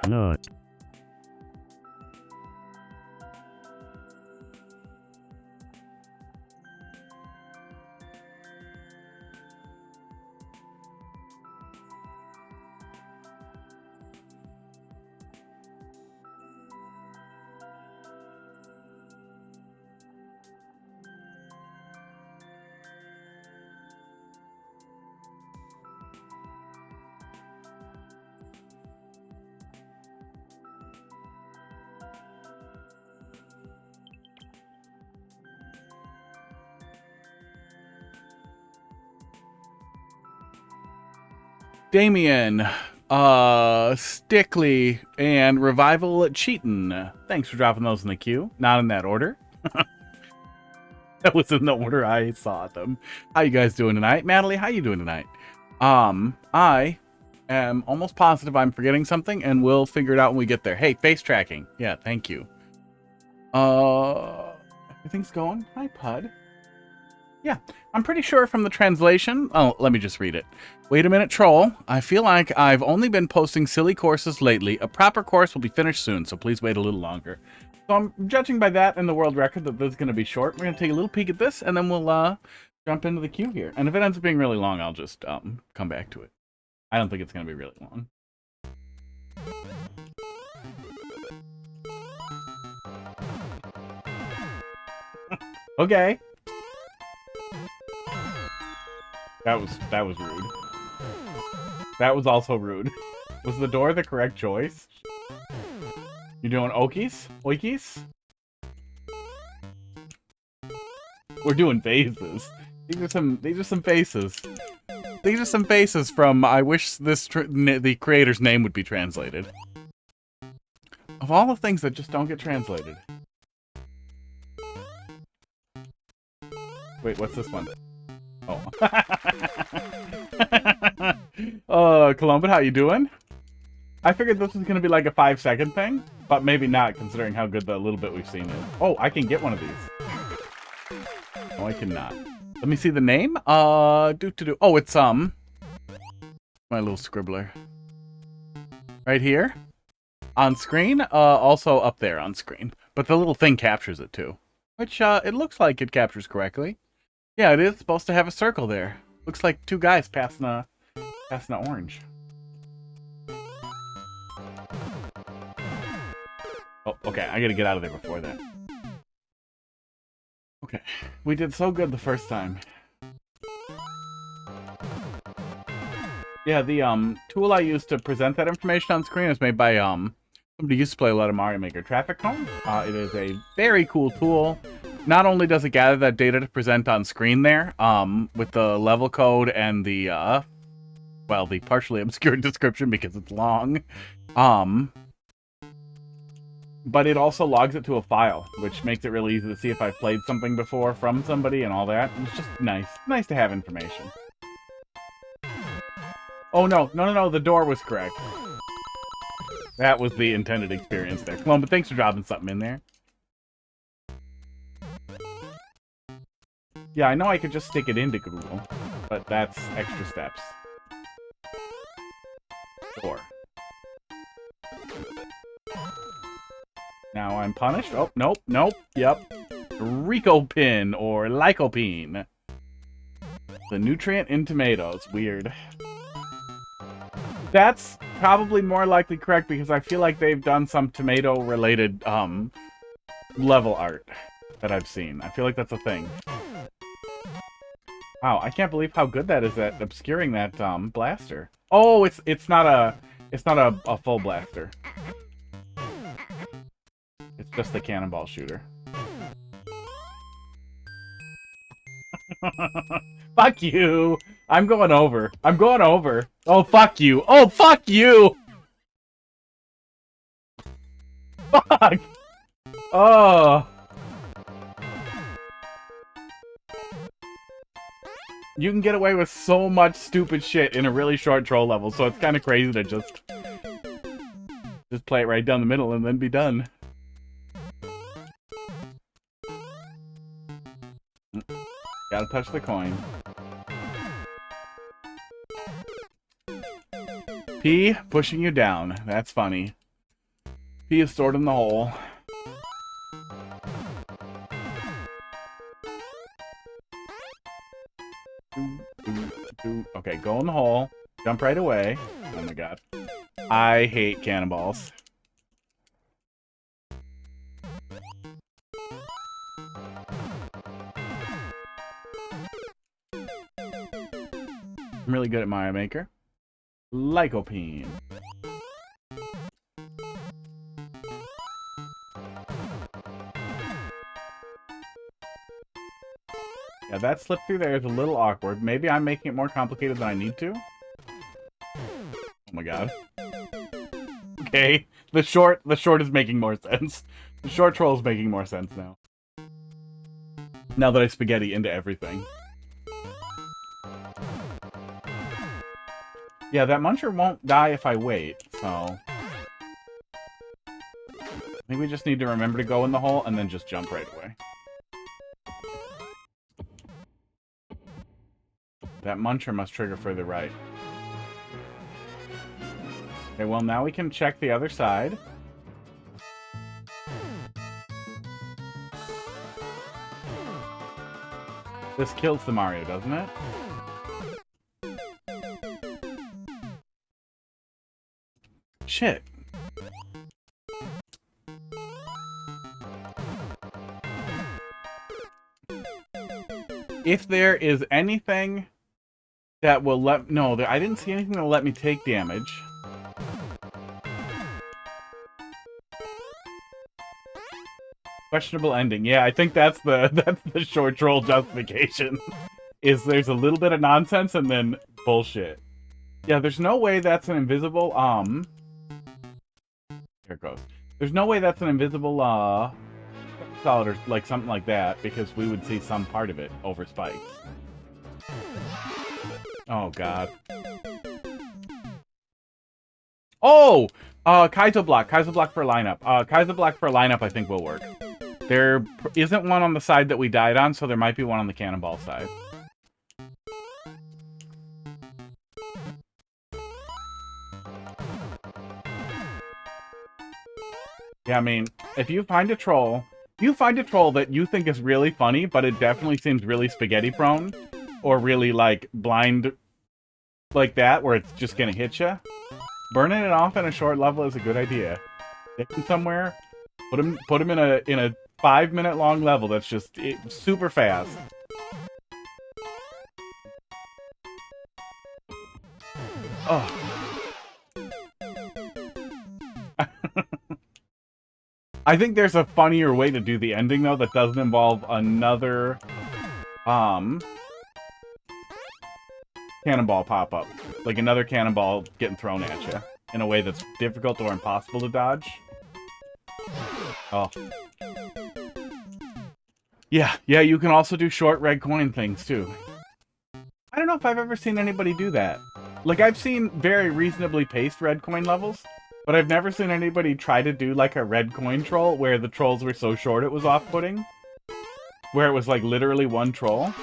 No. Damian, Stickly, and Revival Cheatin'. Thanks for dropping those in the queue. Not in that order. That was in the order I saw them. How you guys doing tonight? Mathelete, how you doing tonight? I am almost positive I'm forgetting something, and we'll figure it out when we get there. Hey, face tracking. Yeah, thank you. Everything's going. Hi, Pud. Yeah, I'm pretty sure from the translation... Oh, let me just read it. Wait a minute, troll. I feel like I've only been posting silly courses lately. A proper course will be finished soon, so please wait a little longer. So I'm judging by that and the world record that this is going to be short. We're going to take a little peek at this, and then we'll jump into the queue here. And if it ends up being really long, I'll just come back to it. I don't think it's going to be really long. Okay. That was rude. That was also rude. Was the door the correct choice? You doing okies? Oikies? We're doing phases. These are some faces. These are some faces from I wish the creator's name would be translated. Of all the things that just don't get translated. Wait, what's this one? Oh. Columbus, how you doing? I figured this was going to be like a 5-second thing, but maybe not, considering how good the little bit we've seen is. Oh, I can get one of these. No, I cannot. Let me see the name. Oh, it's, my little scribbler. Right here. On screen. Also up there on screen. But the little thing captures it, too. Which, it looks like it captures correctly. Yeah, it is supposed to have a circle there. Looks like two guys passing a orange. Oh, okay, I gotta get out of there before that. Okay, we did so good the first time. Yeah, the tool I used to present that information on screen is made by somebody who used to play a lot of Mario Maker. Traffic Cone. It is a very cool tool. Not only does it gather that data to present on screen there, with the level code and the, well, the partially obscured description because it's long, but it also logs it to a file, which makes it really easy to see if I've played something before from somebody and all that. It's just nice. Nice to have information. Oh, no, the door was correct. That was the intended experience there. Come on, but thanks for dropping something in there. Yeah, I know I could just stick it into Google, but that's extra steps. Door. Now I'm punished. Oh, nope, yep. Rico pin or lycopene. The nutrient in tomatoes. Weird. That's probably more likely correct because I feel like they've done some tomato-related level art that I've seen. I feel like that's a thing. Wow, I can't believe how good that is at obscuring that blaster. Oh, it's not a full blaster. It's just the cannonball shooter. Fuck you! I'm going over. Oh, fuck you! Oh, fuck you! Fuck! Oh! You can get away with so much stupid shit in a really short troll level, so it's kind of crazy to just play it right down the middle and then be done. Gotta touch the coin. P pushing you down. That's funny. He is stored in the hole. Okay, go in the hole. Jump right away. Oh my god. I hate cannonballs. I'm really good at Mario Maker. Lycopene. Yeah, that slip through there is a little awkward. Maybe I'm making it more complicated than I need to. Oh my god. Okay, the short is making more sense. The short troll is making more sense now. Now that I spaghetti into everything. Yeah, that muncher won't die if I wait, so... I think we just need to remember to go in the hole and then just jump right away. That muncher must trigger further right. Okay, well now we can check the other side. This kills the Mario, doesn't it? Shit. If there is anything that will let... No, I didn't see anything that will let me take damage. Questionable ending. Yeah, I think that's the short troll justification. Is there's a little bit of nonsense and then bullshit. Yeah, there's no way that's an invisible, here it goes. There's no way that's an invisible, solid or like something like that, because we would see some part of it over spikes. Oh, God. Oh! Kaizo block. Kaizo block for a lineup. Kaizo block for a lineup I think will work. There isn't one on the side that we died on, so there might be one on the cannonball side. Yeah, I mean, if you find a troll that you think is really funny, but it definitely seems really spaghetti prone, or really, like, blind like that, where it's just gonna hit you, burning it off in a short level is a good idea. Take him somewhere, put him in a 5-minute long level that's just super fast. Oh. I think there's a funnier way to do the ending, though, that doesn't involve another, cannonball pop-up. Like another cannonball getting thrown at you in a way that's difficult or impossible to dodge. Oh. Yeah, you can also do short red coin things, too. I don't know if I've ever seen anybody do that. Like, I've seen very reasonably paced red coin levels, but I've never seen anybody try to do, like, a red coin troll where the trolls were so short it was off-putting. Where it was, like, literally one troll.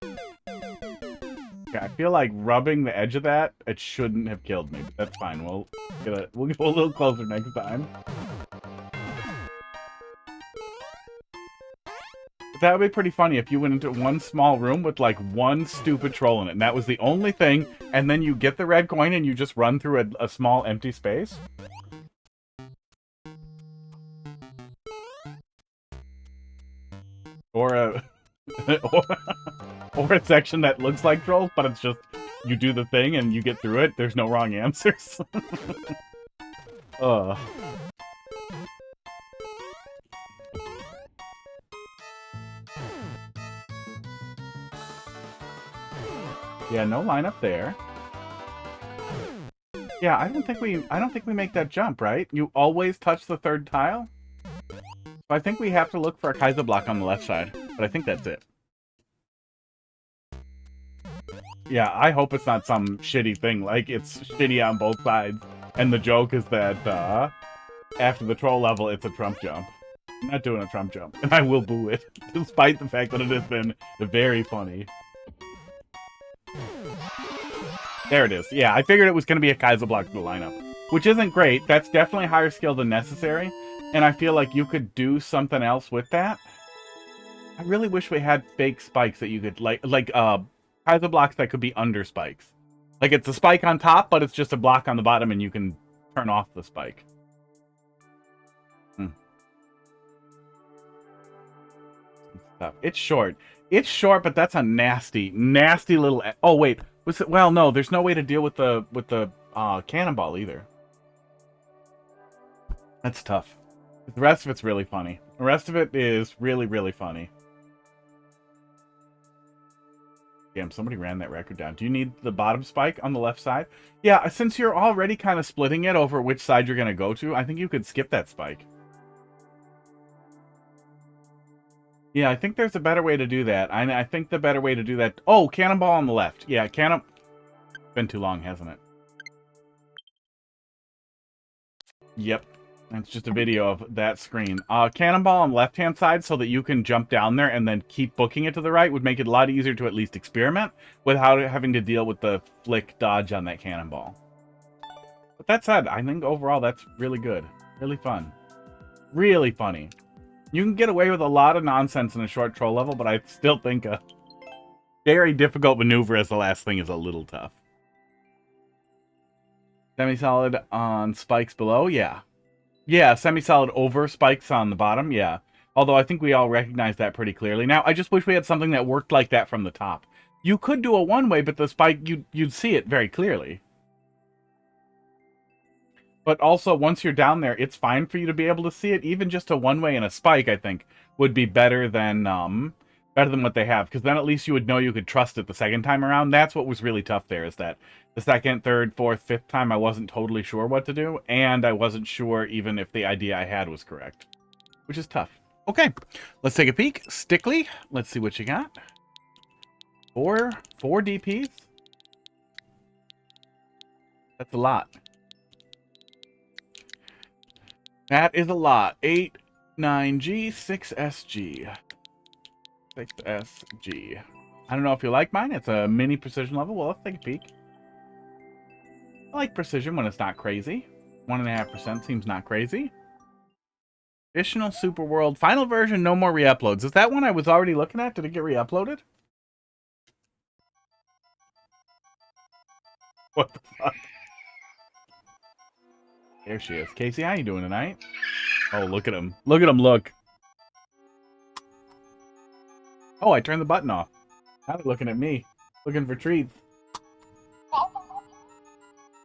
Okay, I feel like rubbing the edge of that, it shouldn't have killed me, but that's fine. We'll go a little closer next time. That would be pretty funny if you went into one small room with, like, one stupid troll in it, and that was the only thing, and then you get the red coin and you just run through a small empty space. Or a... or a section that looks like trolls, but it's just, you do the thing and you get through it. There's no wrong answers. Ugh. Yeah, no lineup there. Yeah, I don't think we make that jump, right? You always touch the third tile? So I think we have to look for a Kaizo block on the left side, but I think that's it. Yeah, I hope it's not some shitty thing, like it's shitty on both sides. And the joke is that, after the troll level, it's a Trump jump. I'm not doing a Trump jump, and I will boo it, despite the fact that it has been very funny. There it is. Yeah, I figured it was going to be a Kaizo block to the lineup. which isn't great. That's definitely higher skill than necessary, and I feel like you could do something else with that. I really wish we had fake spikes that you could, Kaiser blocks that could be under spikes. Like, it's a spike on top, but it's just a block on the bottom, and you can turn off the spike. It's short. It's short, but that's a nasty, nasty little... Oh, wait. Was it... Well, no, there's no way to deal with the cannonball either. That's tough. The rest of it's really funny. The rest of it is really, really funny. Damn, somebody ran that record down. Do you need the bottom spike on the left side? Yeah, since you're already kind of splitting it over which side you're going to go to, I think you could skip that spike. Yeah, I think there's a better way to do that. I think the better way to do that... Oh, cannonball on the left. Yeah, It's been too long, hasn't it? Yep. It's just a video of that screen. Cannonball on the left-hand side so that you can jump down there and then keep booking it to the right would make it a lot easier to at least experiment without having to deal with the flick dodge on that cannonball. But that said, I think overall that's really good. Really fun. Really funny. You can get away with a lot of nonsense in a short troll level, but I still think a very difficult maneuver as the last thing is a little tough. Semi-solid on spikes below? Yeah. Yeah, semi-solid over spikes on the bottom, yeah. Although I think we all recognize that pretty clearly. Now, I just wish we had something that worked like that from the top. You could do a one-way, but the spike, you'd see it very clearly. But also, once you're down there, it's fine for you to be able to see it. Even just a one-way and a spike, I think, would be better than what they have. Because then at least you would know you could trust it the second time around. That's what was really tough there, is that the second, third, fourth, fifth time I wasn't totally sure what to do. And I wasn't sure even if the idea I had was correct. Which is tough. Okay, let's take a peek. Stickly, let's see what you got. Four DPs? That's a lot. That is a lot. 8, 9G, 6SG. 6SG. I don't know if you like mine. It's a mini precision level. Well, let's take a peek. I like precision when it's not crazy. 1.5% seems not crazy. Additional Super World. Final version, no more re-uploads. Is that one I was already looking at? Did it get re-uploaded? What the fuck? There she is. Casey, how you doing tonight? Oh, look at him. Look at him, look. Oh, I turned the button off. Now they're looking at me. Looking for treats.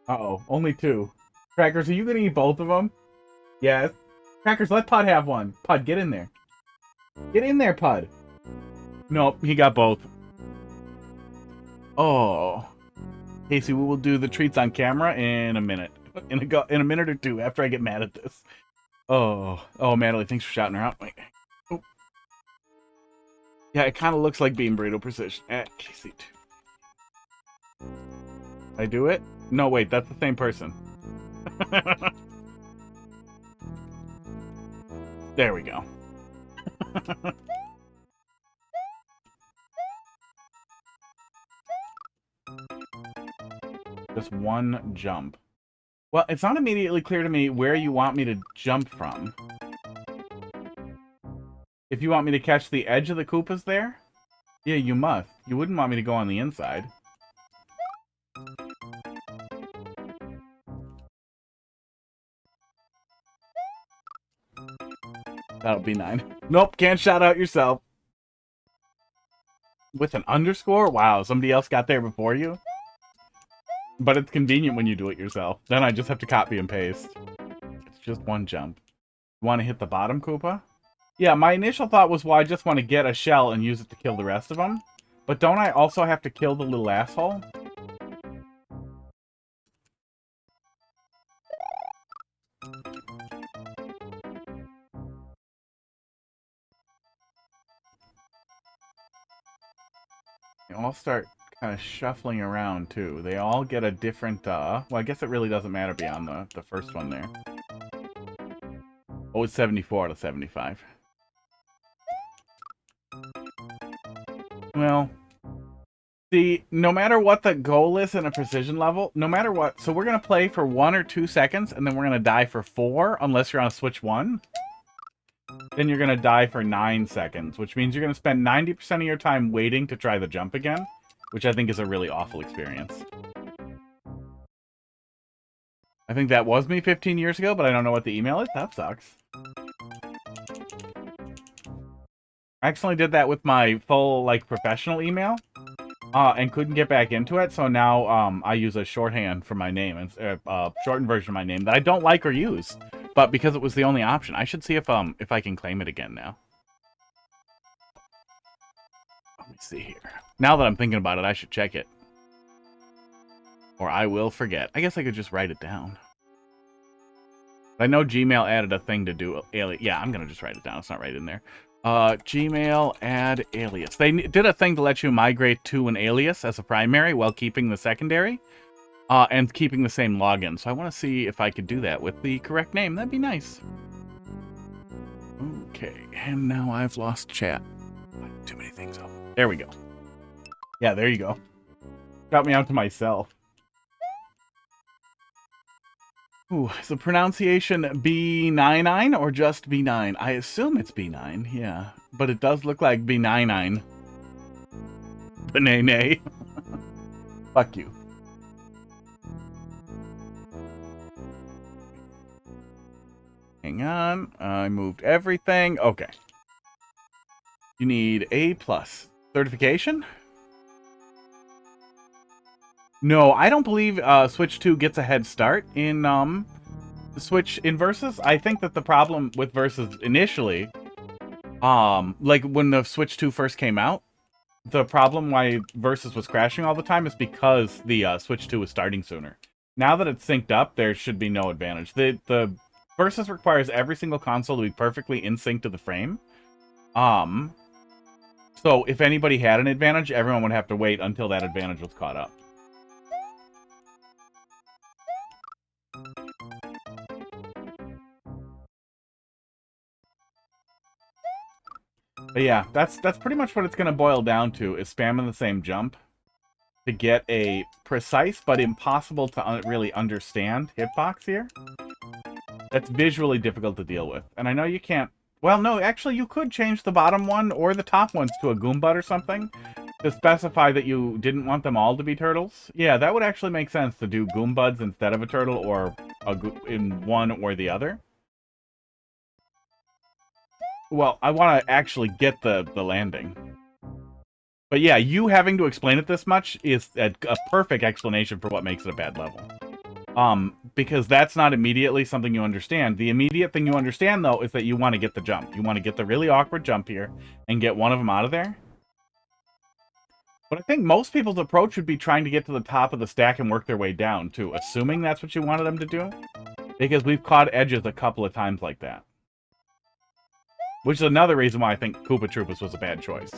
Uh-oh. Only 2. Crackers, are you going to eat both of them? Yes. Crackers, let Pud have one. Pud, get in there. Get in there, Pud. Nope, he got both. Oh. Casey, we will do the treats on camera in a minute. In a minute or two after I get mad at this. Oh, Mathelete, thanks for shouting her out. Wait. Oh. Yeah, it kind of looks like being burrito precision. Casey, too. I do it? No, wait, that's the same person. There we go. Just one jump. Well, it's not immediately clear to me where you want me to jump from. If you want me to catch the edge of the Koopas there? Yeah, you must. You wouldn't want me to go on the inside. That'll be 9. Nope, can't shout out yourself. With an underscore? Wow, somebody else got there before you? But it's convenient when you do it yourself. Then I just have to copy and paste. It's just one jump. You want to hit the bottom Koopa? Yeah, my initial thought was, well, I just want to get a shell and use it to kill the rest of them. But don't I also have to kill the little asshole? They all start kind of shuffling around, too. They all get a different, well, I guess it really doesn't matter beyond the first one there. Oh, it's 74 out of 75. Well, See, no matter what the goal is in a precision level, no matter what, so we're going to play for 1 or 2 seconds, and then we're going to die for 4, unless you're on a switch 1. Then you're going to die for 9 seconds, which means you're going to spend 90% of your time waiting to try the jump again, which I think is a really awful experience. I think that was me 15 years ago, but I don't know what the email is. That sucks. I accidentally did that with my full, like, professional email, and couldn't get back into it, so now I use a shorthand for my name, shortened version of my name that I don't like or use, but because it was the only option. I should see if I can claim it again now. Let me see here. Now that I'm thinking about it, I should check it. Or I will forget. I guess I could just write it down. I know Gmail added a thing to do alias. Yeah, I'm gonna just write it down. It's not right in there. Gmail add alias. They did a thing to let you migrate to an alias as a primary while keeping the secondary, and keeping the same login. So I want to see if I could do that with the correct name. That'd be nice. Okay, and now I've lost chat. Too many things up. There we go. Yeah, there you go. Got me out to myself. Ooh, is the pronunciation B99 or just B9? I assume it's B9, yeah. But it does look like B99. Banane. Fuck you. Hang on. I moved everything. Okay. You need A+. Certification? No, I don't believe Switch 2 gets a head start in Switch in Versus. I think that the problem with Versus initially, like when the Switch 2 first came out, the problem why Versus was crashing all the time is because the Switch 2 was starting sooner. Now that it's synced up, there should be no advantage. The Versus requires every single console to be perfectly in sync to the frame. So if anybody had an advantage, everyone would have to wait until that advantage was caught up. But yeah, that's pretty much what it's going to boil down to, is spamming the same jump to get a precise but impossible to really understand hitbox here. That's visually difficult to deal with. And I know you can't... Well, no, actually you could change the bottom one or the top ones to a Goombud or something to specify that you didn't want them all to be turtles. Yeah, that would actually make sense to do Goombuds instead of a turtle, or in one or the other. Well, I want to actually get the landing. But yeah, you having to explain it this much is a perfect explanation for what makes it a bad level. Because that's not immediately something you understand. The immediate thing you understand, though, is that you want to get the jump. You want to get the really awkward jump here and get one of them out of there. But I think most people's approach would be trying to get to the top of the stack and work their way down, too, assuming that's what you wanted them to do. Because we've caught edges a couple of times like that. Which is another reason why I think Koopa Troopas was a bad choice.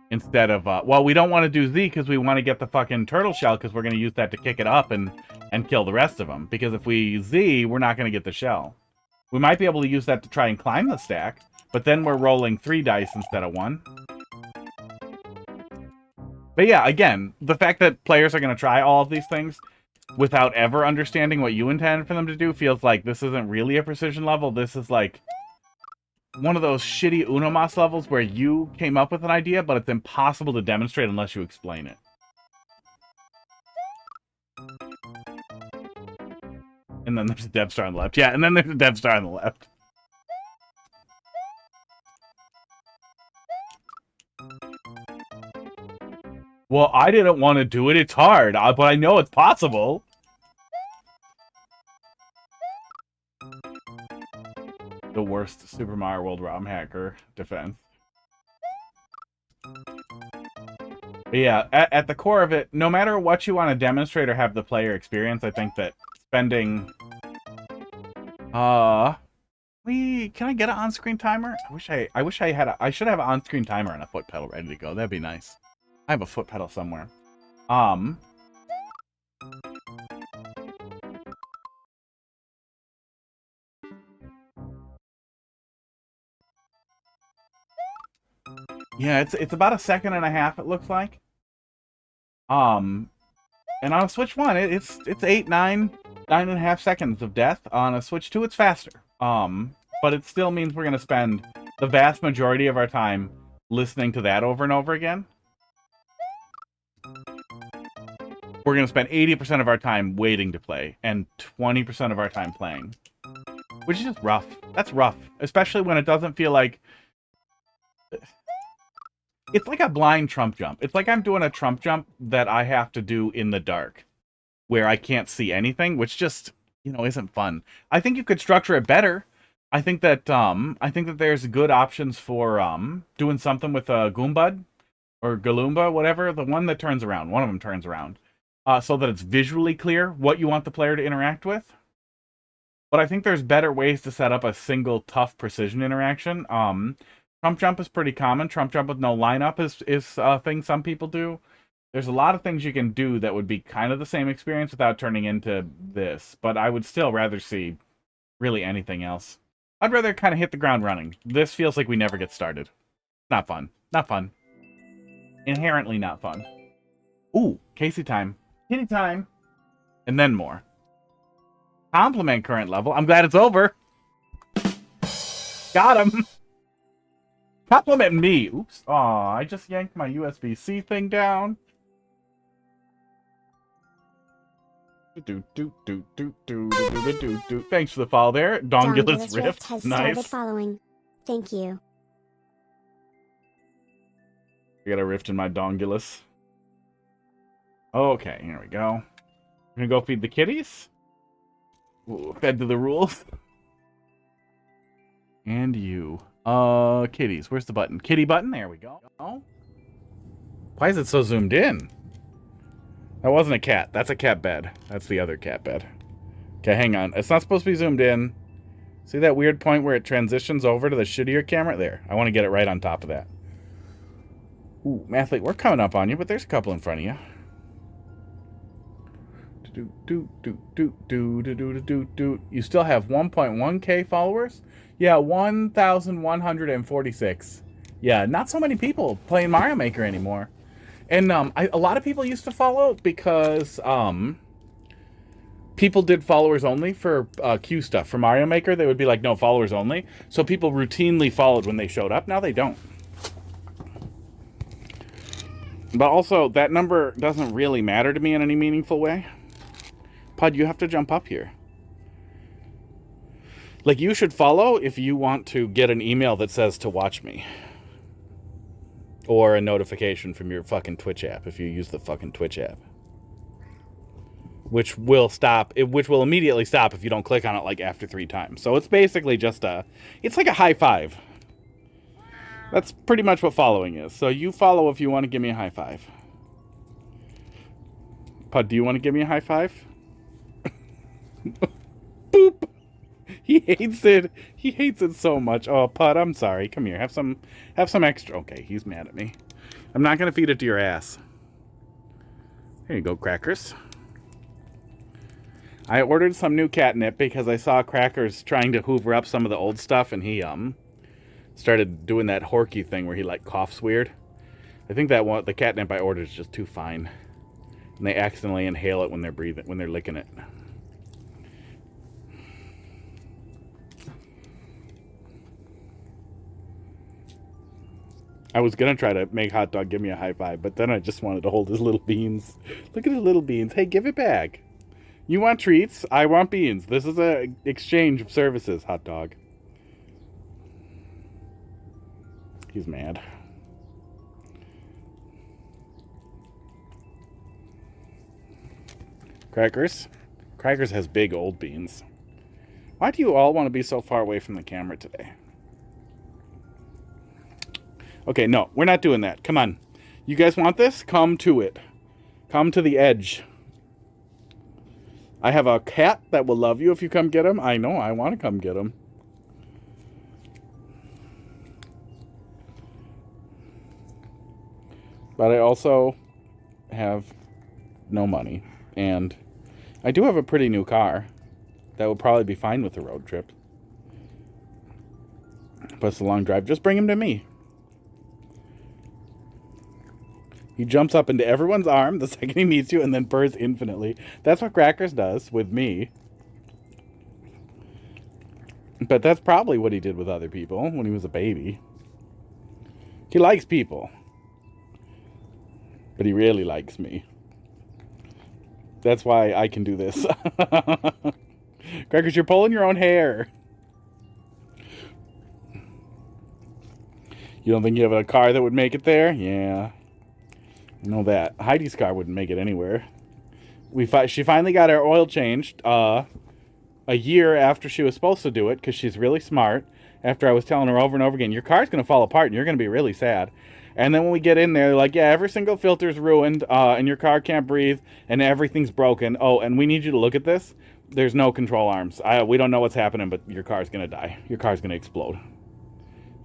Instead of, well, we don't want to do Z because we want to get the fucking turtle shell because we're going to use that to kick it up and kill the rest of them. Because if we Z, we're not going to get the shell. We might be able to use that to try and climb the stack, but then we're rolling 3 dice instead of 1. But yeah, again, the fact that players are going to try all of these things without ever understanding what you intended for them to do feels like this isn't really a precision level. This is like one of those shitty Unomas levels where you came up with an idea, but it's impossible to demonstrate unless you explain it. And then there's a Dev Star on the left. Yeah, and then there's a Dev Star on the left. Well, I didn't want to do it. It's hard, but I know it's possible. The worst Super Mario World ROM hacker defense. But yeah, at the core of it, no matter what you want to demonstrate or have the player experience, I think that spending... Can I get an on-screen timer? I wish I had I should have an on-screen timer and a foot pedal ready to go. That'd be nice. I have a foot pedal somewhere. Yeah, it's about 1.5 seconds, it looks like. And on a Switch 1, it's 9.5 seconds of death. On a Switch 2, it's faster. But it still means we're going to spend the vast majority of our time listening to that over and over again. We're going to spend 80% of our time waiting to play and 20% of our time playing. Which is just rough. That's rough. Especially when it doesn't feel like... It's like a blind Trump jump. It's like I'm doing a Trump jump that I have to do in the dark, where I can't see anything, which just, you know, isn't fun. I think you could structure it better. I think that there's good options for doing something with a Goombud or Galoomba, whatever, the one that turns around. One of them turns around, so that it's visually clear what you want the player to interact with. But I think there's better ways to set up a single tough precision interaction. Trump jump is pretty common. Trump jump with no lineup is a thing some people do. There's a lot of things you can do that would be kind of the same experience without turning into this. But I would still rather see really anything else. I'd rather kind of hit the ground running. This feels like we never get started. Not fun. Not fun. Inherently not fun. Ooh, Casey time. Kitty time. And then more. Compliment current level. I'm glad it's over. Got him. Compliment me. Oops. Aw, I just yanked my USB-C thing down. Thanks for the follow there. Dongulus Rift has nice. Started following. Thank you. I got a rift in my Dongulus. Okay, here we go. We're gonna go feed the kitties. Ooh, fed to the rules. And you. Kitties. Where's the button? Kitty button. There we go. Oh. Why is it so zoomed in? That wasn't a cat. That's a cat bed. That's the other cat bed. Okay, hang on. It's not supposed to be zoomed in. See that weird point where it transitions over to the shittier camera? There. I want to get it right on top of that. Ooh, Mathelete, we're coming up on you, but there's a couple in front of you. You still have 1.1k followers? Yeah, 1,146. Yeah, not so many people playing Mario Maker anymore. And a lot of people used to follow because people did followers only for Q stuff. For Mario Maker, they would be like, no, followers only. So people routinely followed when they showed up. Now they don't. But also, that number doesn't really matter to me in any meaningful way. Pud, you have to jump up here. Like, you should follow if you want to get an email that says to watch me. Or a notification from your fucking Twitch app if you use the fucking Twitch app. Which will stop, which will immediately stop if you don't click on it like after 3 times. So it's basically just it's like a high five. That's pretty much what following is. So you follow if you want to give me a high five. Pud, do you want to give me a high five? Boop. He hates it. He hates it so much. Oh, Pud, I'm sorry. Come here. Have some extra. Okay, he's mad at me. I'm not going to feed it to your ass. There you go, Crackers. I ordered some new catnip because I saw Crackers trying to hoover up some of the old stuff, and he started doing that horky thing where he like coughs weird. I think that one, the catnip I ordered is just too fine, and they accidentally inhale it when they're breathing, when they're licking it. I was gonna try to make Hot Dog give me a high five, but then I just wanted to hold his little beans. Look at his little beans. Hey, give it back. You want treats? I want beans. This is a exchange of services, Hot Dog. He's mad. Crackers? Crackers has big old beans. Why do you all want to be so far away from the camera today? Okay, no, we're not doing that. Come on. You guys want this? Come to it. Come to the edge. I have a cat that will love you if you come get him. I know, I want to come get him. But I also have no money. And I do have a pretty new car that would probably be fine with the road trip. But it's a long drive. Just bring him to me. He jumps up into everyone's arm the second he meets you and then purrs infinitely. That's what Crackers does with me. But that's probably what he did with other people when he was a baby. He likes people. But he really likes me. That's why I can do this. Crackers, you're pulling your own hair. You don't think you have a car that would make it there? Yeah. I know that. Heidi's car wouldn't make it anywhere. She finally got her oil changed a year after she was supposed to do it, because she's really smart. After I was telling her over and over again, your car's going to fall apart and you're going to be really sad. And then when we get in there, they're like, yeah, every single filter's ruined, and your car can't breathe, and everything's broken. Oh, and we need you to look at this. There's no control arms. We don't know what's happening, but your car's going to die. Your car's going to explode.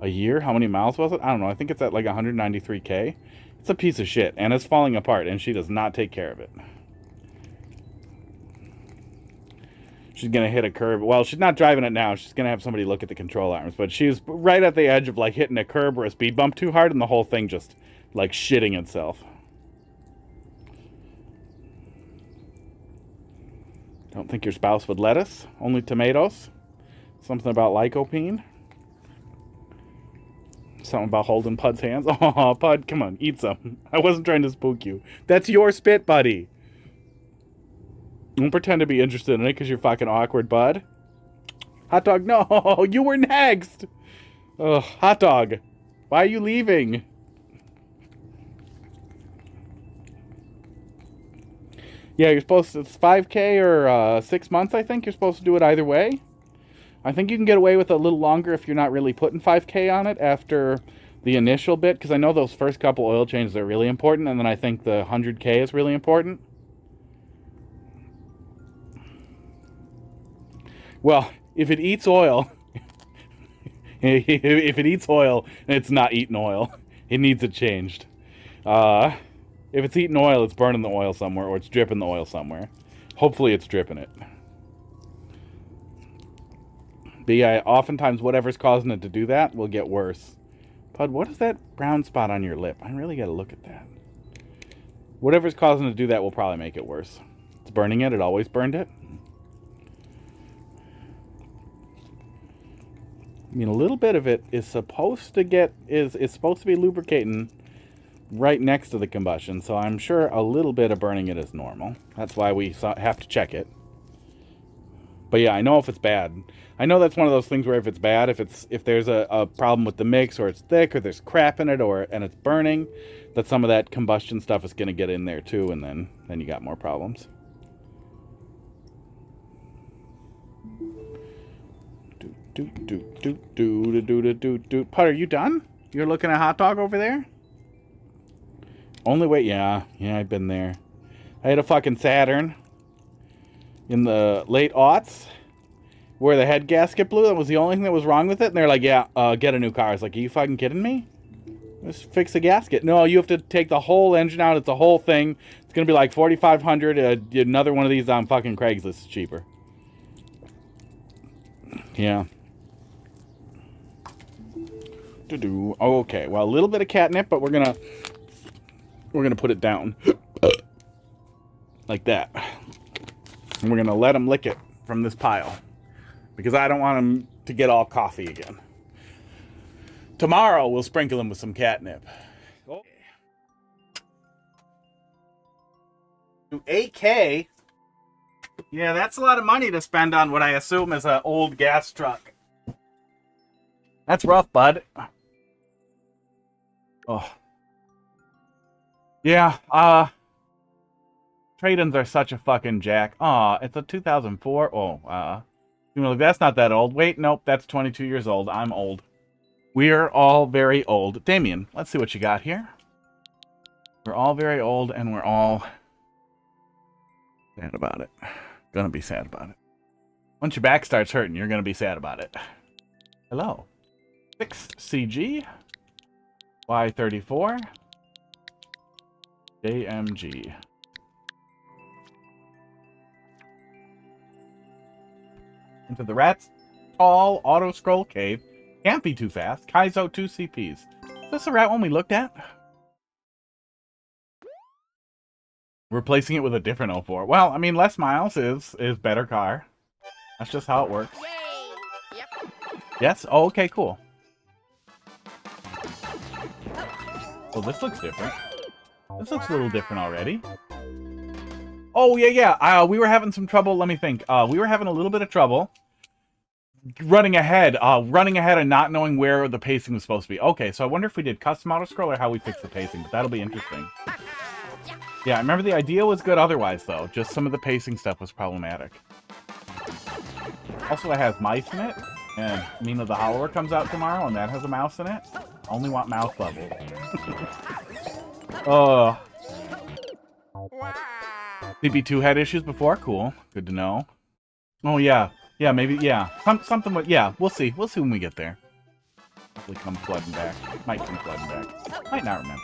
A year? How many miles was it? I don't know. I think it's at like 193K. It's a piece of shit, and it's falling apart, and she does not take care of it. She's going to hit a curb. Well, she's not driving it now. She's going to have somebody look at the control arms. But she's right at the edge of, like, hitting a curb or a speed bump too hard, and the whole thing just, like, shitting itself. Don't think your spouse would let us. Only tomatoes. Something about lycopene. Something about holding Pud's hands. Oh, Pud, come on, eat some. I wasn't trying to spook you. That's your spit, buddy. Don't pretend to be interested in it because you're fucking awkward, bud. Hot dog, no, you were next. Ugh, hot dog, why are you leaving? Yeah, you're supposed to, it's 5K or 6 months, I think. You're supposed to do it either way. I think you can get away with it a little longer if you're not really putting 5K on it after the initial bit, because I know those first couple oil changes are really important, and then I think the 100K is really important. Well, if it eats oil, if it eats oil, it's not eating oil. It needs it changed. If it's eating oil, it's burning the oil somewhere, or it's dripping the oil somewhere. Hopefully it's dripping it. But yeah, oftentimes whatever's causing it to do that will get worse. Pud, what is that brown spot on your lip? I really got to look at that. Whatever's causing it to do that will probably make it worse. It's burning it. It always burned it. I mean, a little bit of it is supposed to get, is supposed to be lubricating right next to the combustion. So I'm sure a little bit of burning it is normal. That's why we have to check it. But yeah, I know if it's bad. I know that's one of those things where if it's bad, if there's a problem with the mix, or it's thick, or there's crap in it, and it's burning, that some of that combustion stuff is going to get in there too, and then you got more problems. Pud, are you done? You're looking at hot dog over there? Only way, yeah, I've been there. I had a fucking Saturn in the late aughts where the head gasket blew. That was the only thing that was wrong with it. And they're like, yeah, get a new car. I was like, are you fucking kidding me? Just fix the gasket. No, you have to take the whole engine out. It's a whole thing. It's going to be like $4,500. Another one of these on fucking Craigslist is cheaper. Yeah. Okay, well, a little bit of catnip, but we're gonna put it down like that, and we're gonna let him lick it from this pile because I don't want him to get all coffee again. Tomorrow we'll sprinkle him with some catnip. Okay. 8K. Yeah, that's a lot of money to spend on what I assume is an old gas truck. That's rough, bud. Oh. Yeah, trade-ins are such a fucking jack. Aw, it's a 2004. Oh, you know, that's not that old. Wait, nope, that's 22 years old. I'm old. We're all very old. Damian, let's see what you got here. We're all very old, and we're all sad about it. Gonna be sad about it. Once your back starts hurting, you're gonna be sad about it. Hello. 6CG. Y34. JMG. Into the rat's tall auto scroll cave. Can't be too fast. Kaizo 2 CPs. Is this the rat one we looked at? Replacing it with a different 04. Well, I mean, less miles is better car. That's just how it works. Yay! Yep. Yes? Oh, okay, cool. Oh, this looks different. This looks a little different already. Oh, yeah. We were having some trouble. Let me think. We were having a little bit of trouble running ahead and not knowing where the pacing was supposed to be. Okay, so I wonder if we did custom auto scroll or how we fix the pacing, but that'll be interesting. Yeah, I remember the idea was good otherwise, though. Just some of the pacing stuff was problematic. Also, it has mice in it, and Mina the Hollower comes out tomorrow, and that has a mouse in it. Only want mouse levels. CP2 had issues before? Cool. Good to know. Oh, yeah. Yeah, maybe, yeah. Something with, yeah, we'll see. We'll see when we get there. Probably come flooding back. Might come flooding back. Might not remember.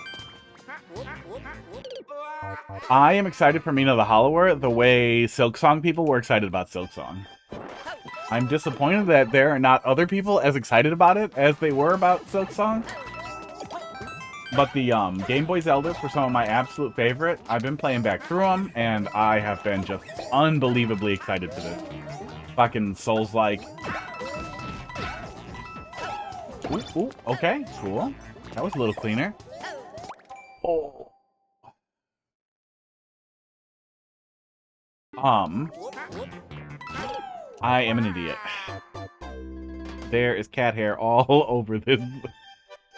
I am excited for Mina the Hollower the way Silksong people were excited about Silksong. I'm disappointed that there are not other people as excited about it as they were about Silksong. But the Game Boy Zeldas were some of my absolute favorite. I've been playing back through them, and I have been just unbelievably excited for this. Fucking Souls-like. Ooh, okay, cool. That was a little cleaner. Oh. I am an idiot. There is cat hair all over this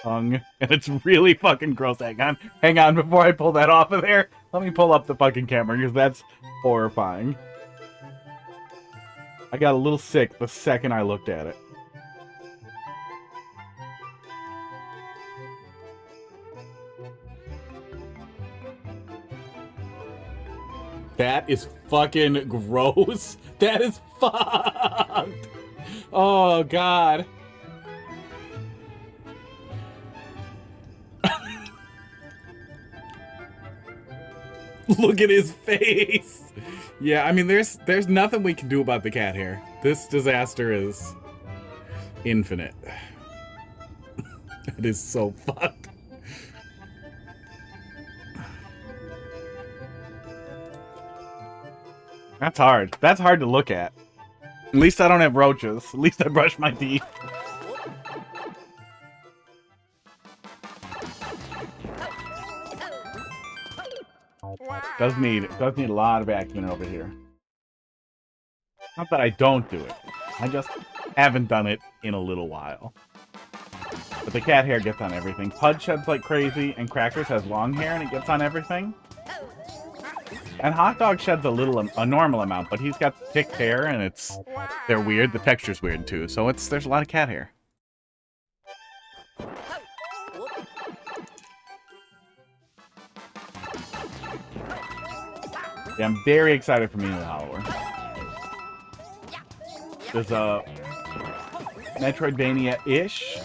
tongue, and it's really fucking gross. Hang on before I pull that off of there. Let me pull up the fucking camera, because that's horrifying. I got a little sick the second I looked at it. That is fucking gross. That is fucked. Oh, God. Look at his face. Yeah, I mean, there's nothing we can do about the cat hair. This disaster is infinite. It is so fucked. That's hard. That's hard to look at. At least I don't have roaches. At least I brush my teeth. Does need a lot of vacuuming over here. Not that I don't do it. I just haven't done it in a little while. But the cat hair gets on everything. Pud sheds like crazy, and Crackers has long hair and it gets on everything. And Hot Dog sheds a normal amount, but he's got thick hair and they're weird. The texture's weird too, so there's a lot of cat hair. Yeah, I'm very excited for Mina the Hollower. There's a Metroidvania-ish,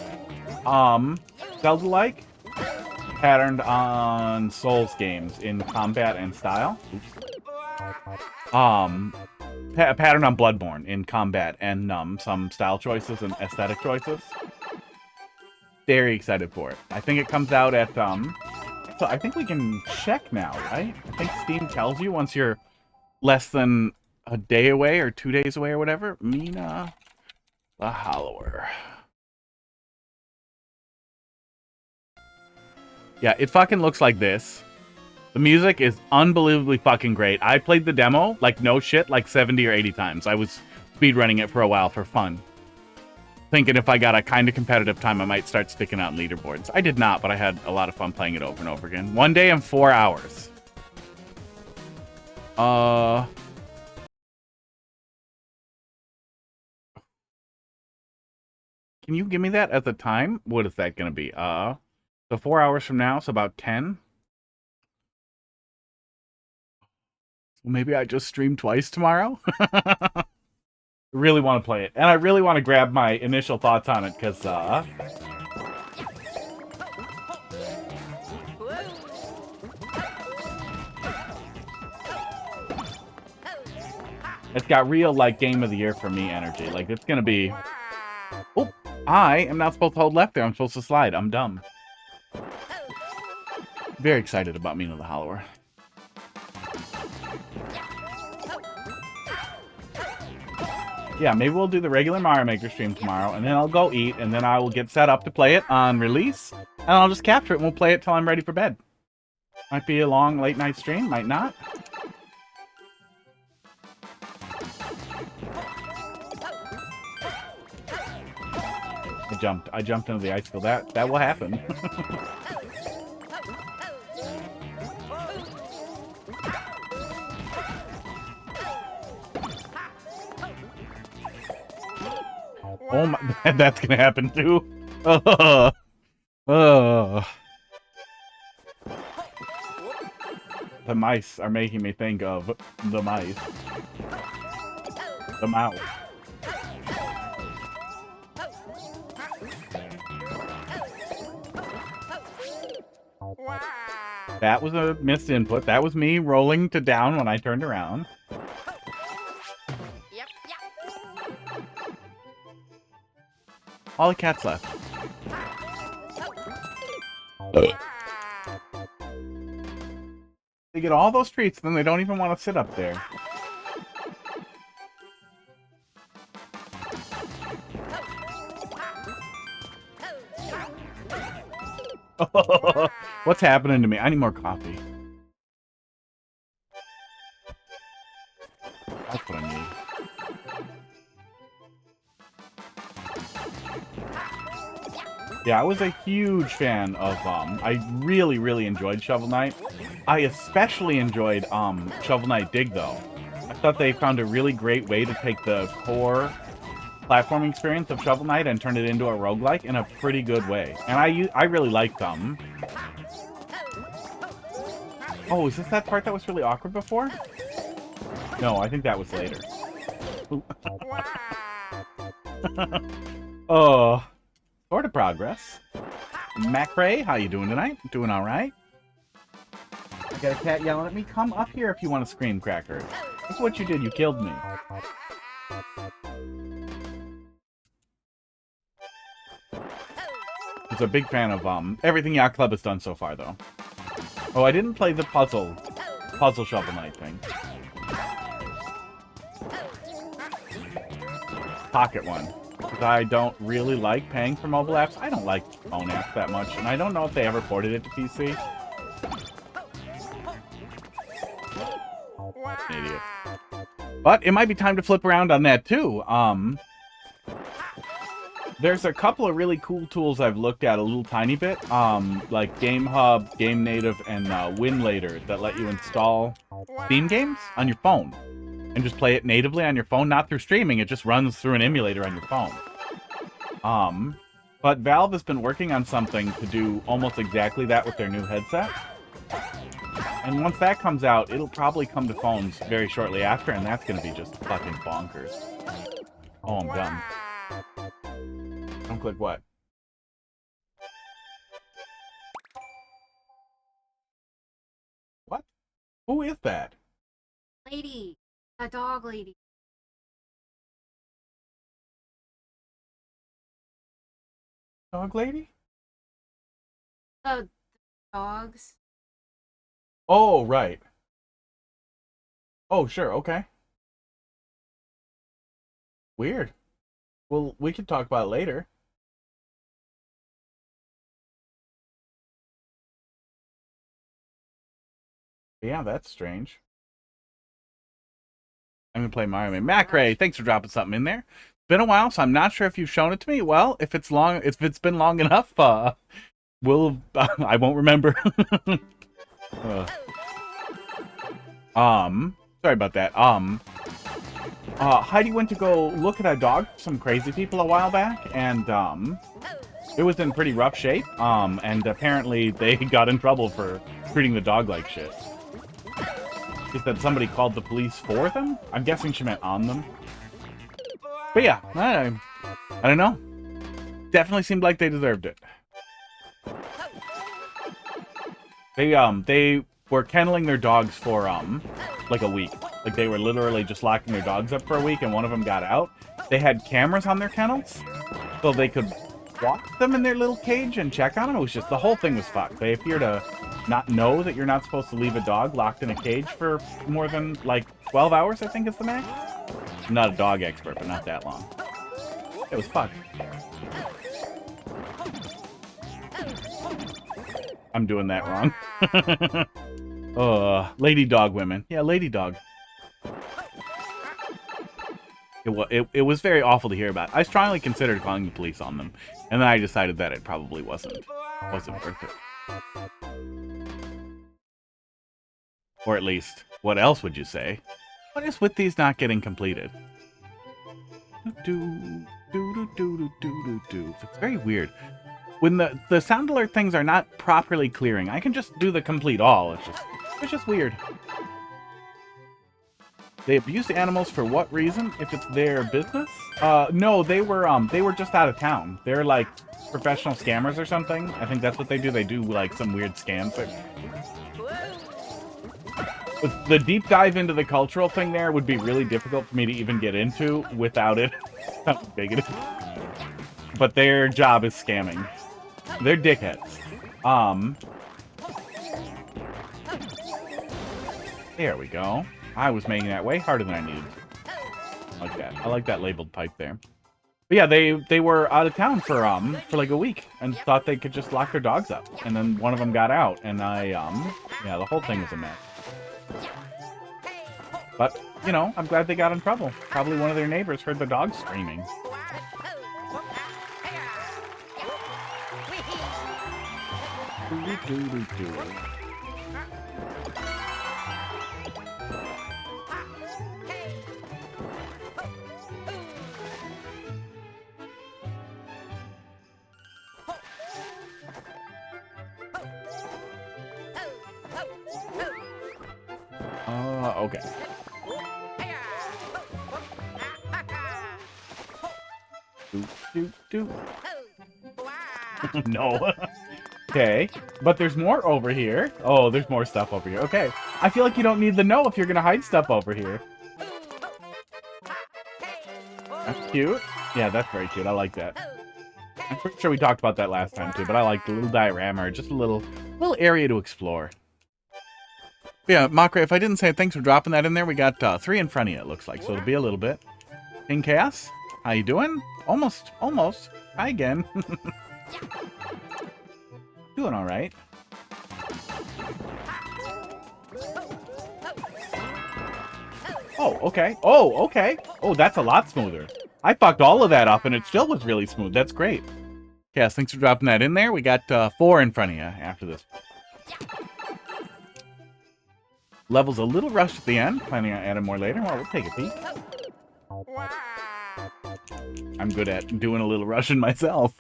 Zelda-like, patterned on Souls games in combat and style. Patterned on Bloodborne in combat and some style choices and aesthetic choices. Very excited for it. I think it comes out at so I think we can check now, right? I think Steam tells you once you're less than a day away or 2 days away or whatever. Mina the Hollower. Yeah, it fucking looks like this. The music is unbelievably fucking great. I played the demo, like no shit, like 70 or 80 times. I was speedrunning it for a while for fun. Thinking if I got a kind of competitive time, I might start sticking out in leaderboards. I did not, but I had a lot of fun playing it over and over again. One day in 4 hours. Can you give me that at the time? What is that going to be? So 4 hours from now, so about 10. Maybe I just stream twice tomorrow? I really want to play it. And I really want to grab my initial thoughts on it, because, it's got real, like, Game of the Year for me energy. Like, it's gonna be... Oh, I am not supposed to hold left there. I'm supposed to slide. I'm dumb. Very excited about Mina the Hollower. yeah, maybe we'll do the regular Mario Maker stream tomorrow, and then I'll go eat, and then I will get set up to play it on release, and I'll just capture it, and we'll play it till I'm ready for bed. Might be a long late night stream, might not. I jumped into the icicle. That will happen. Oh my, that's gonna happen too. The mice are making me think of the mice. The mouse. That was a missed input. That was me rolling to down when I turned around. Yep. All the cats left. They get all those treats, then they don't even want to sit up there. What's happening to me? I need more coffee. That's what I need. Yeah, I was a huge fan of, I really enjoyed Shovel Knight. I especially enjoyed, Shovel Knight Dig, though. I thought they found a really great way to take the core platforming experience of Shovel Knight and turn it into a roguelike in a pretty good way. And I really liked them. Oh, is this that part that was really awkward before? No, I think that was later. Oh, sort of progress. Macrae, how you doing tonight? Doing all right? I got a cat yelling at me. Come up here if you want to scream, Cracker. That's what you did. You killed me. I was a big fan of everything Yacht Club has done so far, though. Oh, I didn't play the puzzle Shovel Knight thing. Pocket one. Because I don't really like paying for mobile apps. I don't like phone apps that much, and I don't know if they ever ported it to PC. Idiot. But it might be time to flip around on that, too. There's a couple of really cool tools I've looked at a little tiny bit, like Game Hub, Game Native, and WinLater that let you install Steam games on your phone and just play it natively on your phone, not through streaming. It just runs through an emulator on your phone. But Valve has been working on something to do almost exactly that with their new headset. And once that comes out, it'll probably come to phones very shortly after, and that's going to be just fucking bonkers. Oh, I'm done. Don't click what? What? Who is that? Lady. A dog lady. Dog lady? The dogs. Oh, right. Oh, sure, okay. Weird. Well, we can talk about it later. Yeah, that's strange. I'm gonna play Mario Man. Macrae, thanks for dropping something in there. It's been a while, so I'm not sure if you've shown it to me. Well, if it's been long enough, I won't remember. Sorry about that. Heidi went to go look at a dog for some crazy people a while back, and it was in pretty rough shape. And apparently they got in trouble for treating the dog like shit. She said somebody called the police for them? I'm guessing she meant on them. But yeah, I don't know. Definitely seemed like they deserved it. They were kenneling their dogs for, like a week. Like, they were literally just locking their dogs up for a week, and one of them got out. They had cameras on their kennels, so they could watch them in their little cage and check on them. It was just, the whole thing was fucked. They appear to not know that you're not supposed to leave a dog locked in a cage for more than, like, 12 hours, I think is the max. I'm not a dog expert, but not that long. It was Puck. I'm doing that wrong. Lady dog women. Yeah, lady dog. It was very awful to hear about. I strongly considered calling the police on them, and then I decided that it probably wasn't worth it. Or at least, what else would you say? What is with these not getting completed? It's very weird. When the sound alert things are not properly clearing, I can just do the complete all. It's just weird. They abuse the animals for what reason? If it's their business? No, they were just out of town. They're like professional scammers or something. I think that's what they do. They do like some weird scams. The deep dive into the cultural thing there would be really difficult for me to even get into without it. Bigoted. But their job is scamming. They're dickheads. There we go. I was making that way harder than I needed. I like that. I like that labeled pipe there. But yeah, they were out of town for like a week and thought they could just lock their dogs up. And then one of them got out, and yeah, the whole thing was a mess. But, you know, I'm glad they got in trouble. Probably one of their neighbors heard the dog screaming. Okay. No. Okay, but there's more over here. Oh, there's more stuff over here. Okay, I feel like you don't need the no if you're gonna hide stuff over here. That's cute. Yeah, that's very cute. I like that. I'm pretty sure we talked about that last time too, but I like the little diorama, or just a little area to explore. But yeah, Macrae, if I didn't say it, thanks for dropping that in there. We got 3 in front of you, it looks like, so it'll be a little bit. King Chaos, how you doing? Almost. Hi again. Doing all right. Oh, okay. Oh, okay. Oh, that's a lot smoother. I fucked all of that up, and it still was really smooth. That's great. Chaos, thanks for dropping that in there. We got 4 in front of you after this. Level's a little rushed at the end. Planning on adding more later. Well, we'll take a peek. I'm good at doing a little rushing myself.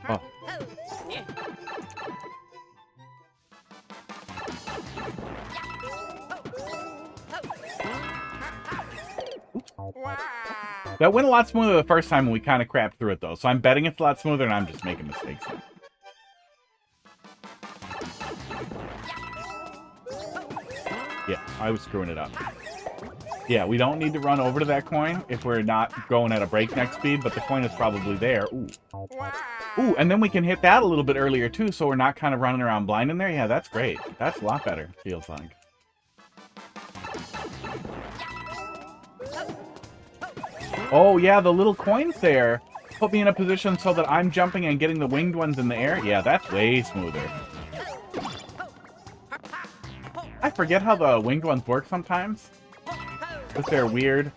Oh. That went a lot smoother the first time when we kind of crapped through it, though. So I'm betting it's a lot smoother, and I'm just making mistakes now. Yeah, I was screwing it up. Yeah, we don't need to run over to that coin if we're not going at a breakneck speed, but the coin is probably there. Ooh. Ooh, and then we can hit that a little bit earlier, too, so we're not kind of running around blind in there. Yeah, that's great. That's a lot better, feels like. Oh, yeah, the little coins there put me in a position so that I'm jumping and getting the winged ones in the air. Yeah, that's way smoother. I forget how the winged ones work sometimes. With their weird,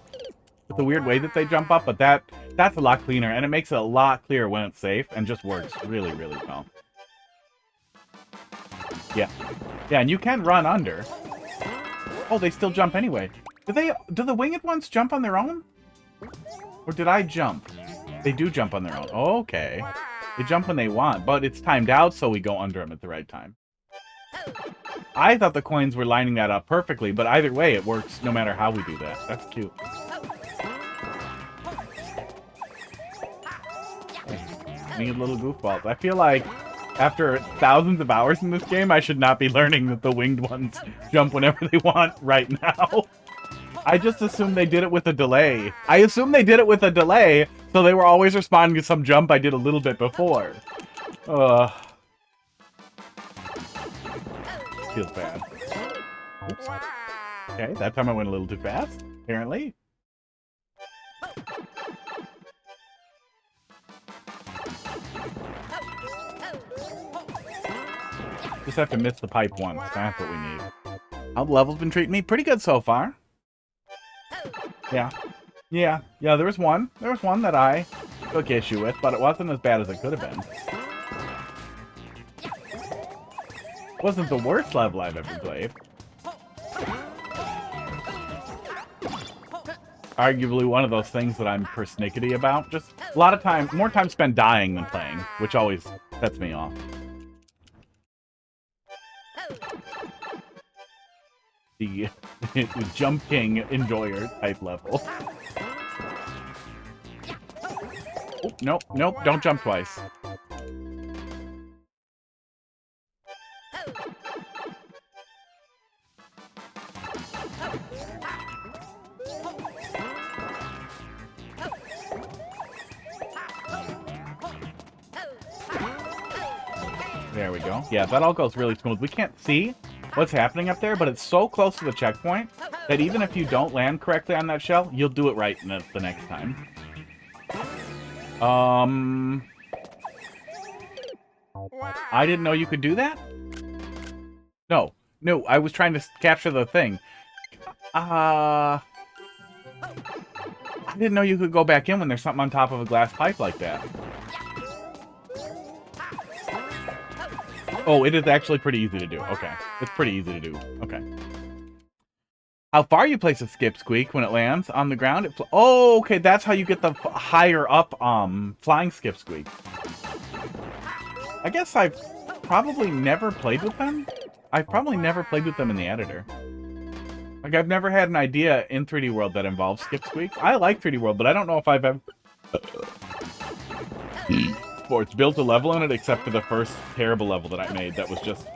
with the weird way that they jump up, but that's a lot cleaner, and it makes it a lot clearer when it's safe, and just works really, really well. Yeah. Yeah, and you can run under. Oh, they still jump anyway. Do the winged ones jump on their own? Or did I jump? They do jump on their own. Okay. They jump when they want, but it's timed out, so we go under them at the right time. I thought the coins were lining that up perfectly, but either way, it works no matter how we do that. That's cute. Neat little goofballs. I feel like after thousands of hours in this game, I should not be learning that the winged ones jump whenever they want right now. I just assumed they did it with a delay. So they were always responding to some jump I did a little bit before. Feels bad. Oops. Okay, that time I went a little too fast, apparently. Just have to miss the pipe once. That's what we need. How the level's been treating me? Pretty good so far. Yeah. Yeah, there was one. There was one that I took issue with, but it wasn't as bad as it could have been. Wasn't the worst level I've ever played. Arguably one of those things that I'm persnickety about. Just a lot of time, more time spent dying than playing, which always sets me off. The Jump King enjoyer type level. Oh, nope, don't jump twice. There we go. Yeah, that all goes really smooth. We can't see what's happening up there, but it's so close to the checkpoint that even if you don't land correctly on that shell, you'll do it right the next time. I didn't know you could do that? No, I was trying to capture the thing. I didn't know you could go back in when there's something on top of a glass pipe like that. Oh, it is actually pretty easy to do. Okay. It's pretty easy to do. Okay. How far you place a skip squeak when it lands on the ground? Oh, okay. That's how you get the higher up flying skip squeak. I guess I've probably never played with them. I've probably never played with them in the editor. Like, I've never had an idea in 3D World that involves skip squeaks. I like 3D World, but I don't know if I've ever... Sports built a level in it, except for the first terrible level that I made that was just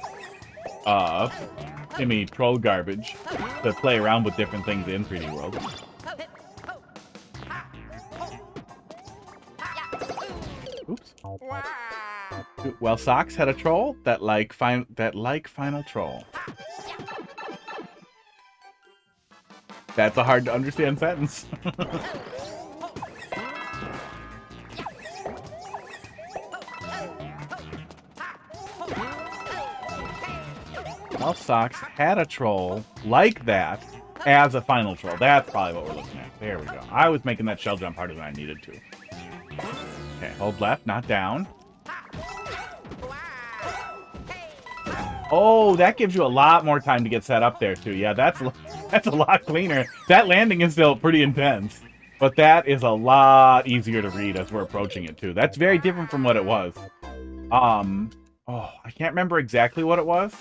Timmy troll garbage to play around with different things in 3D World. Oops. Well, Socks had a troll that like final troll. That's a hard to understand sentence. Well, Socks had a troll like that as a final troll. That's probably what we're looking at. There we go. I was making that shell jump harder than I needed to. Okay, hold left, not down. Oh, that gives you a lot more time to get set up there, too. Yeah, that's a lot cleaner. That landing is still pretty intense, but that is a lot easier to read as we're approaching it, too. That's very different from what it was. Oh, I can't remember exactly what it was.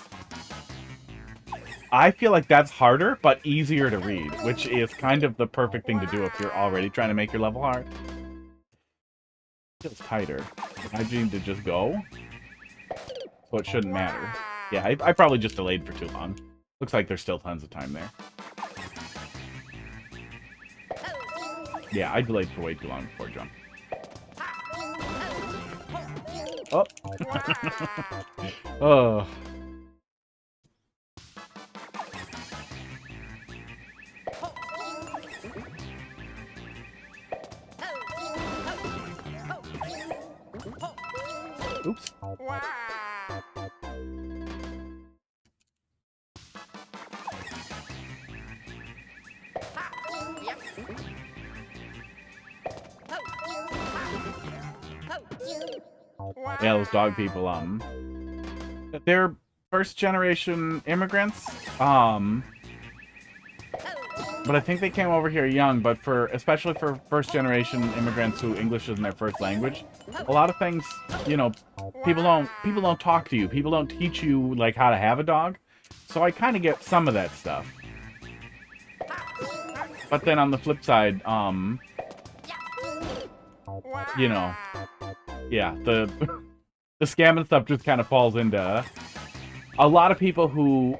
I feel like that's harder, but easier to read, which is kind of the perfect thing to do if you're already trying to make your level hard. Feels tighter. I need to just go, so it shouldn't matter. Yeah, I probably just delayed for too long. Looks like there's still tons of time there. Yeah, I delayed for way too long before jump. Oh. Oh. Oops. Yeah, those dog people, they're first generation immigrants, but I think they came over here young, but especially for first generation immigrants who English isn't their first language, a lot of things, you know, people don't talk to you, people don't teach you, like, how to have a dog, so I kind of get some of that stuff. But then on the flip side, you know, yeah, the scamming stuff just kind of falls into a lot of people who,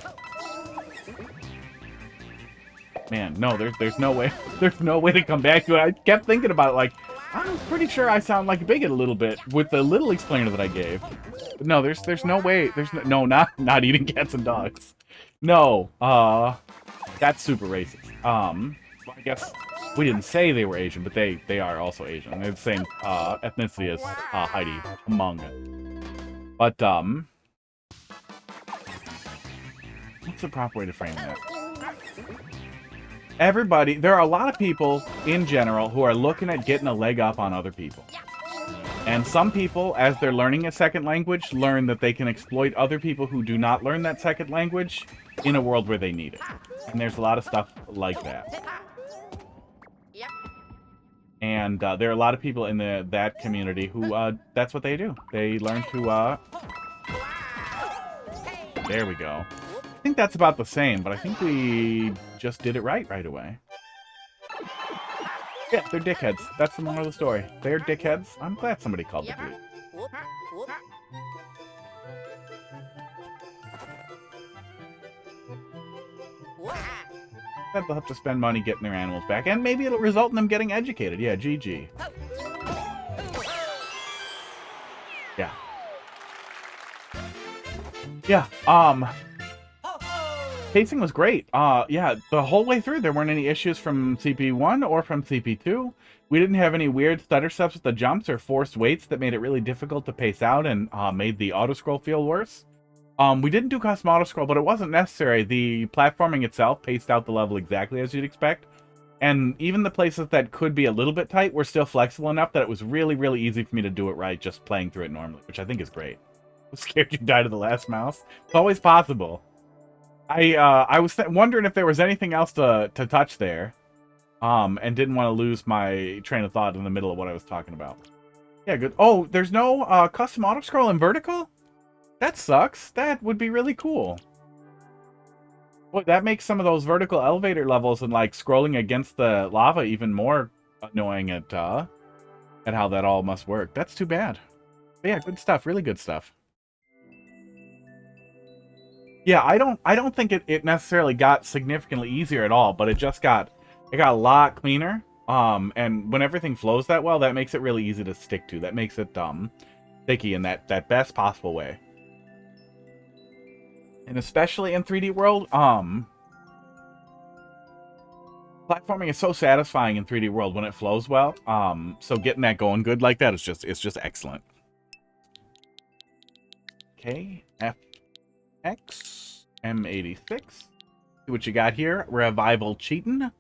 man, no, there's no way to come back to it. I kept thinking about it, like, I'm pretty sure I sound like a bigot a little bit with the little explainer that I gave. But no, there's no way, not eating cats and dogs. No, that's super racist. Well, I guess we didn't say they were Asian, but they are also Asian. They're the same ethnicity as Heidi Hmong. But what's the proper way to frame that? Everybody, there are a lot of people in general who are looking at getting a leg up on other people. And some people, as they're learning a second language, learn that they can exploit other people who do not learn that second language in a world where they need it. And there's a lot of stuff like that. And there are a lot of people in that community who, that's what they do. They learn to, there we go. I think that's about the same, but I think we just did it right away. Yeah, they're dickheads. That's the moral of the story. They're dickheads. I'm glad somebody called the police. They'll have to spend money getting their animals back, and maybe it'll result in them getting educated. Yeah, GG. Yeah. Yeah, pacing was great. Yeah, the whole way through there weren't any issues from CP1 or from CP2. We didn't have any weird stutter steps with the jumps or forced waits that made it really difficult to pace out and made the auto-scroll feel worse. We didn't do custom auto-scroll, but it wasn't necessary. The platforming itself paced out the level exactly as you'd expect. And even the places that could be a little bit tight were still flexible enough that it was really, really easy for me to do it right just playing through it normally, which I think is great. I was scared you died to the last mouse. It's always possible. I was wondering if there was anything else to touch there, and didn't want to lose my train of thought in the middle of what I was talking about. Yeah, good. Oh, there's no custom auto-scroll in vertical? That sucks. That would be really cool. Boy, that makes some of those vertical elevator levels and like scrolling against the lava even more annoying at how that all must work. That's too bad. But yeah, good stuff. Really good stuff. Yeah, I don't think it necessarily got significantly easier at all, but it got a lot cleaner. And when everything flows that well, that makes it really easy to stick to. That makes it sticky in that best possible way. And especially in 3D World, platforming is so satisfying in 3D World when it flows well. So getting that going good like that is just excellent. KFX M86. See what you got here. Revival Cheatin'.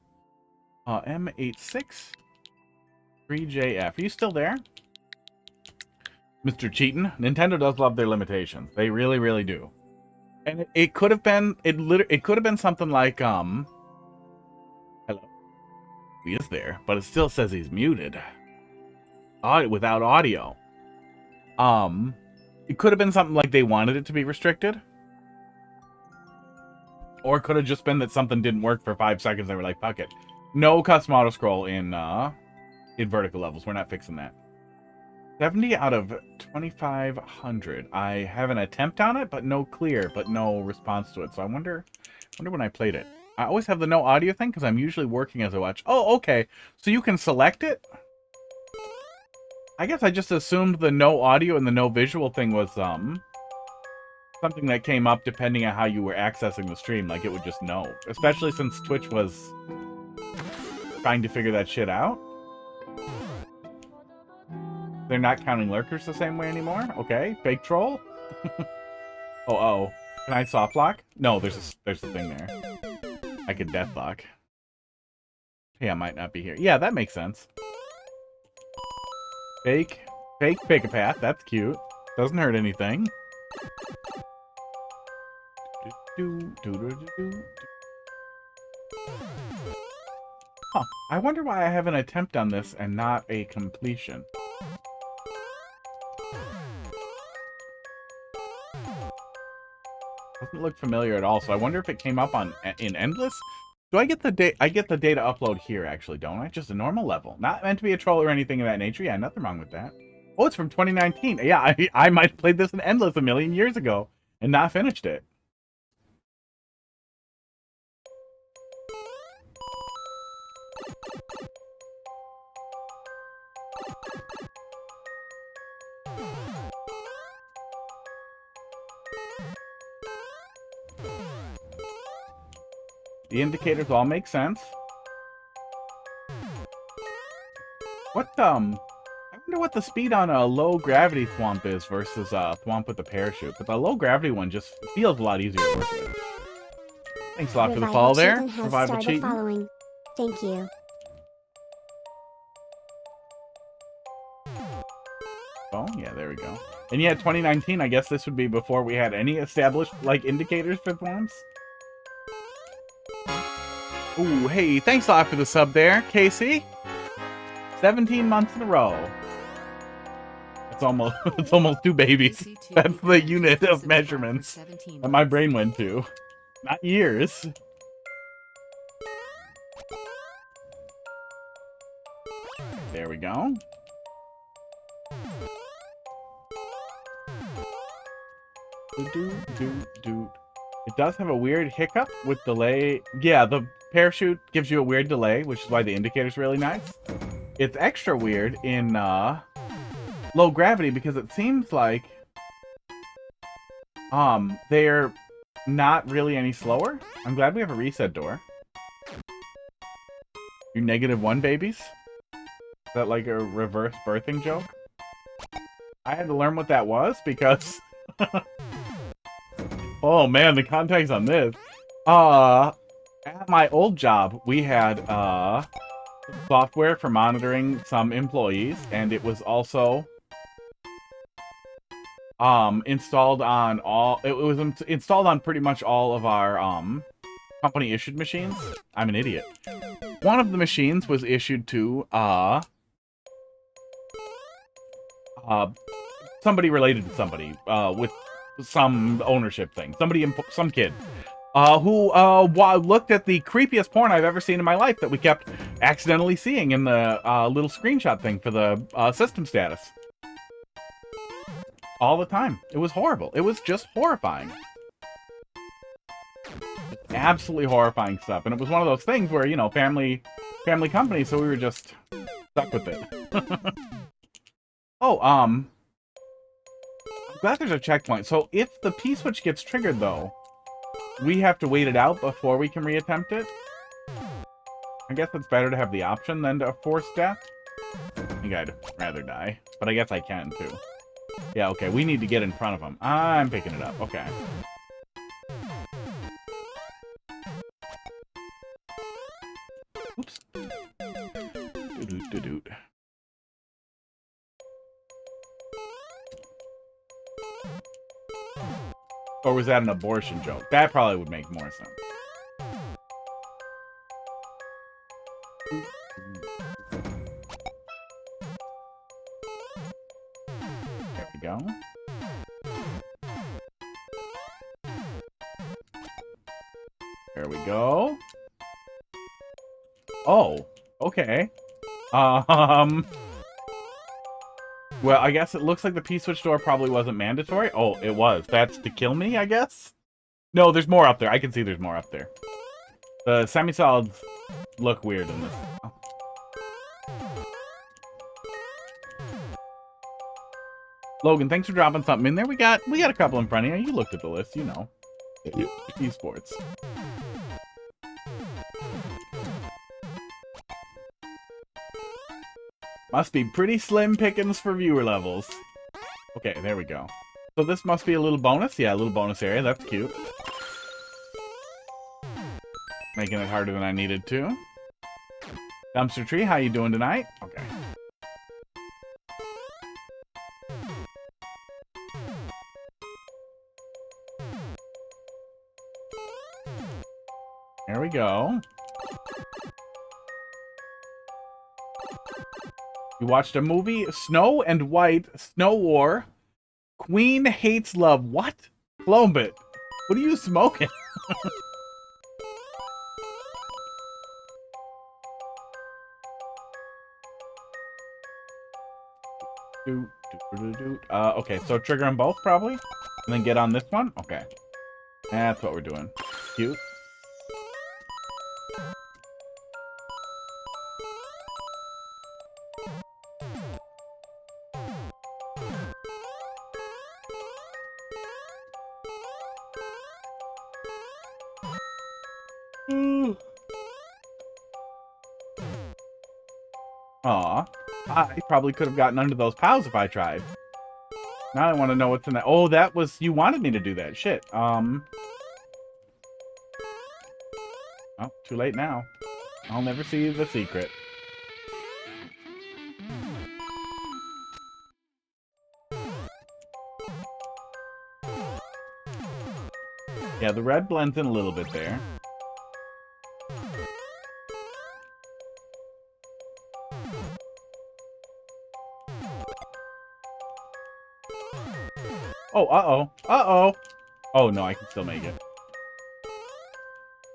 M86 3JF. Are you still there? Mr. Cheatin'. Nintendo does love their limitations. They really, really do. And it could have been it could have been something like hello. He is there, but it still says he's muted. Without audio. It could have been something like they wanted it to be restricted. Or it could have just been that something didn't work for 5 seconds. They were like, fuck it. No custom auto scroll in vertical levels. We're not fixing that. 70 out of 2,500. I have an attempt on it, but no clear, but no response to it. So I wonder when I played it. I always have the no audio thing because I'm usually working as I watch. Oh, okay. So you can select it? I guess I just assumed the no audio and the no visual thing was something that came up depending on how you were accessing the stream. Like it would just know. Especially since Twitch was trying to figure that shit out. They're not counting lurkers the same way anymore? Okay, fake troll? Oh. Can I soft lock? No, there's a thing there. I could deathlock. Hey, I might not be here. Yeah, that makes sense. Fake pick a path. That's cute. Doesn't hurt anything. Huh. I wonder why I have an attempt on this and not a completion. Doesn't look familiar at all, so I wonder if it came up in Endless? Do I get the data upload here, actually, don't I? Just a normal level. Not meant to be a troll or anything of that nature. Yeah, nothing wrong with that. Oh, it's from 2019. Yeah, I might have played this in Endless a million years ago and not finished it. The indicators all make sense. What, I wonder what the speed on a low gravity Thwomp is versus Thwomp with the parachute. But the low gravity one just feels a lot easier to work with. Thanks a lot for the follow there. Revival cheating. Following. Thank you. Oh, yeah, there we go. And yeah, 2019, I guess this would be before we had any established, like, indicators for Thwomps. Ooh, hey, thanks a lot for the sub there, Casey. 17 months in a row. It's almost, it's almost 2 babies. That's the unit of measurements that my brain went to. Not years. There we go. It does have a weird hiccup with delay. Yeah, the parachute gives you a weird delay, which is why the indicator's really nice. It's extra weird in low gravity because it seems like they're not really any slower. I'm glad we have a reset door. You -1 babies? Is that like a reverse birthing joke? I had to learn what that was because oh man, the context on this. At my old job, we had software for monitoring some employees, and it was also installed on all. It was installed on pretty much all of our company issued machines. I'm an idiot. One of the machines was issued to somebody related to somebody with some ownership thing. Some kid who looked at the creepiest porn I've ever seen in my life that we kept accidentally seeing in the little screenshot thing for the system status. All the time. It was horrible. It was just horrifying. Absolutely horrifying stuff. And it was one of those things where, you know, family company, so we were just stuck with it. Oh, I'm glad there's a checkpoint. So if the P-switch gets triggered, though, we have to wait it out before we can reattempt it. I guess it's better to have the option than to force death. I think I'd rather die, but I guess I can, too. Yeah, okay, we need to get in front of him. I'm picking it up, okay. Oops. Doot. Or was that an abortion joke? That probably would make more sense. There we go. There we go. Oh, okay. Well, I guess it looks like the P-switch door probably wasn't mandatory. Oh, it was. That's to kill me, I guess? No, there's more up there. I can see there's more up there. The semi-solids look weird in this. Logan, thanks for dropping something in there. We got a couple in front of you. You looked at the list, you know. Esports. Must be pretty slim pickings for viewer levels. Okay, there we go. So this must be a little bonus? Yeah, a little bonus area. That's cute. Making it harder than I needed to. Dumpster Tree, how you doing tonight? Okay. There we go. You watched a movie, Snow and White, Snow War, Queen Hates Love. What? Clombit. What are you smoking? Okay, so trigger them both, probably? And then get on this one? Okay. That's what we're doing. Cute. Aw. I probably could have gotten under those POWs if I tried. Now I want to know what's in that. Oh, that was... You wanted me to do that. Shit. Oh, too late now. I'll never see the secret. Yeah, the red blends in a little bit there. Oh, uh-oh. Uh-oh. Oh, no, I can still make it.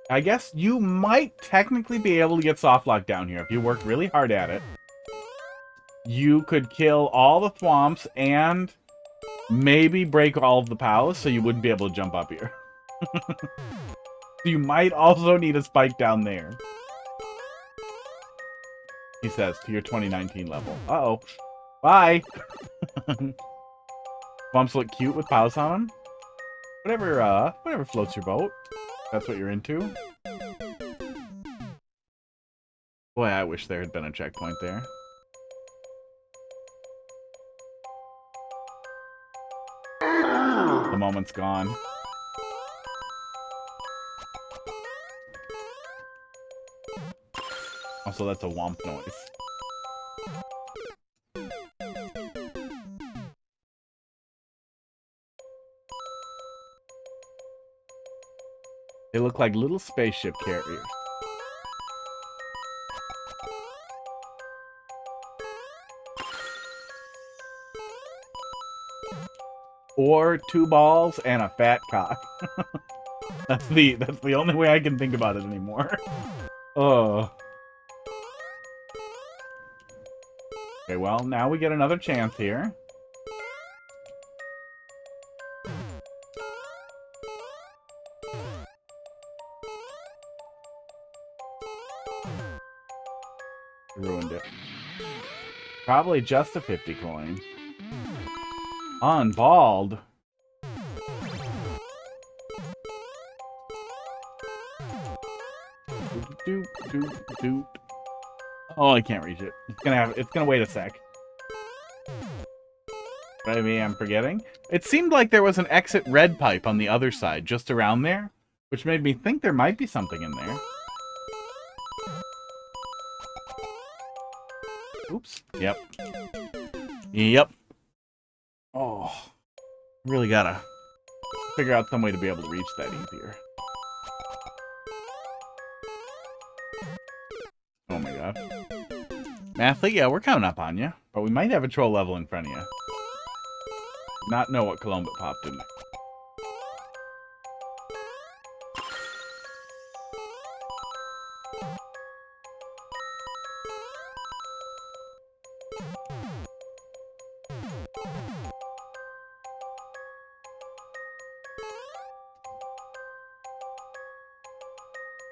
I guess you might technically be able to get soft lock down here if you work really hard at it. You could kill all the Thwomps and maybe break all of the POWs so you wouldn't be able to jump up here. You might also need a spike down there. He says, to your 2019 level. Uh-oh. Bye! Thwomps look cute with POWs on them. Whatever floats your boat. That's what you're into. Boy, I wish there had been a checkpoint there. The moment's gone. Also, that's a womp noise. They look like little spaceship carriers. Or 2 balls and a fat cock. That's the only way I can think about it anymore. Oh. Okay, well, now we get another chance here. Ruined it. Probably just a 50 coin. Unballed. Doop, doop, doop. Oh, I can't reach it. It's gonna wait a sec. Maybe I'm forgetting. It seemed like there was an exit red pipe on the other side, just around there, which made me think there might be something in there. Oops. Yep. Yep. Oh. Really gotta figure out some way to be able to reach that easier. Oh my god. Mathelete, yeah, we're coming up on you. But we might have a troll level in front of you. Not know what Colombit popped in there.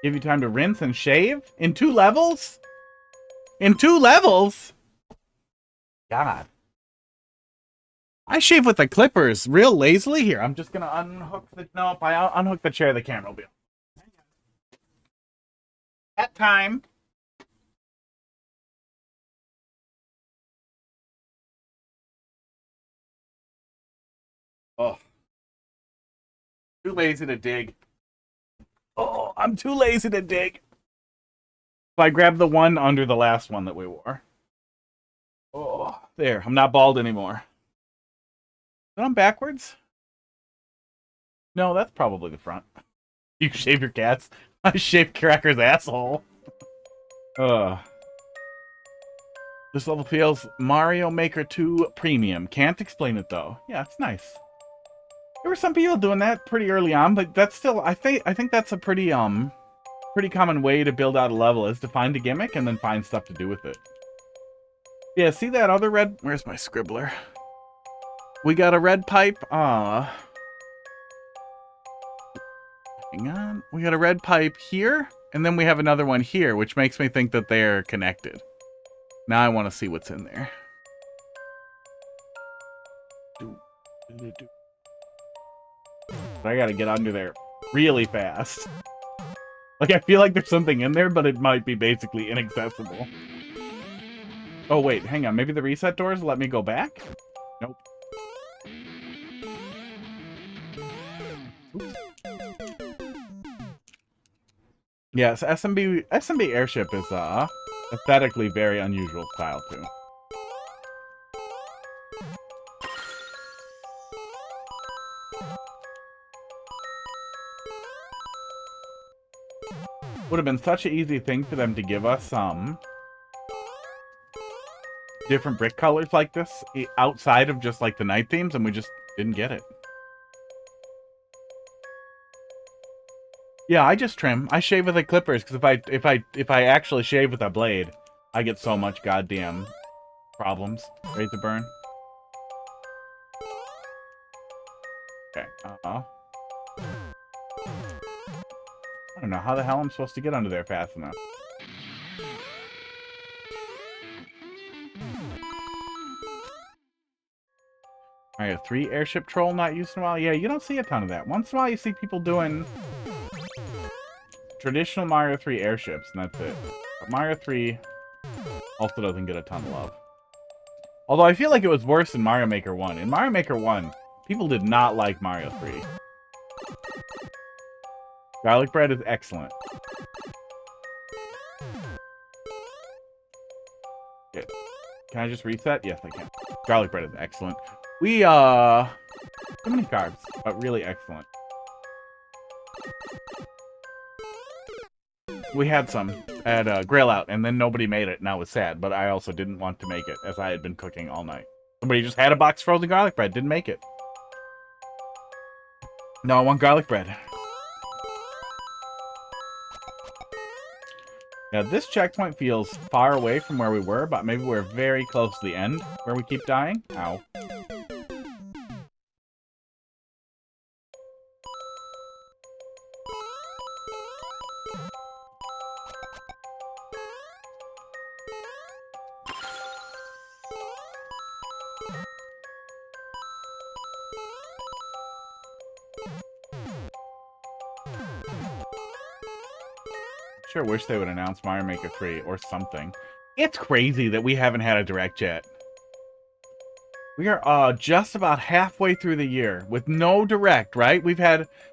Give you time to rinse and shave? In 2 levels? In 2 levels? God. I shave with the clippers real lazily. Here, I'm just gonna unhook the... Nope, I unhook the chair the camera will be on. At time. Oh. Too lazy to dig. Oh, I'm too lazy to dig. So I grabbed the one under the last one that we wore. Oh, there. I'm not bald anymore. Is I'm backwards? No, that's probably the front. You shave your cats. I shave Cracker's asshole. This level feels Mario Maker 2 Premium. Can't explain it though. Yeah, it's nice. There were some people doing that pretty early on, but that's still I think that's a pretty common way to build out a level, is to find a gimmick and then find stuff to do with it. Yeah, see that other red... Where's my scribbler? We got a red pipe. Hang on. We got a red pipe here, and then we have another one here, which makes me think that they're connected. Now I want to see what's in there. But I gotta get under there really fast. Like, I feel like there's something in there, but it might be basically inaccessible. Oh, wait, hang on. Maybe the reset doors let me go back? Nope. Oops. Yes, SMB Airship is, aesthetically very unusual style, too. Would have been such an easy thing for them to give us different brick colors like this outside of just like the night themes, and we just didn't get it. Yeah, I just trim. I shave with the clippers because if I actually shave with a blade, I get so much goddamn problems. Ready to burn. Okay. I don't know how the hell I'm supposed to get under there fast enough. Mario 3 airship troll not used in a while? Yeah, you don't see a ton of that. Once in a while you see people doing traditional Mario 3 airships, and that's it. But Mario 3 also doesn't get a ton of love. Although I feel like it was worse in Mario Maker 1. In Mario Maker 1, people did not like Mario 3. Garlic bread is excellent. Okay. Can I just reset? Yes, I can. Garlic bread is excellent. We, too many carbs, but really excellent. We had some at Grill Out, and then nobody made it, and I was sad, but I also didn't want to make it, as I had been cooking all night. Somebody just had a box of frozen garlic bread, didn't make it. No, I want garlic bread. Now, this checkpoint feels far away from where we were, but maybe we're very close to the end, where we keep dying. Ow. Sure wish they would announce Mario Maker 3 or something. It's crazy that we haven't had a direct yet. We are just about halfway through the year with no direct, right? We've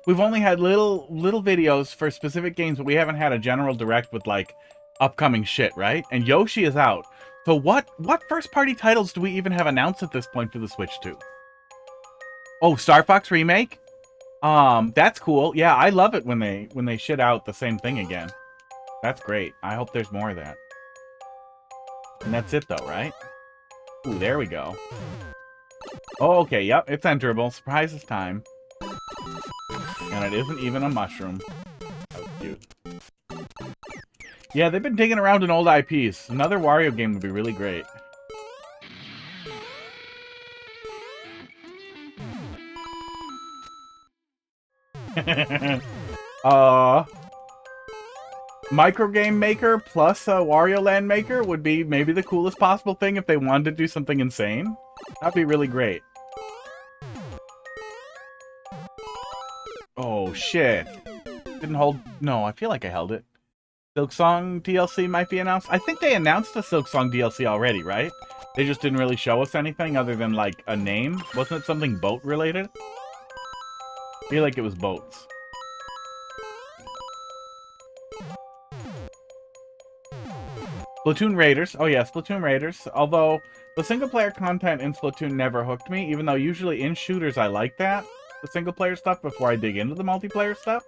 only had little videos for specific games, but we haven't had a general direct with like upcoming shit, right? And Yoshi is out. So what first party titles do we even have announced at this point for the Switch 2? Oh, Star Fox Remake? That's cool. Yeah, I love it when they shit out the same thing again. That's great. I hope there's more of that. And that's it, though, right? Ooh, there we go. Oh, okay, yep, it's enterable. Surprise is time. And it isn't even a mushroom. That was cute. Yeah, they've been digging around in old IPs. Another Wario game would be really great. Microgame Maker plus a Wario Land Maker would be maybe the coolest possible thing if they wanted to do something insane. That'd be really great. Oh, shit. Didn't hold... No, I feel like I held it. Silksong DLC might be announced. I think they announced the Silksong DLC already, right? They just didn't really show us anything other than, like, a name. Wasn't it something boat-related? I feel like it was boats. Splatoon Raiders. Oh yeah, Splatoon Raiders. Although, the single-player content in Splatoon never hooked me, even though usually in shooters I like that. The single-player stuff before I dig into the multiplayer stuff.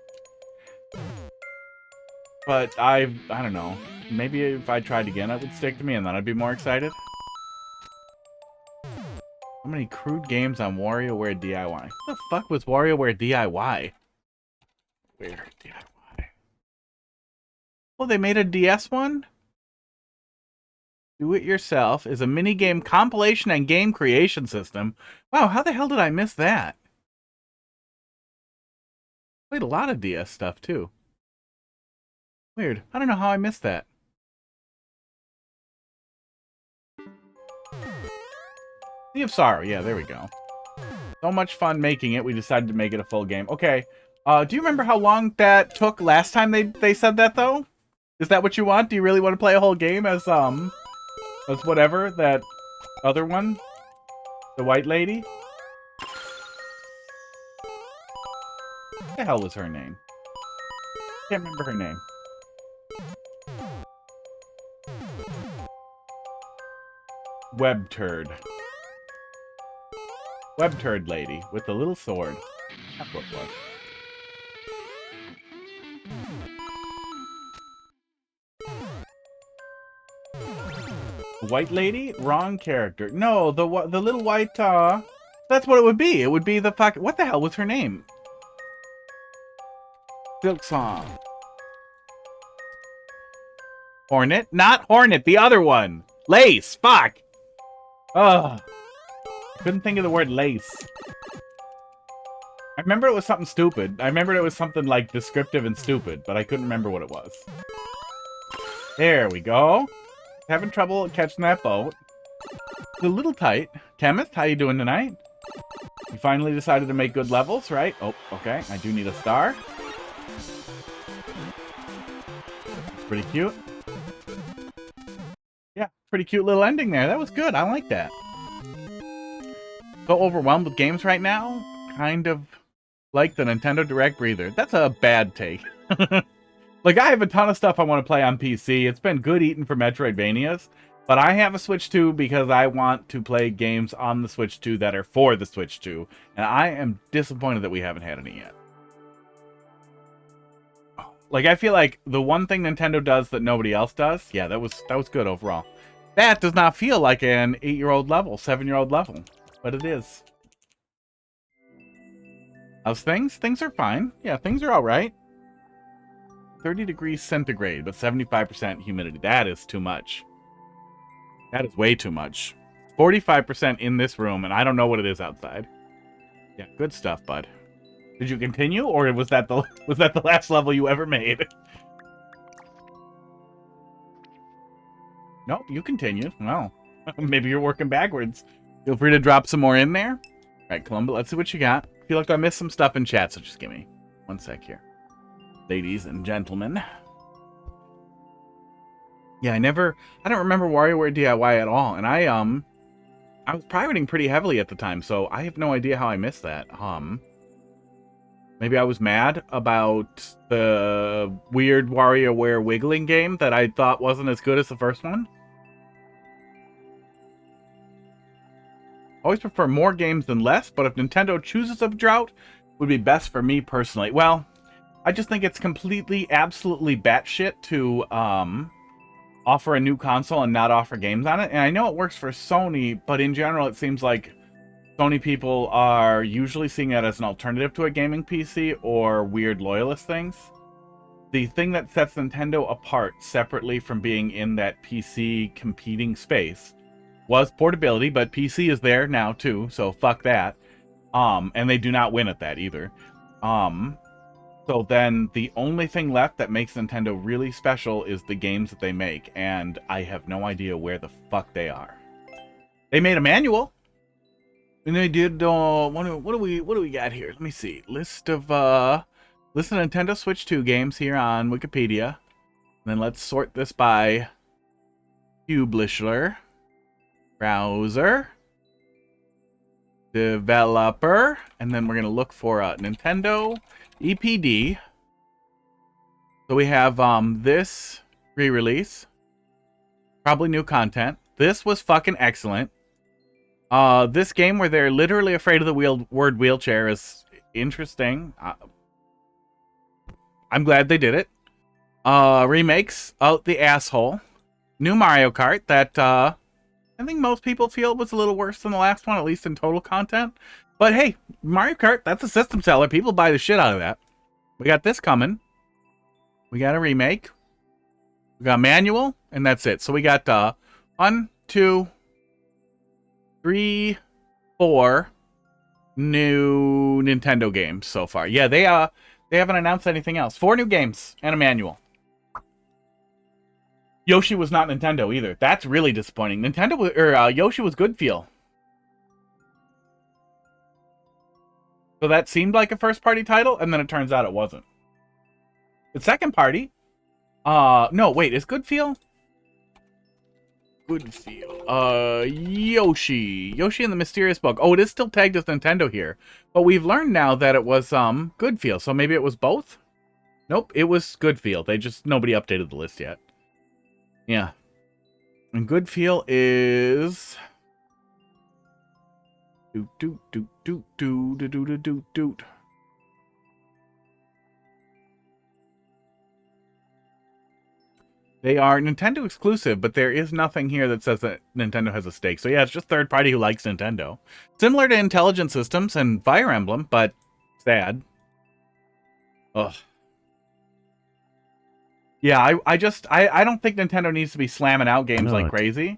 But I don't know. Maybe if I tried again, it would stick to me and then I'd be more excited. How many crude games on WarioWare DIY? What the fuck was WarioWare DIY? Where DIY? Oh, they made a DS one? Do It Yourself is a minigame compilation and game creation system. Wow, how the hell did I miss that? Played a lot of DS stuff, too. Weird. I don't know how I missed that. Sea of Sorrow. Yeah, there we go. So much fun making it, we decided to make it a full game. Okay, Do you remember how long that took last time they said that, though? Is that what you want? Do you really want to play a whole game as whatever, that other one? The white lady? What the hell was her name? Can't remember her name. Web turd. Web turd lady with the little sword. That's what it was. White lady? Wrong character. No, the little white, that's what it would be. It would be the fuck... What the hell was her name? Silk Song. Hornet? Not Hornet, the other one. Lace, fuck. Ugh. I couldn't think of the word lace. I remember it was something stupid. I remember it was something like descriptive and stupid, but I couldn't remember what it was. There we go. Having trouble catching that boat. It's a little tight. Chemist, how you doing tonight? You finally decided to make good levels, right? Oh, okay. I do need a star. Pretty cute. Yeah, pretty cute little ending there. That was good. I like that. So overwhelmed with games right now? Kind of like the Nintendo Direct breather. That's a bad take. Like, I have a ton of stuff I want to play on PC. It's been good eating for Metroidvanias. But I have a Switch 2 because I want to play games on the Switch 2 that are for the Switch 2. And I am disappointed that we haven't had any yet. Like, I feel like the one thing Nintendo does that nobody else does, yeah, that was good overall. That does not feel like an 8-year-old level, 7-year-old level, but it is. How's things? Things are fine. Yeah, things are all right. 30 degrees centigrade, but 75% humidity. That is too much. That is way too much. 45% in this room, and I don't know what it is outside. Yeah, good stuff, bud. Did you continue, or was that the last level you ever made? No, you continued. Well, maybe you're working backwards. Feel free to drop some more in there. All right, Columba, let's see what you got. I feel like I missed some stuff in chat, so just give me one sec here. Ladies and gentlemen. Yeah, I don't remember WarioWare DIY at all, and I was privating pretty heavily at the time, so I have no idea how I missed that. Maybe I was mad about the weird WarioWare wiggling game that I thought wasn't as good as the first one. Always prefer more games than less, but if Nintendo chooses a drought, it would be best for me personally. Well, I just think it's completely, absolutely batshit to offer a new console and not offer games on it. And I know it works for Sony, but in general, it seems like Sony people are usually seeing it as an alternative to a gaming PC or weird loyalist things. The thing that sets Nintendo apart separately from being in that PC competing space was portability, but PC is there now too, so fuck that. And they do not win at that either. So then the only thing left that makes Nintendo really special is the games that they make, and I have no idea where the fuck they are. They made a manual. And they did, what do we got here? Let me see. List of Nintendo Switch 2 games here on Wikipedia. And then let's sort this by publisher, browser, developer, and then we're going to look for Nintendo EPD. So we have this re-release. Probably new content. This was fucking excellent. This game where they're literally afraid of the word wheelchair is interesting. I'm glad they did it. Remakes Out the Asshole. New Mario Kart that I think most people feel was a little worse than the last one, at least in total content. But hey, Mario Kart, that's a system seller. People buy the shit out of that. We got this coming. We got a remake. We got a manual, and that's it. So we got 1, 2, 3, 4 new Nintendo games so far. Yeah, they haven't announced anything else. 4 new games and a manual. Yoshi was not Nintendo either. That's really disappointing. Yoshi was good feel. So that seemed like a first-party title, and then it turns out it wasn't. The second party... no, wait, is Goodfeel? Goodfeel. Yoshi. Yoshi and the Mysterious Book. Oh, it is still tagged as Nintendo here. But we've learned now that it was, Goodfeel. So maybe it was both? Nope, it was Goodfeel. Nobody updated the list yet. Yeah. And Goodfeel is... Doot, doot, doot, doot, doot, doot, doot, doot, doot. They are Nintendo exclusive, but there is nothing here that says that Nintendo has a stake. So yeah, it's just third party who likes Nintendo. Similar to Intelligent Systems and Fire Emblem, but sad. Ugh. Yeah, I don't think Nintendo needs to be slamming out games like crazy.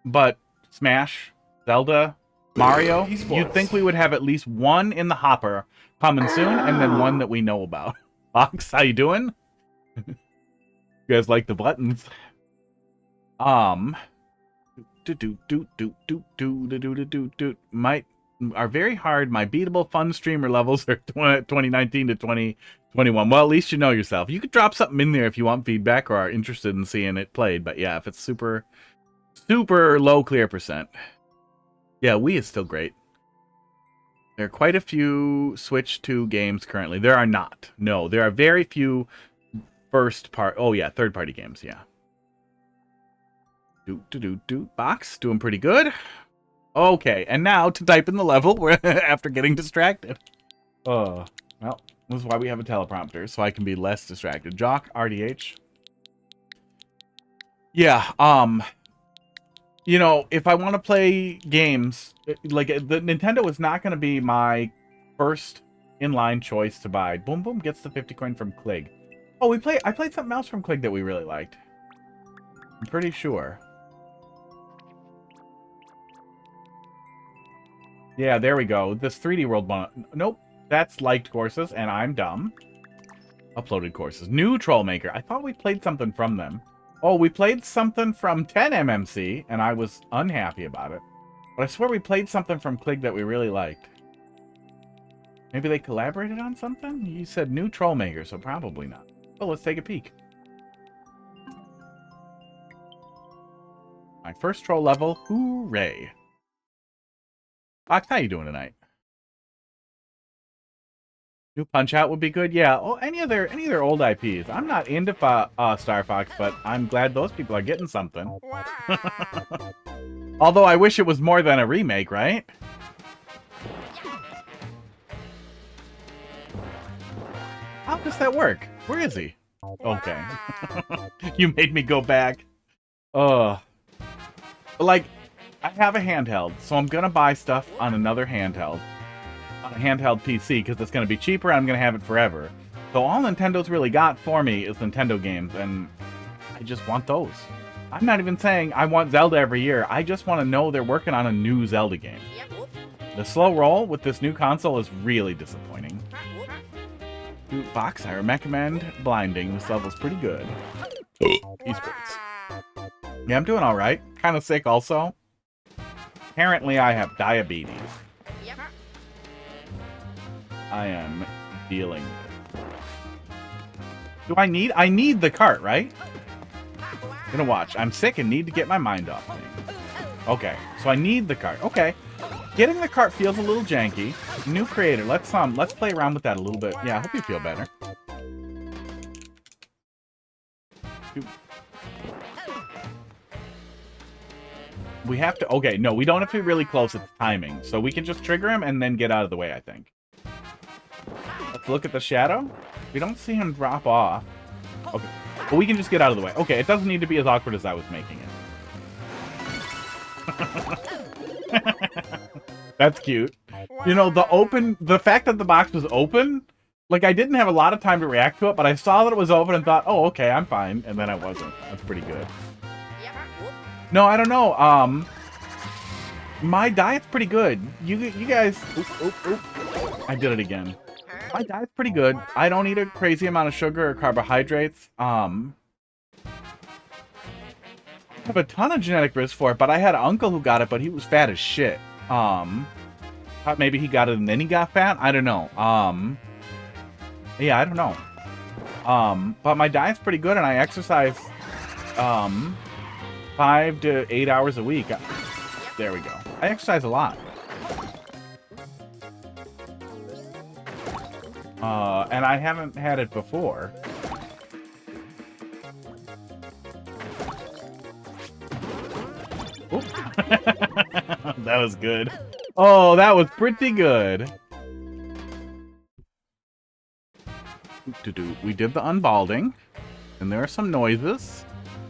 But Smash, Zelda, Mario, you'd think we would have at least one in the hopper coming soon, and then one that we know about. Fox, how you doing? You guys like the buttons? Are very hard. My beatable fun streamer levels are 2019 to 2021. Well, at least you know yourself. You could drop something in there if you want feedback or are interested in seeing it played. But yeah, if it's super low clear percent. Yeah, Wii is still great. There are quite a few Switch 2 games currently. There are not. No, there are very few third party games, yeah. Box, doing pretty good. Okay, and now to type in the level after getting distracted. Well, this is why we have a teleprompter, so I can be less distracted. Jock, RDH. Yeah, you know, if I want to play games, like, the Nintendo is not going to be my first in-line choice to buy. Boom Boom gets the 50 coin from Clig. Oh, I played something else from Clig that we really liked. I'm pretty sure. Yeah, there we go. This 3D World one. Nope, that's liked courses, and I'm dumb. Uploaded courses. New Trollmaker. I thought we played something from them. Oh, we played something from 10MMC, and I was unhappy about it. But I swear we played something from Clig that we really liked. Maybe they collaborated on something? You said New Trollmaker, so probably not. Oh, let's take a peek. My first troll level. Hooray. Fox, how you doing tonight? New Punch-Out would be good. Yeah. Oh, any other old IPs. I'm not into Star Fox, but I'm glad those people are getting something. Although I wish it was more than a remake, right? How does that work? Where is he? Okay. You made me go back. Like, I have a handheld, so I'm gonna buy stuff on another handheld. On a handheld PC, because it's gonna be cheaper and I'm gonna have it forever. So all Nintendo's really got for me is Nintendo games, and I just want those. I'm not even saying I want Zelda every year. I just want to know they're working on a new Zelda game. The slow roll with this new console is really disappointing. Box, I recommend Blinding. This level's pretty good. Esports. Yeah, I'm doing alright. Kind of sick also. Apparently I have diabetes. I am dealing with. Do I need the cart, right? Gonna watch. I'm sick and need to get my mind off things. Okay, so I need the cart. Okay. Getting the cart feels a little janky. New creator. Let's play around with that a little bit. Yeah, I hope you feel better. We have to... Okay, no, we don't have to be really close at the timing. So we can just trigger him and then get out of the way, I think. Let's look at the shadow. We don't see him drop off. Okay. But we can just get out of the way. Okay, it doesn't need to be as awkward as I was making it. That's cute. You know, the fact that the box was open, like, I didn't have a lot of time to react to it, but I saw that it was open and thought, oh, okay, I'm fine. And then I wasn't. That's pretty good. No, I don't know. My diet's pretty good. You guys... I did it again. My diet's pretty good. I don't eat a crazy amount of sugar or carbohydrates. I have a ton of genetic risk for it, but I had an uncle who got it, but he was fat as shit. I Thought maybe he got it and then he got fat. I don't know. Yeah, I don't know. But my diet's pretty good, and I exercise 5 to 8 hours a week. There we go. I exercise a lot. And I haven't had it before. Oop. That was good. Oh, that was pretty good. We did the unbalding, and there are some noises.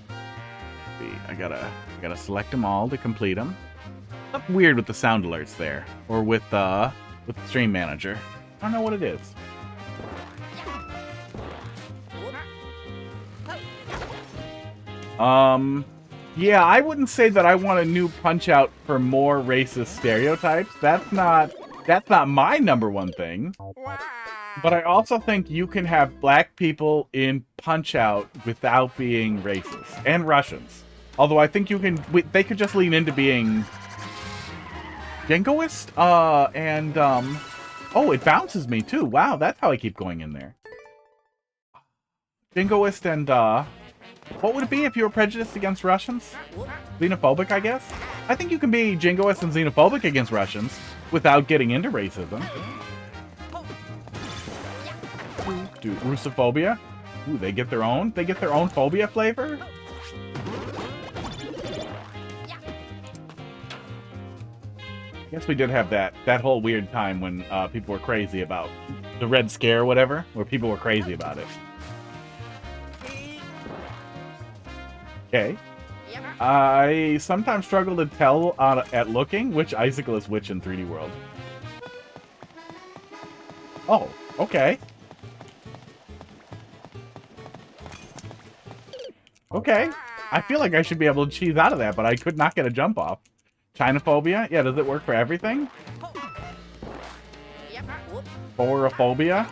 Let's see, I gotta select them all to complete them. Something weird with the sound alerts there, or with the Stream Manager. I don't know what it is. Yeah, I wouldn't say that I want a new Punch-Out for more racist stereotypes. That's not my #1 thing. But I also think you can have black people in Punch-Out without being racist. And Russians. Although I think they could just lean into being jingoist, oh, it bounces me too. Wow, that's how I keep going in there. Jingoist and, what would it be if you were prejudiced against Russians? Xenophobic, I guess? I think you can be jingoist and xenophobic against Russians without getting into racism. Dude, Russophobia? Ooh, they get their own phobia flavor? I guess we did have that whole weird time when people were crazy about the Red Scare or whatever, where people were crazy about it. Okay. I sometimes struggle to tell at looking which icicle is which in 3D World. Oh, okay. Okay. I feel like I should be able to cheese out of that, but I could not get a jump off. Chinophobia? Yeah, does it work for everything? Phorophobia?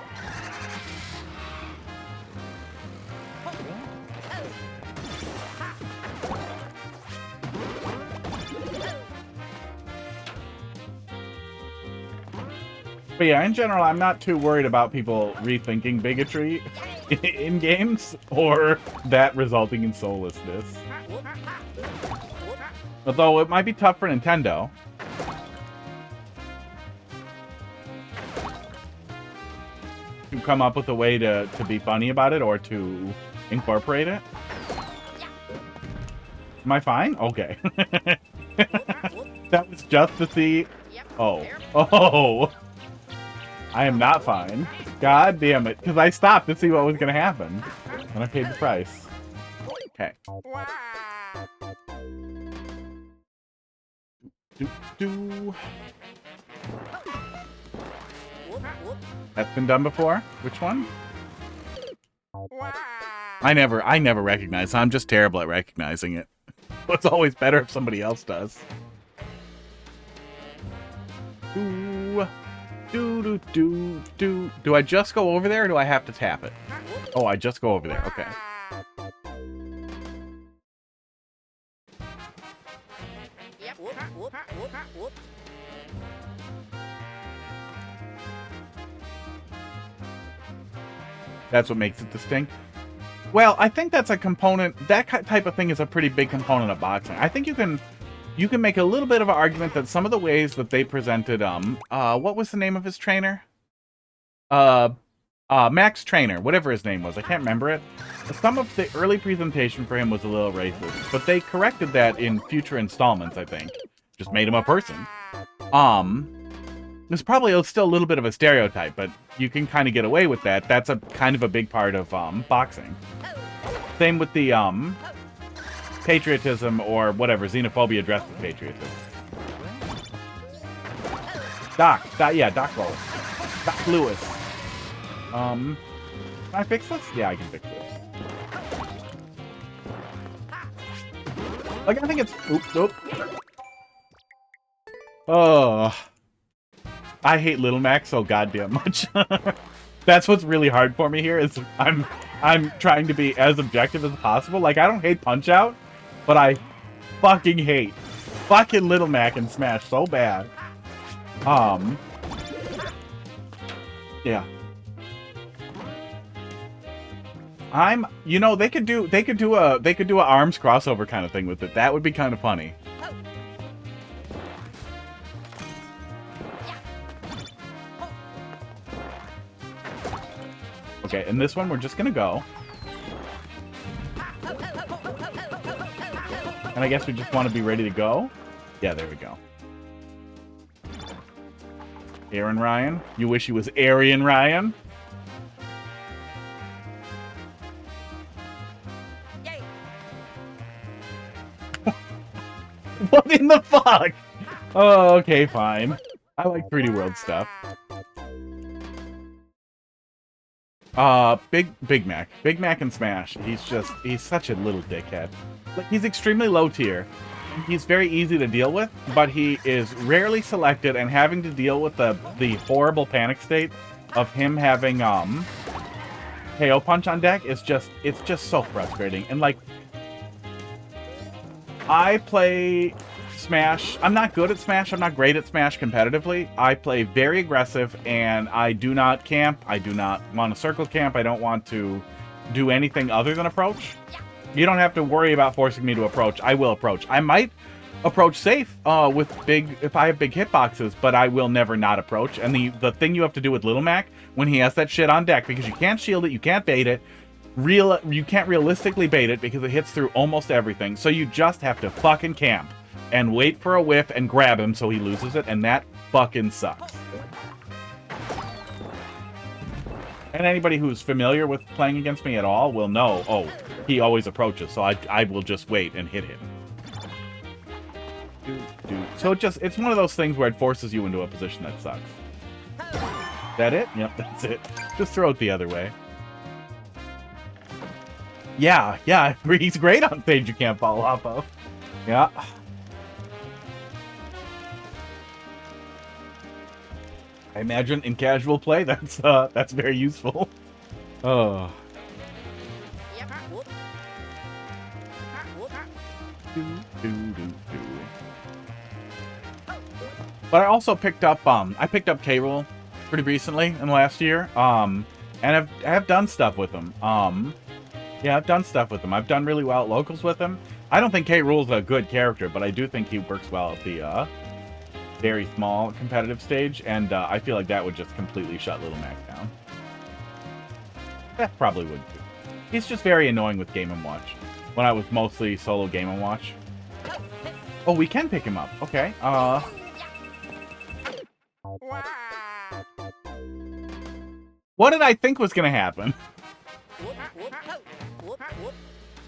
But yeah, in general, I'm not too worried about people rethinking bigotry in games, or that resulting in soullessness. Although it might be tough for Nintendo. To come up with a way to be funny about it, or to incorporate it. Am I fine? Okay. That was just to see... Oh. Oh! I am not fine. God damn it. Because I stopped to see what was going to happen. And I paid the price. Okay. That's been done before? Which one? I never recognize. I'm just terrible at recognizing it. It's always better if somebody else does. Do I just go over there, or do I have to tap it? Oh, I just go over there. Okay. That's what makes it distinct. Well, I think that's a component. That type of thing is a pretty big component of boxing. I think you can make a little bit of an argument that some of the ways that they presented, what was the name of his trainer? Max Trainer, whatever his name was. I can't remember it. Some of the early presentation for him was a little racist, but they corrected that in future installments, I think. Just made him a person. There's probably still a little bit of a stereotype, but you can kind of get away with that. That's a kind of a big part of, boxing. Same with the, patriotism or whatever, xenophobia dressed as patriotism. Doc Lewis. Doc Lewis. Can I fix this? Yeah, I can fix this. Like, I think it's... Oops. Oh. I hate Little Mac so goddamn much. That's what's really hard for me here, is I'm trying to be as objective as possible. Like, I don't hate Punch-Out, but I fucking hate fucking Little Mac and Smash so bad. Yeah. You know, they could do a arms crossover kind of thing with it. That would be kind of funny. Okay, and this one we're just gonna go. And I guess we just want to be ready to go. Yeah, there we go. Aaron Ryan. You wish he was Arian Ryan? What in the fuck? Oh, okay, fine. I like 3D World stuff. Big Mac. Big Mac and Smash. He's such a little dickhead. Like, he's extremely low tier. He's very easy to deal with, but he is rarely selected, and having to deal with the horrible panic state of him having KO punch on deck is it's just so frustrating. And like, I play Smash. I'm not good at Smash. I'm not great at Smash competitively. I play very aggressive, and I do not camp. I do not want to circle camp. I don't want to do anything other than approach. You don't have to worry about forcing me to approach. I will approach. I might approach safe if I have big hitboxes, but I will never not approach. And the thing you have to do with Little Mac when he has that shit on deck, because you can't shield it, you can't bait it, you can't realistically bait it because it hits through almost everything. So you just have to fucking camp and wait for a whiff and grab him so he loses it, and that fucking sucks. And anybody who's familiar with playing against me at all will know, oh, he always approaches, so I will just wait and hit him. So it's one of those things where it forces you into a position that sucks. That it? Yep, that's it. Just throw it the other way. Yeah, he's great on stage you can't fall off of. Yeah. I imagine in casual play, that's very useful. Oh. But I also picked up K. Rool pretty recently in the last year. And I have done stuff with him. Yeah, I've done stuff with him. I've done really well at locals with him. I don't think K. Rool's a good character, but I do think he works well at the very small competitive stage, and I feel like that would just completely shut Little Mac down. That probably would too. He's just very annoying with Game & Watch. When I was mostly solo Game & Watch. Oh, we can pick him up. Okay. What did I think was gonna happen?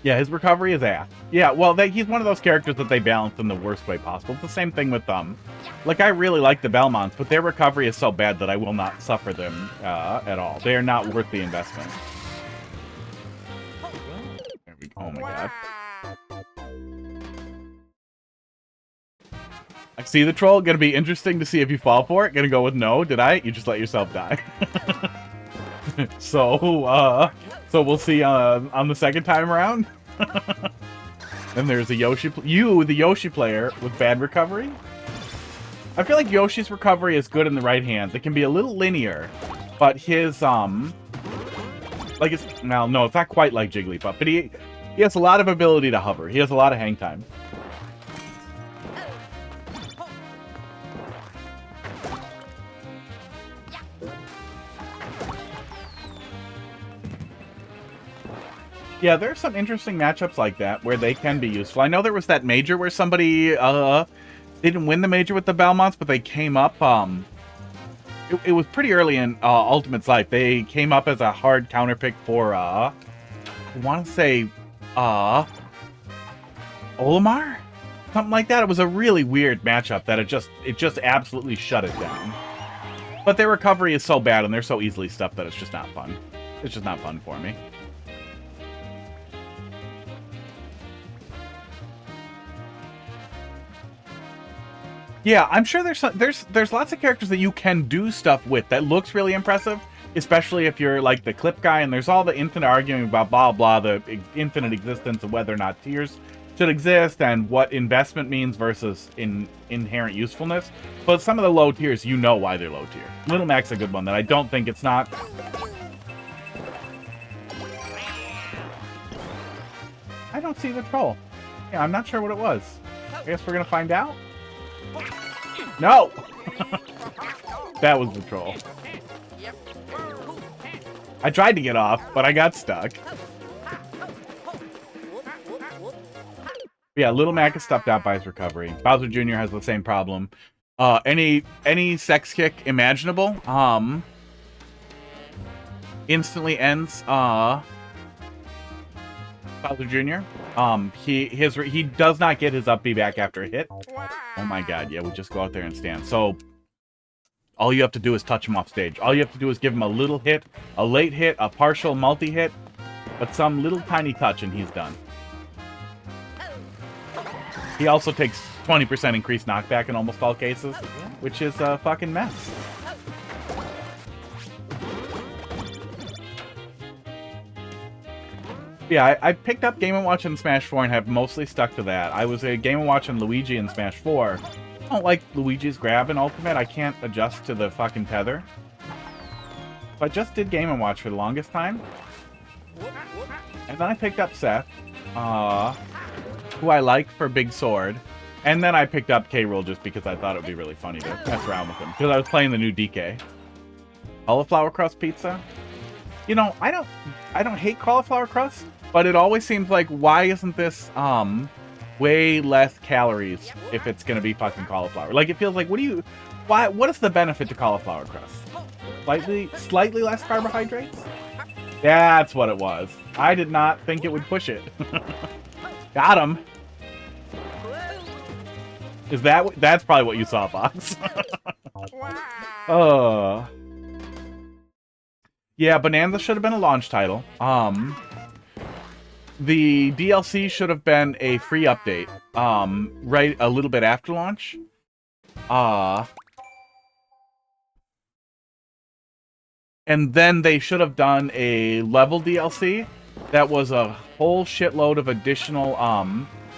Yeah, his recovery is ass. Yeah, well, he's one of those characters that they balance in the worst way possible. It's the same thing with like, I really like the Belmonts, but their recovery is so bad that I will not suffer them at all. They are not worth the investment. There we go. Oh my god. I see the troll. Gonna be interesting to see if you fall for it. Gonna go with no. Did I? You just let yourself die. So we'll see on the second time around. Then there's a Yoshi. The Yoshi player with bad recovery. I feel like Yoshi's recovery is good in the right hands. It can be a little linear, but his like it's no, it's not quite like Jigglypuff, but he has a lot of ability to hover. He has a lot of hang time. Yeah, there are some interesting matchups like that where they can be useful. I know there was that major where somebody didn't win the major with the Belmonts, but they came up. It was pretty early in Ultimate's life. They came up as a hard counter pick for I want to say Olimar, something like that. It was a really weird matchup that it just absolutely shut it down. But their recovery is so bad and they're so easily stuffed that it's just not fun. It's just not fun for me. Yeah, I'm sure there's lots of characters that you can do stuff with that looks really impressive, especially if you're like the clip guy, and there's all the infinite arguing about blah blah, the infinite existence of whether or not tiers should exist and what investment means versus inherent usefulness. But some of the low tiers, you know why they're low tier. Little Mac's a good one that I don't think it's not. I don't see the troll. Yeah, I'm not sure what it was. I guess we're gonna find out. No! That was the troll. I tried to get off, but I got stuck. Yeah, Little Mac is stuffed out by his recovery. Bowser Jr. has the same problem. Any sex kick imaginable, instantly ends, Bowser Jr. He does not get his up B back after a hit. Oh my god, yeah, we just go out there and stand. So, all you have to do is touch him off stage. All you have to do is give him a little hit, a late hit, a partial multi-hit, but some little tiny touch and he's done. He also takes 20% increased knockback in almost all cases, which is a fucking mess. Yeah, I picked up Game & Watch in Smash 4 and have mostly stuck to that. I was a Game & Watch and Luigi in Smash 4. I don't like Luigi's grab in Ultimate. I can't adjust to the fucking tether. So I just did Game & Watch for the longest time. And then I picked up Seth, who I like for Big Sword. And then I picked up K-Rool just because I thought it would be really funny to mess around with him. Because I was playing the new DK. Cauliflower crust pizza? You know, I don't hate cauliflower crust, but it always seems like, why isn't this way less calories if it's gonna be fucking cauliflower? Like, it feels like, what is the benefit to cauliflower crust? Slightly less carbohydrates? That's what it was. I did not think it would push it. Got him. That's probably what you saw, Box. Yeah, Bonanza should have been a launch title. The DLC should have been a free update, right a little bit after launch. And then they should have done a level DLC that was a whole shitload of additional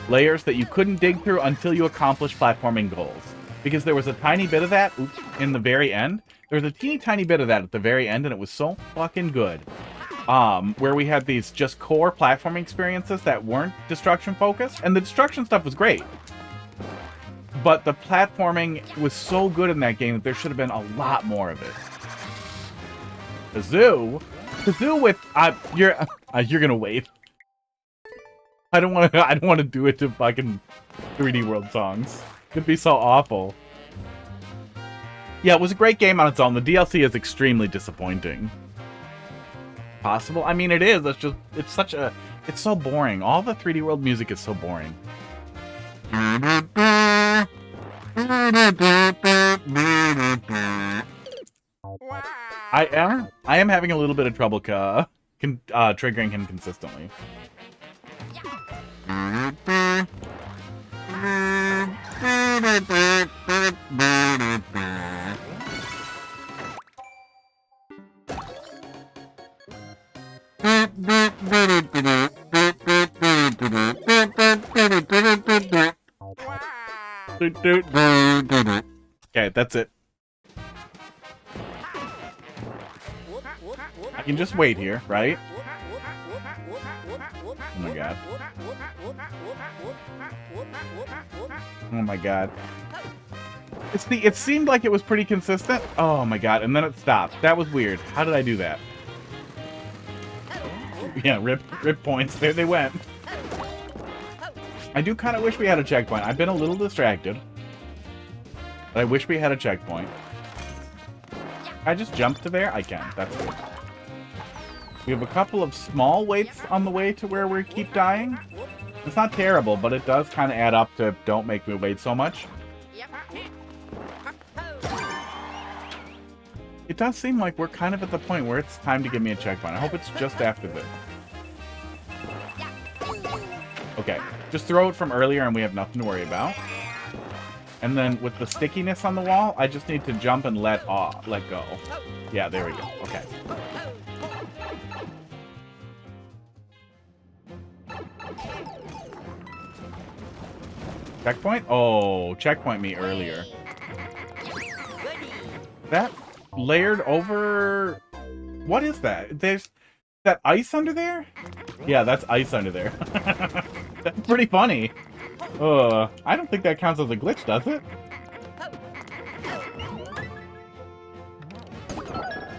layers that you couldn't dig through until you accomplished platforming goals. Because there was a tiny bit of that in the very end. There was a teeny tiny bit of that at the very end, and it was so fucking good. Where we had these just core platforming experiences that weren't destruction focused, and the destruction stuff was great. But the platforming was so good in that game that there should have been a lot more of it. Kazoo with you're gonna wait. I don't want to do it to fucking 3D World songs. It'd be so awful. Yeah, it was a great game on its own. The DLC is extremely disappointing. Possible? I mean, it is. It's so boring. All the 3D World music is so boring. I am having a little bit of trouble triggering him consistently. Okay, that's it. I can just wait here, right? Oh my god. Oh my god. It seemed like it was pretty consistent. Oh my god, and then it stopped. That was weird. How did I do that? Yeah, rip points. There they went. I do kind of wish we had a checkpoint. I've been a little distracted. But I wish we had a checkpoint. Can I just jump to there? I can. That's good. We have a couple of small waits on the way to where we keep dying. It's not terrible, but it does kind of add up to don't make me wait so much. It does seem like we're kind of at the point where it's time to give me a checkpoint. I hope it's just after this. Okay, just throw it from earlier and we have nothing to worry about. And then with the stickiness on the wall, I just need to jump and let go. Yeah, there we go. Okay. Checkpoint? Oh, checkpoint me earlier. That layered over... What is that? There's that ice under there? Yeah, that's ice under there. That's pretty funny. I don't think that counts as a glitch, does it?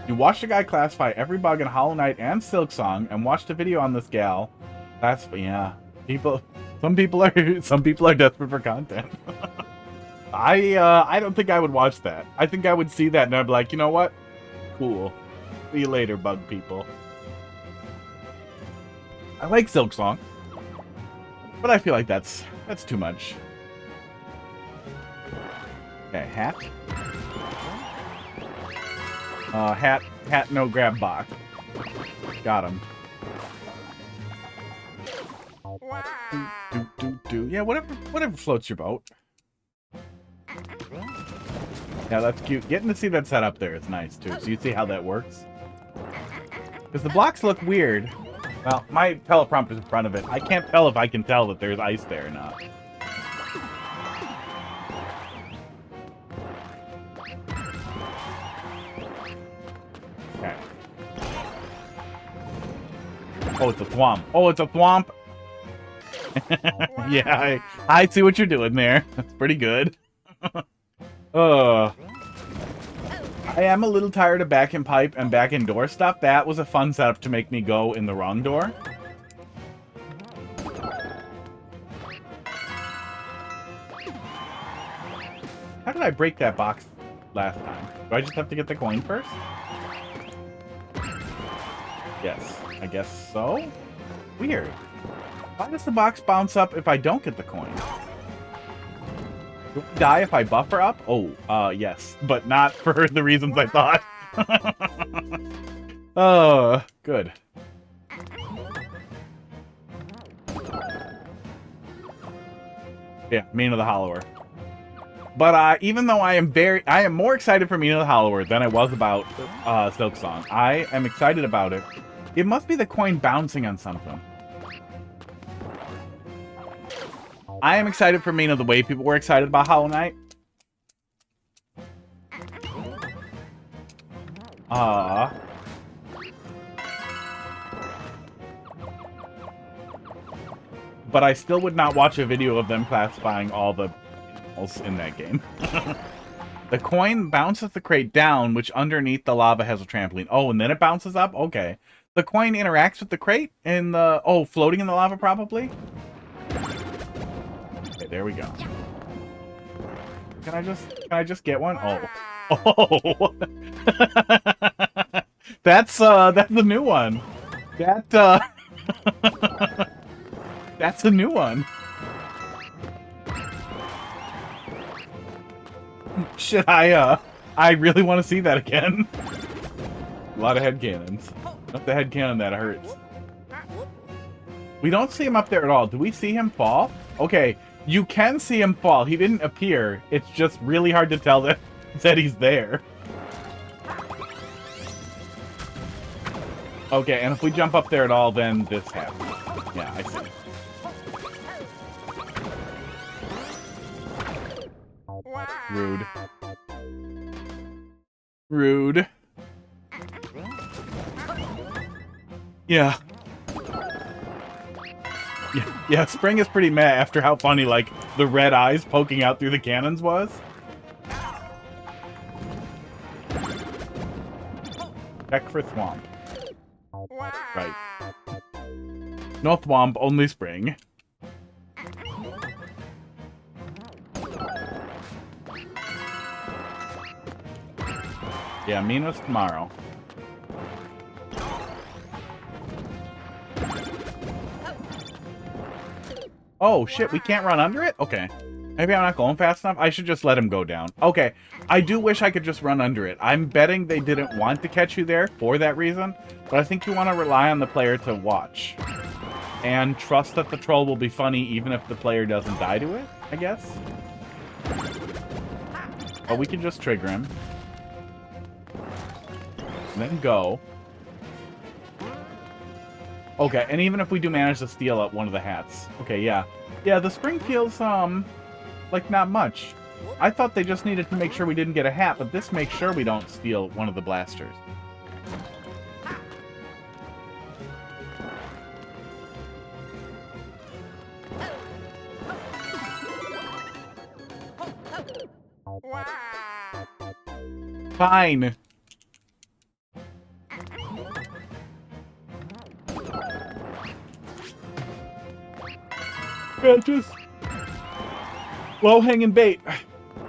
You watched a guy classify every bug in Hollow Knight and Silksong, and watched a video on this gal. That's, yeah. Some people are desperate for content. I don't think I would watch that. I think I would see that and I'd be like, you know what? Cool. See you later, bug people. I like Silksong, but I feel like that's too much. Okay, hat. Hat, no grab box. Got him. Yeah, whatever floats your boat. Yeah, that's cute. Getting to see that set up there is nice, too. So you see how that works. Because the blocks look weird. Well, my teleprompter's in front of it. I can't tell if I can tell that there's ice there or not. Okay. Oh, it's a Thwomp. Oh, it's a Thwomp. Yeah, I see what you're doing there. That's pretty good. I am a little tired of back in pipe and back in door stuff. That was a fun setup to make me go in the wrong door. How did I break that box last time? Do I just have to get the coin first? Yes, I guess so. Weird. Why does the box bounce up if I don't get the coin? Do I die if I buffer up? Oh, yes. But not for the reasons I thought. Oh, good. Yeah, Mean of the Hollower. But even though I am more excited for Mean of the Hollower than I was about Silksong. I am excited about it. It must be the coin bouncing on something. I am excited for Mina the way people were excited about Hollow Knight. But I still would not watch a video of them classifying all the animals in that game. The coin bounces the crate down, which underneath the lava has a trampoline. Oh, and then it bounces up? Okay. The coin interacts with the crate in the... Oh, floating in the lava probably? Okay, there we go. Can I just get one? Oh. Oh. That's a new one. That's a new one. Shit, I really want to see that again. A lot of headcannons. Not the headcannon that hurts. We don't see him up there at all. Do we see him fall? Okay, you can see him fall. He didn't appear. It's just really hard to tell that he's there. Okay, and if we jump up there at all, then this happens. Yeah, I see. Rude. Rude. Yeah. Yeah, Spring is pretty mad after how funny, like, the red eyes poking out through the cannons was. Check for Thwomp. Right. No Thwomp, only Spring. Yeah, Mina's tomorrow. Oh, shit, we can't run under it? Okay. Maybe I'm not going fast enough? I should just let him go down. Okay, I do wish I could just run under it. I'm betting they didn't want to catch you there for that reason, but I think you want to rely on the player to watch. And trust that the troll will be funny even if the player doesn't die to it, I guess. But we can just trigger him. And then go. Okay, and even if we do manage to steal up one of the hats. Okay, yeah. Yeah, the spring feels Like, not much. I thought they just needed to make sure we didn't get a hat, but this makes sure we don't steal one of the blasters. Fine. Yeah, just low-hanging bait.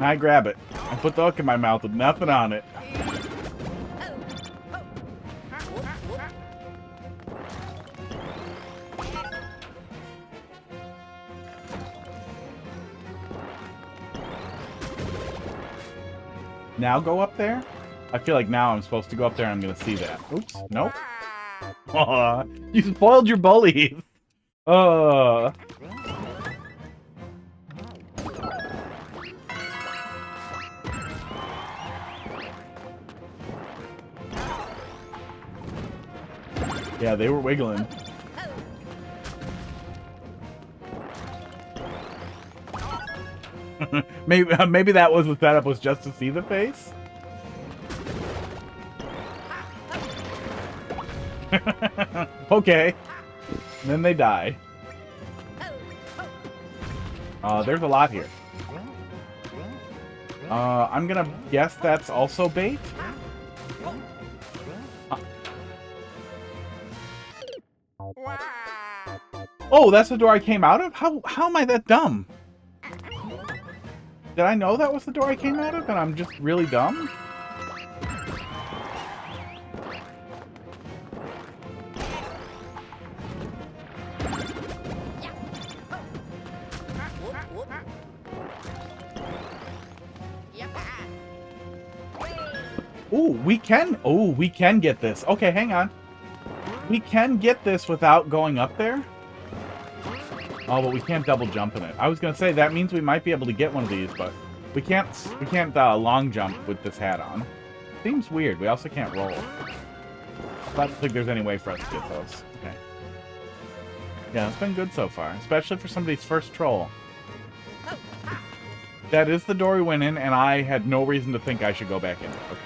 I grab it. I put the hook in my mouth with nothing on it. Now go up there? I feel like now I'm supposed to go up there and I'm going to see that. Oops. Nope. Aw, you spoiled your bullies. Yeah, they were wiggling. maybe that was the setup, was just to see the face. Okay. And then they die. There's a lot here. I'm gonna guess that's also bait. Oh, that's the door I came out of? How am I that dumb? Did I know that was the door I came out of and I'm just really dumb? Ooh, we can get this. Okay, hang on. We can get this without going up there. Oh, but we can't double jump in it. I was gonna say that means we might be able to get one of these, but we can't long jump with this hat on. Seems weird. We also can't roll. I don't think there's any way for us to get those. Okay. Yeah, it's been good so far, especially for somebody's first troll. That is the door we went in, and I had no reason to think I should go back in. Okay.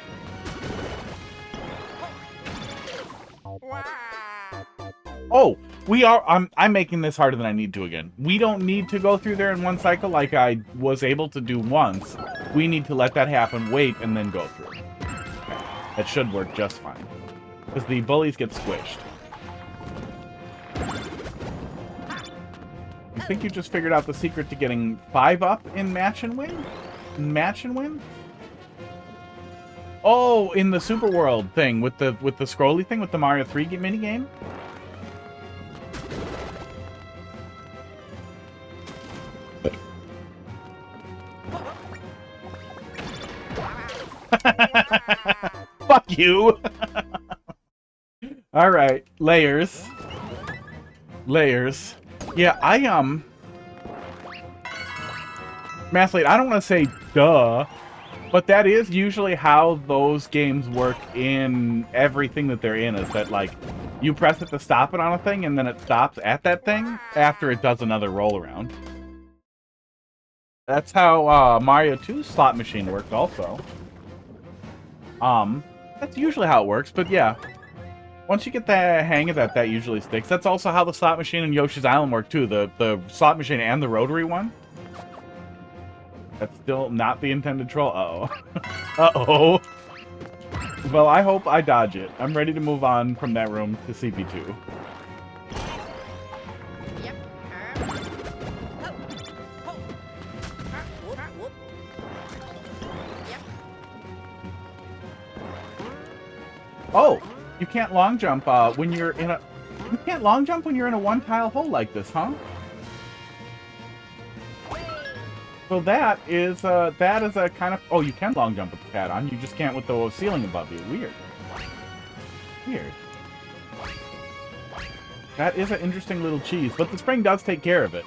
Oh, we are. I'm making this harder than I need to again. We don't need to go through there in one cycle like I was able to do once. We need to let that happen, wait, and then go through. Okay. That should work just fine. Because the bullies get squished. I think you just figured out the secret to getting 5 up in match and win? Match and win? Oh, in the Super World thing with the scrolly thing with the Mario 3 minigame? Fuck you. All right, layers. Yeah, Mathelete, I don't want to say duh, but that is usually how those games work in everything that they're in, is that, like, you press it to stop it on a thing, and then it stops at that thing after it does another roll around. That's how Mario 2's slot machine worked also. That's usually how it works, but yeah. Once you get the hang of that, that usually sticks. That's also how the slot machine in Yoshi's Island work, too. The slot machine and the rotary one. That's still not the intended troll. Uh-oh. Uh-oh. Well, I hope I dodge it. I'm ready to move on from that room to CP2. Oh, you can't long jump when you're in a... You can't long jump when you're in a one-tile hole like this, huh? So that is a kind of... Oh, you can long jump with the pad on. You just can't with the ceiling above you. Weird. Weird. That is an interesting little cheese, but the spring does take care of it.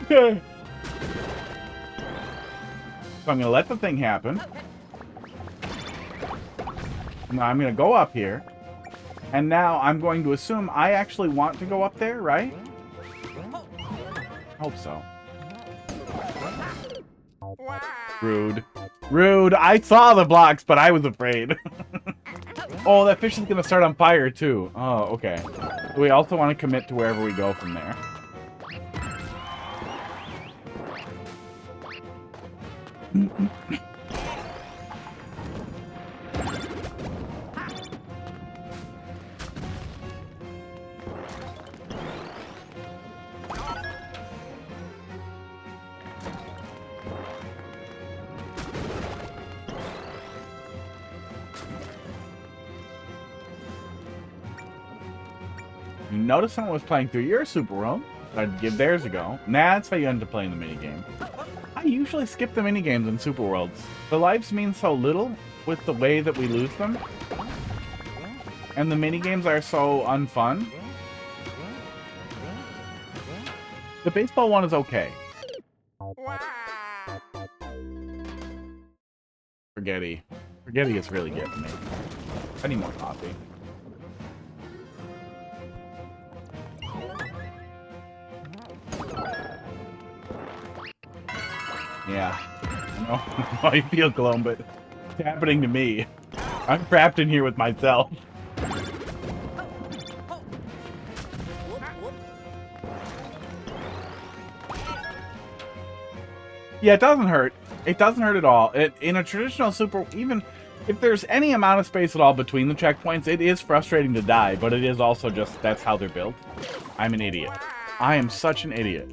Okay. So I'm going to let the thing happen. Now I'm going to go up here. And now I'm going to assume I actually want to go up there, right? Hope so. Rude. Rude. I saw the blocks, but I was afraid. Oh, that fish is going to start on fire, too. Oh, okay. We also want to commit to wherever we go from there. You notice someone was playing through your Super World. I'd give theirs a go. Nah, that's how you end up playing the minigame. I usually skip the minigames in Super Worlds. The lives mean so little with the way that we lose them. And the minigames are so unfun. The baseball one is okay. Spaghetti. Spaghetti is really getting me. I need more coffee. Yeah. I know how you feel, Cologne, but it's happening to me. I'm trapped in here with myself. Yeah, it doesn't hurt. It doesn't hurt at all. In a traditional Super, even if there's any amount of space at all between the checkpoints, it is frustrating to die, but it is also just, that's how they're built. I'm an idiot. I am such an idiot.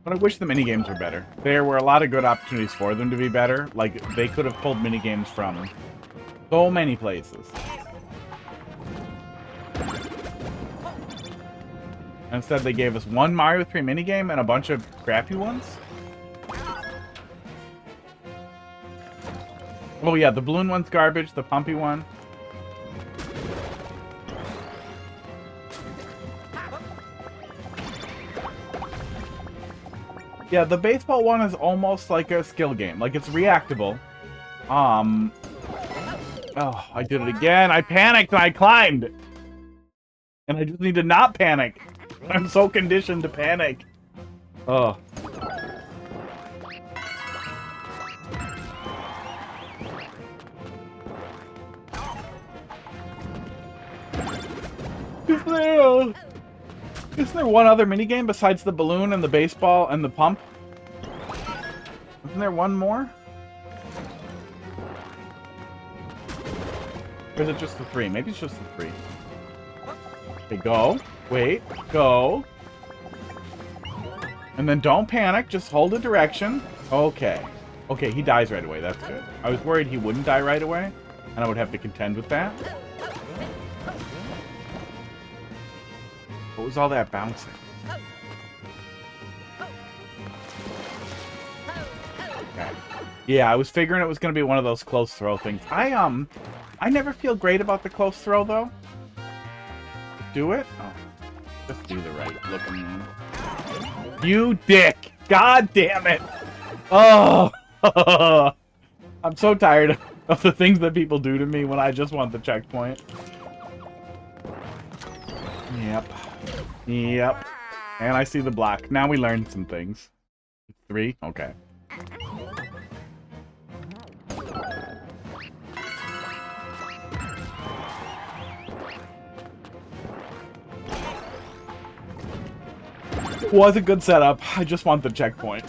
But I wish the minigames were better. There were a lot of good opportunities for them to be better. Like, they could have pulled minigames from so many places. Instead, they gave us one Mario 3 minigame and a bunch of crappy ones. Oh yeah, the balloon one's garbage, the pumpy one. Yeah, the baseball one is almost like a skill game. Like, it's reactable. Oh, I did it again. I panicked and I climbed. And I just need to not panic. I'm so conditioned to panic. Oh. Isn't there one other minigame besides the balloon and the baseball and the pump? Isn't there one more? Or is it just the three? Maybe it's just the three. Okay, go. Wait. Go. And then don't panic. Just hold the direction. Okay. Okay, he dies right away. That's good. I was worried he wouldn't die right away, and I would have to contend with that. What was all that bouncing? Okay. Yeah, I was figuring it was going to be one of those close throw things. I never feel great about the close throw, though. Do it? Oh. Just do the right looking one. You dick! God damn it! Oh! I'm so tired of the things that people do to me when I just want the checkpoint. Yep. Yep. And I see the block. Now we learned some things. 3? Okay. It was a good setup. I just want the checkpoint.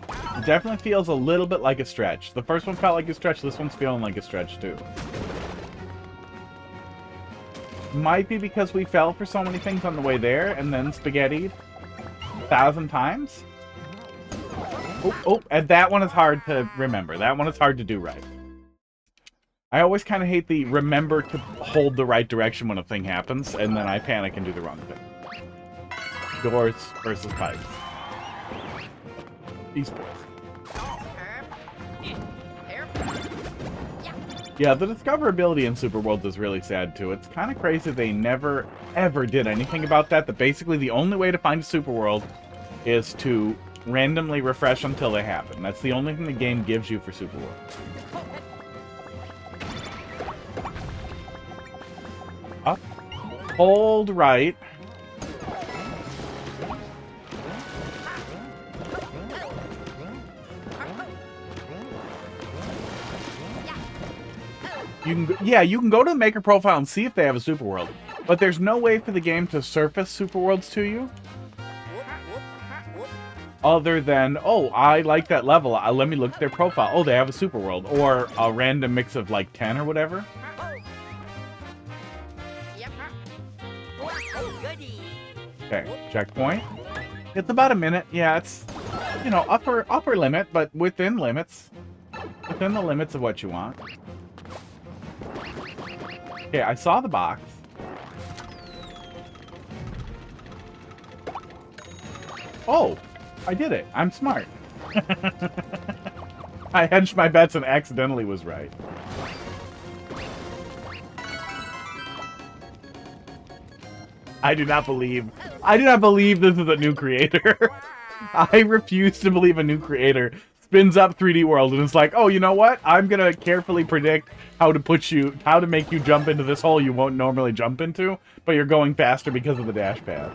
It definitely feels a little bit like a stretch. The first one felt like a stretch. This one's feeling like a stretch, too. Might be because we fell for so many things on the way there and then spaghettied 1,000 times. Oh, and that one is hard to remember. That one is hard to do right. I always kind of hate the remember to hold the right direction when a thing happens, and then I panic and do the wrong thing. Doors versus pipes. Esports. Yeah, the discoverability in Super Worlds is really sad, too. It's kind of crazy they never, ever did anything about that. That basically the only way to find a Super World is to randomly refresh until they happen. That's the only thing the game gives you for Super World. Up. Hold right. You can go to the maker profile and see if they have a super world, but there's no way for the game to surface super worlds to you other than, oh, I like that level, let me look at their profile. Oh, they have a super world, or a random mix of like 10 or whatever. Okay, checkpoint. It's about a minute. Yeah, it's, you know, upper limit, but within limits. Within the limits of what you want. Okay, I saw the box. Oh, I did it. I'm smart. I hedged my bets and accidentally was right. I do not believe this is a new creator. I refuse to believe a new creator spins up 3D World and is like, oh, you know what? I'm gonna carefully predict how to make you jump into this hole you won't normally jump into, but you're going faster because of the dash pad.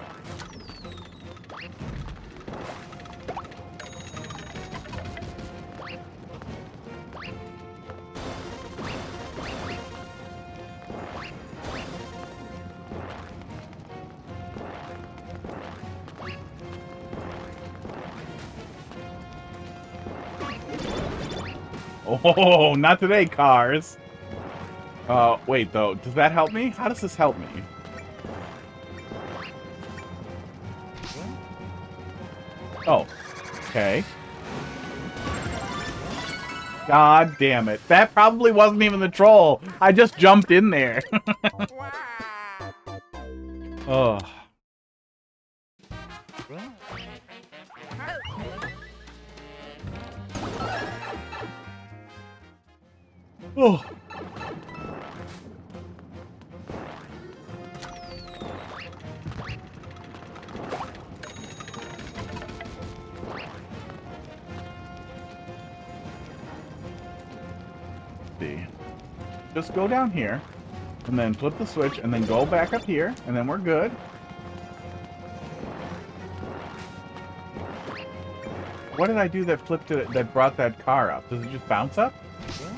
Oh, not today, cars. Wait, though. Does that help me? How does this help me? Oh. Okay. God damn it. That probably wasn't even the troll. I just jumped in there. Oh. Oh. See. Just go down here, and then flip the switch, and then go back up here, and then we're good. What did I do that flipped it, that brought that car up? Does it just bounce up?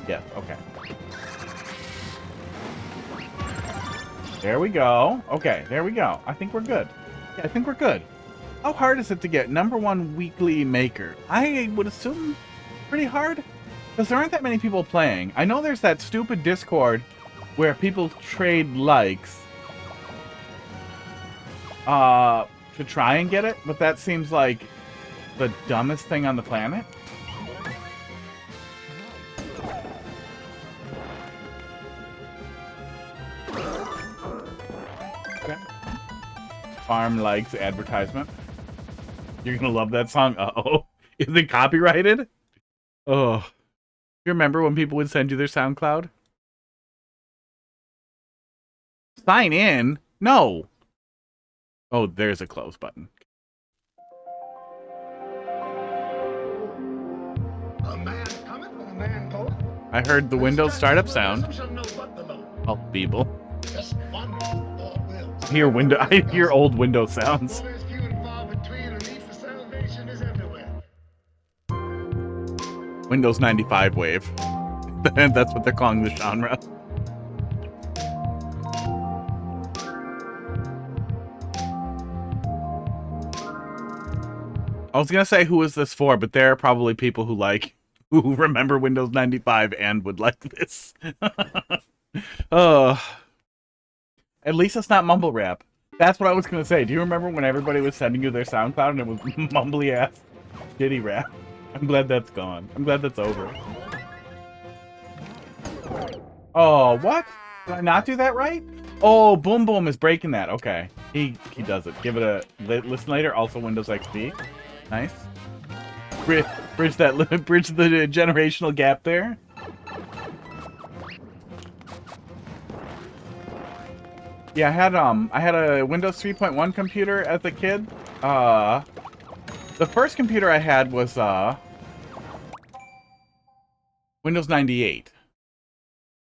Yes, okay. There we go. Okay, there we go. I think we're good. Yeah, I think we're good. How hard is it to get #1 weekly maker? I would assume pretty hard, because there aren't that many people playing. I know there's that stupid Discord where people trade likes to try and get it, but that seems like the dumbest thing on the planet. Farm likes advertisement. You're gonna love that song. Uh-oh. Is it copyrighted? Oh. You remember when people would send you their SoundCloud? Sign in? No. Oh, there's a close button. A man cometh, a man goeth. I heard the Windows startup sound. Oh, Beeble. I hear old Windows sounds. Windows 95 wave. That's what they're calling the genre. I was gonna say who is this for, but there are probably people who remember Windows 95 and would like this. At least it's not mumble rap. That's what I was gonna say. Do you remember when everybody was sending you their SoundCloud and it was mumbly ass shitty rap? I'm glad that's gone. I'm glad that's over. Oh, what? Did I not do that right? Oh, Boom Boom is breaking that. Okay. He does it. Give it a listen later. Also Windows XP. Nice. Bridge the generational gap there. Yeah, I had a Windows 3.1 computer as a kid. The first computer I had was Windows 98.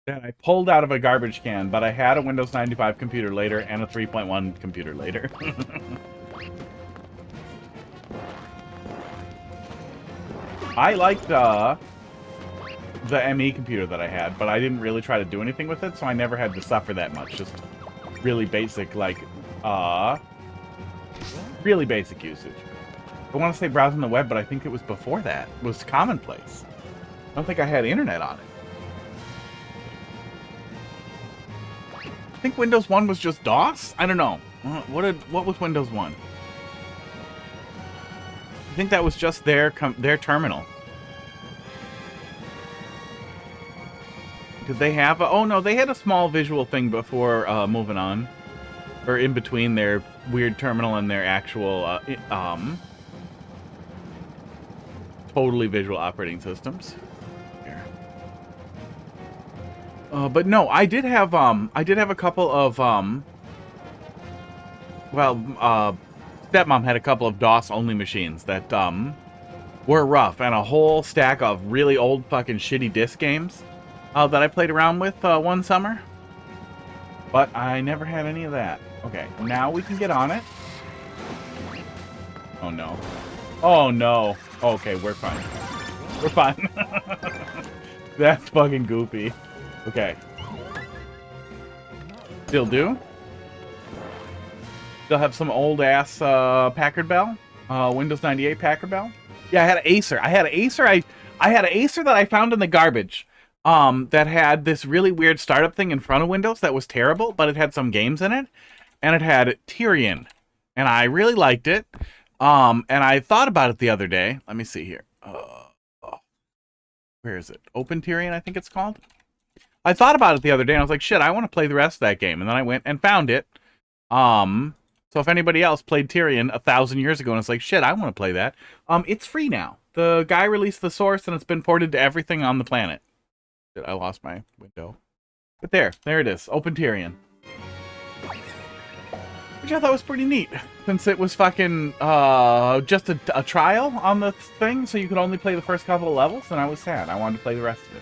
That I pulled out of a garbage can, but I had a Windows 95 computer later and a 3.1 computer later. I liked the ME computer that I had, but I didn't really try to do anything with it, so I never had to suffer that much. Just really basic, like, really basic usage. I want to say browsing the web, but I think it was before that. It was commonplace. I don't think I had internet on it. I think Windows 1 was just DOS? I don't know. What was Windows 1? I think that was just their terminal. Did they have a... Oh, no, they had a small visual thing before moving on. Or in between their weird terminal and their actual, totally visual operating systems. Here. But no, I did have a couple of, stepmom had a couple of DOS-only machines that, were rough, and a whole stack of really old fucking shitty disc games, that I played around with, one summer. But I never had any of that. Okay, now we can get on it. Oh, no. Oh, no. Okay, we're fine. We're fine. That's fucking goofy. Okay. Still do. Still have some old-ass Packard Bell. Windows 98 Packard Bell. Yeah, I had an Acer. I had an Acer that I found in the garbage. That had this really weird startup thing in front of Windows that was terrible, but it had some games in it. And it had Tyrion. And I really liked it. And I thought about it the other day. Let me see here. Where is it? Open Tyrion, I think it's called. I thought about it the other day, and I was like, shit, I want to play the rest of that game. And then I went and found it. So if anybody else played Tyrion 1,000 years ago and it's like, shit, I want to play that. It's free now. The guy released the source, and it's been ported to everything on the planet. Shit, I lost my window. But there it is. Open Tyrion. Which I thought was pretty neat, since it was fucking, just a trial on the thing, so you could only play the first couple of levels, and I was sad. I wanted to play the rest of it.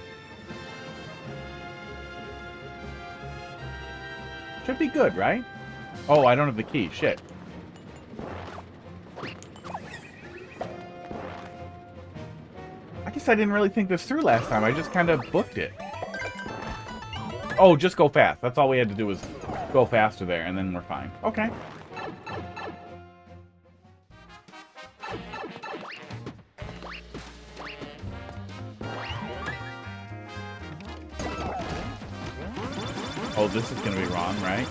Should be good, right? Oh, I don't have the key. Shit. I guess I didn't really think this through last time. I just kind of booked it. Oh, just go fast. That's all we had to do was go faster there, and then we're fine. Okay. Oh, this is going to be wrong, right?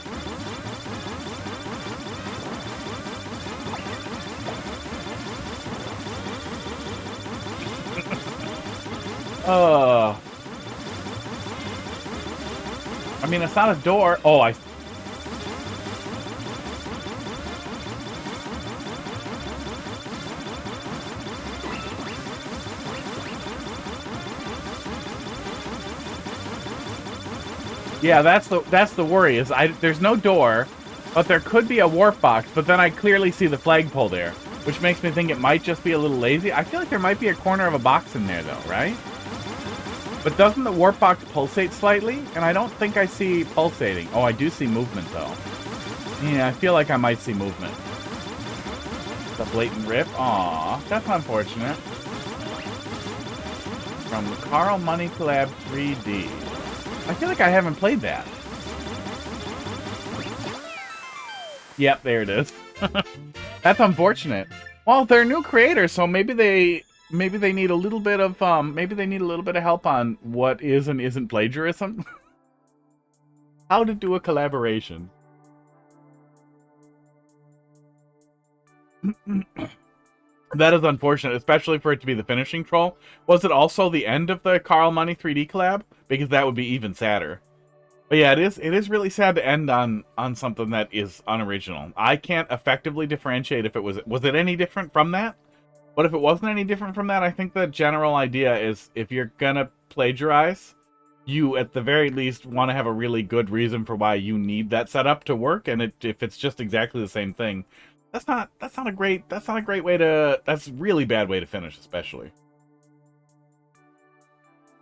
I mean, it's not a door. Oh, yeah, that's the worry, is there's no door, but there could be a warp box, but then I clearly see the flagpole there, which makes me think it might just be a little lazy. I feel like there might be a corner of a box in there, though, right? But doesn't the warp box pulsate slightly? And I don't think I see pulsating. Oh, I do see movement, though. Yeah, I feel like I might see movement. The blatant rip? Aw, that's unfortunate. From Carl Money Collab 3D. I feel like I haven't played that. Yep, there it is. That's unfortunate. Well, they're new creators, so maybe they need a little bit of help on what is and isn't plagiarism. How to do a collaboration. That is unfortunate, especially for it to be the finishing troll. Was it also the end of the Carl Money 3D collab? Because that would be even sadder. But yeah, it is really sad to end on something that is unoriginal. I can't effectively differentiate if it was it any different from that? But if it wasn't any different from that, I think the general idea is if you're gonna plagiarize, you at the very least want to have a really good reason for why you need that setup to work, and if it's just exactly the same thing, That's not a great way to, that's a really bad way to finish, especially.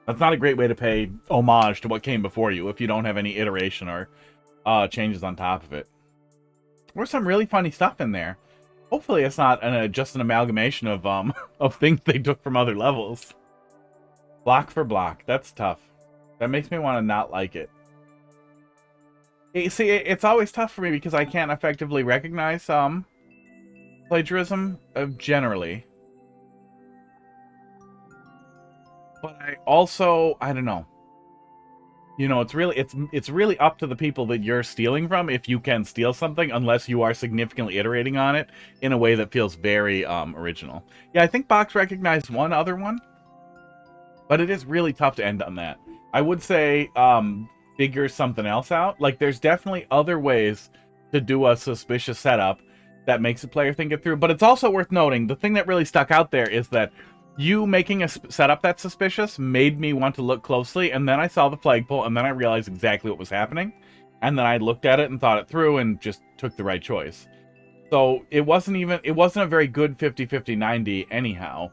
That's not a great way to pay homage to what came before you if you don't have any iteration or changes on top of it. There's some really funny stuff in there. Hopefully it's not just an amalgamation of of things they took from other levels. Block for block. That's tough. That makes me want to not like it. See, it's always tough for me because I can't effectively recognize plagiarism generally. But I also, I don't know. You know, it's really up to the people that you're stealing from if you can steal something, unless you are significantly iterating on it in a way that feels very original. Yeah, I think Box recognized one other one, but it is really tough to end on that. I would say figure something else out. Like, there's definitely other ways to do a suspicious setup that makes the player think it through, but it's also worth noting, the thing that really stuck out there is that you making a setup that's suspicious made me want to look closely, and then I saw the flagpole, and then I realized exactly what was happening, and then I looked at it and thought it through and just took the right choice. So it wasn't a very good 50-50-90 anyhow,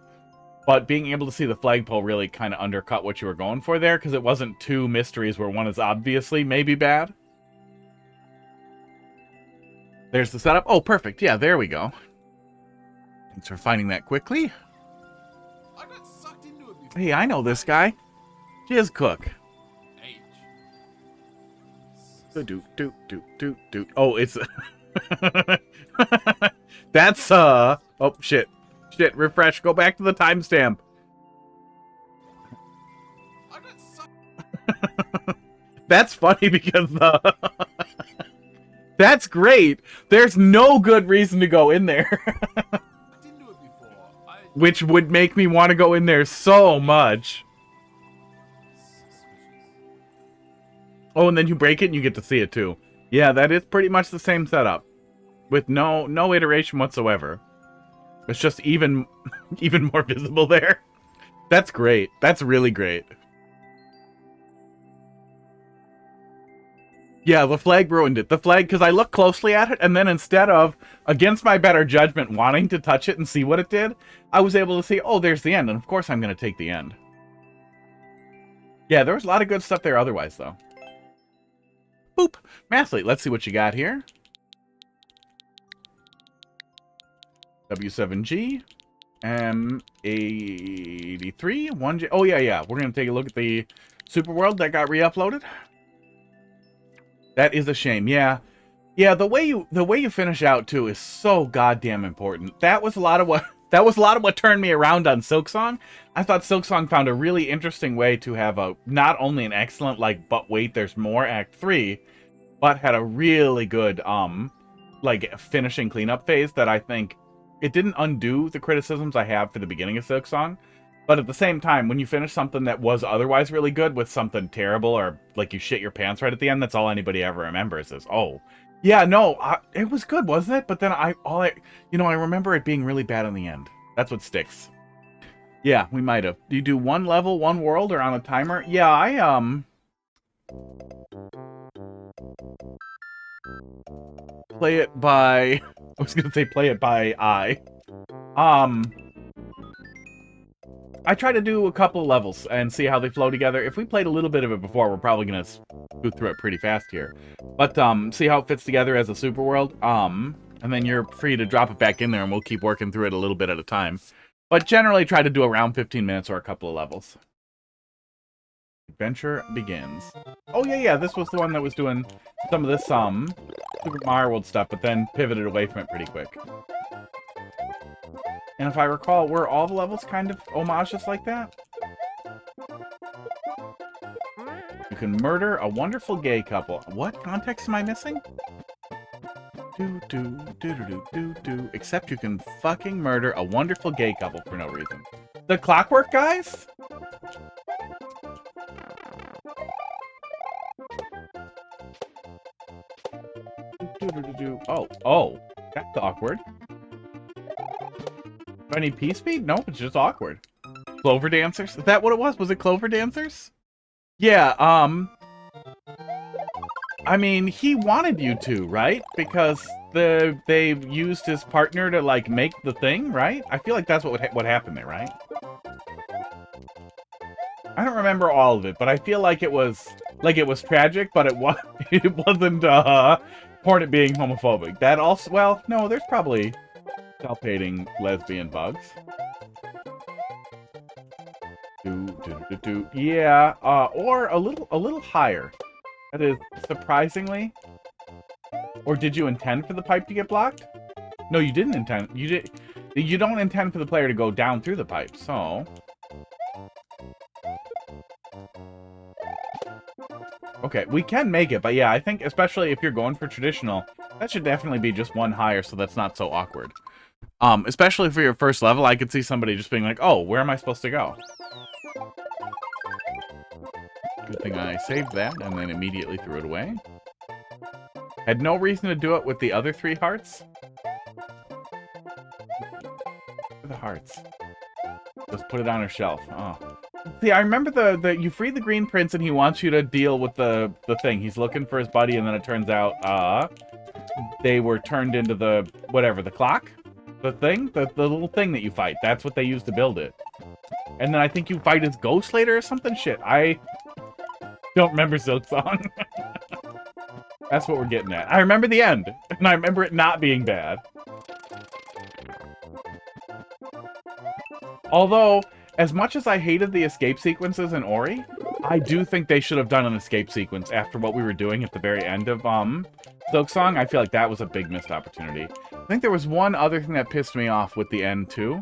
but being able to see the flagpole really kind of undercut what you were going for there, because it wasn't two mysteries where one is obviously maybe bad. There's the setup. Oh, perfect. Yeah, there we go. Thanks for finding that quickly. I got sucked into it before. Hey, I know this guy. Jizz Cook. H. Do. Oh, it's... That's, oh, shit. Shit, refresh. Go back to the timestamp. I got sucked. That's funny because, that's great. There's no good reason to go in there. Into it before. Which would make me want to go in there so much. Oh, and then you break it and you get to see it too. Yeah, that is pretty much the same setup. With no iteration whatsoever. It's just even more visible there. That's great. That's really great. Yeah, the flag ruined it. The flag, because I looked closely at it, and then instead of, against my better judgment, wanting to touch it and see what it did, I was able to see, oh, there's the end, and of course I'm going to take the end. Yeah, there was a lot of good stuff there otherwise, though. Boop. Mathelete, let's see what you got here. W7G. M83. 1J. Oh, yeah. We're going to take a look at the Super World that got re-uploaded. That is a shame. Yeah, the way you finish out too is so goddamn important. That was a lot of what turned me around on Silksong. I thought Silksong found a really interesting way to have a not only an excellent like but wait there's more Act 3, but had a really good like finishing cleanup phase that I think it didn't undo the criticisms I have for the beginning of Silksong. But at the same time, when you finish something that was otherwise really good with something terrible or like you shit your pants right at the end, that's all anybody ever remembers is, oh, yeah, no, it was good, wasn't it? But then I remember it being really bad in the end. That's what sticks. Yeah, we might have. Do you do one level, one world, or on a timer? Yeah, I play it by... I was going to say play it by eye. I try to do a couple of levels and see how they flow together. If we played a little bit of it before, we're probably going to scoot through it pretty fast here. But see how it fits together as a super world. And then you're free to drop it back in there and we'll keep working through it a little bit at a time. But generally try to do around 15 minutes or a couple of levels. Adventure begins. Oh, yeah, this was the one that was doing some of this Super Mario World stuff, but then pivoted away from it pretty quick. And if I recall, were all the levels kind of homages like that? You can murder a wonderful gay couple. What context am I missing? Except you can fucking murder a wonderful gay couple for no reason. The Clockwork guys? Oh, that's awkward. Do I need P-Speed? Nope, it's just awkward. Clover Dancers? Is that what it was? Was it Clover Dancers? Yeah, I mean, he wanted you to, right? Because they used his partner to, like, make the thing, right? I feel like that's what happened there, right? I don't remember all of it, but I feel like it was tragic, but it was it wasn't Hornet being homophobic. That also, well, no, there's probably self-hating lesbian bugs. Yeah, or a little higher. That is surprisingly. Or did you intend for the pipe to get blocked? No, you didn't intend. You don't intend for the player to go down through the pipe, so. Okay, we can make it, but yeah, I think especially if you're going for traditional, that should definitely be just one higher so that's not so awkward. Especially for your first level, I could see somebody just being like, oh, where am I supposed to go? Good thing I saved that and then immediately threw it away. Had no reason to do it with the other 3 hearts. The hearts. Just put it on her shelf. Oh. See, I remember the you free the green prince and he wants you to deal with the thing. He's looking for his buddy and then it turns out they were turned into the whatever, the clock? The thing? The little thing that you fight. That's what they used to build it. And then I think you fight his ghost later or something? Shit, I don't remember Silksong. That's what we're getting at. I remember the end, and I remember it not being bad. Although, as much as I hated the escape sequences in Ori, I do think they should have done an escape sequence after what we were doing at the very end of Silksong. I feel like that was a big missed opportunity. I think there was one other thing that pissed me off with the end, too.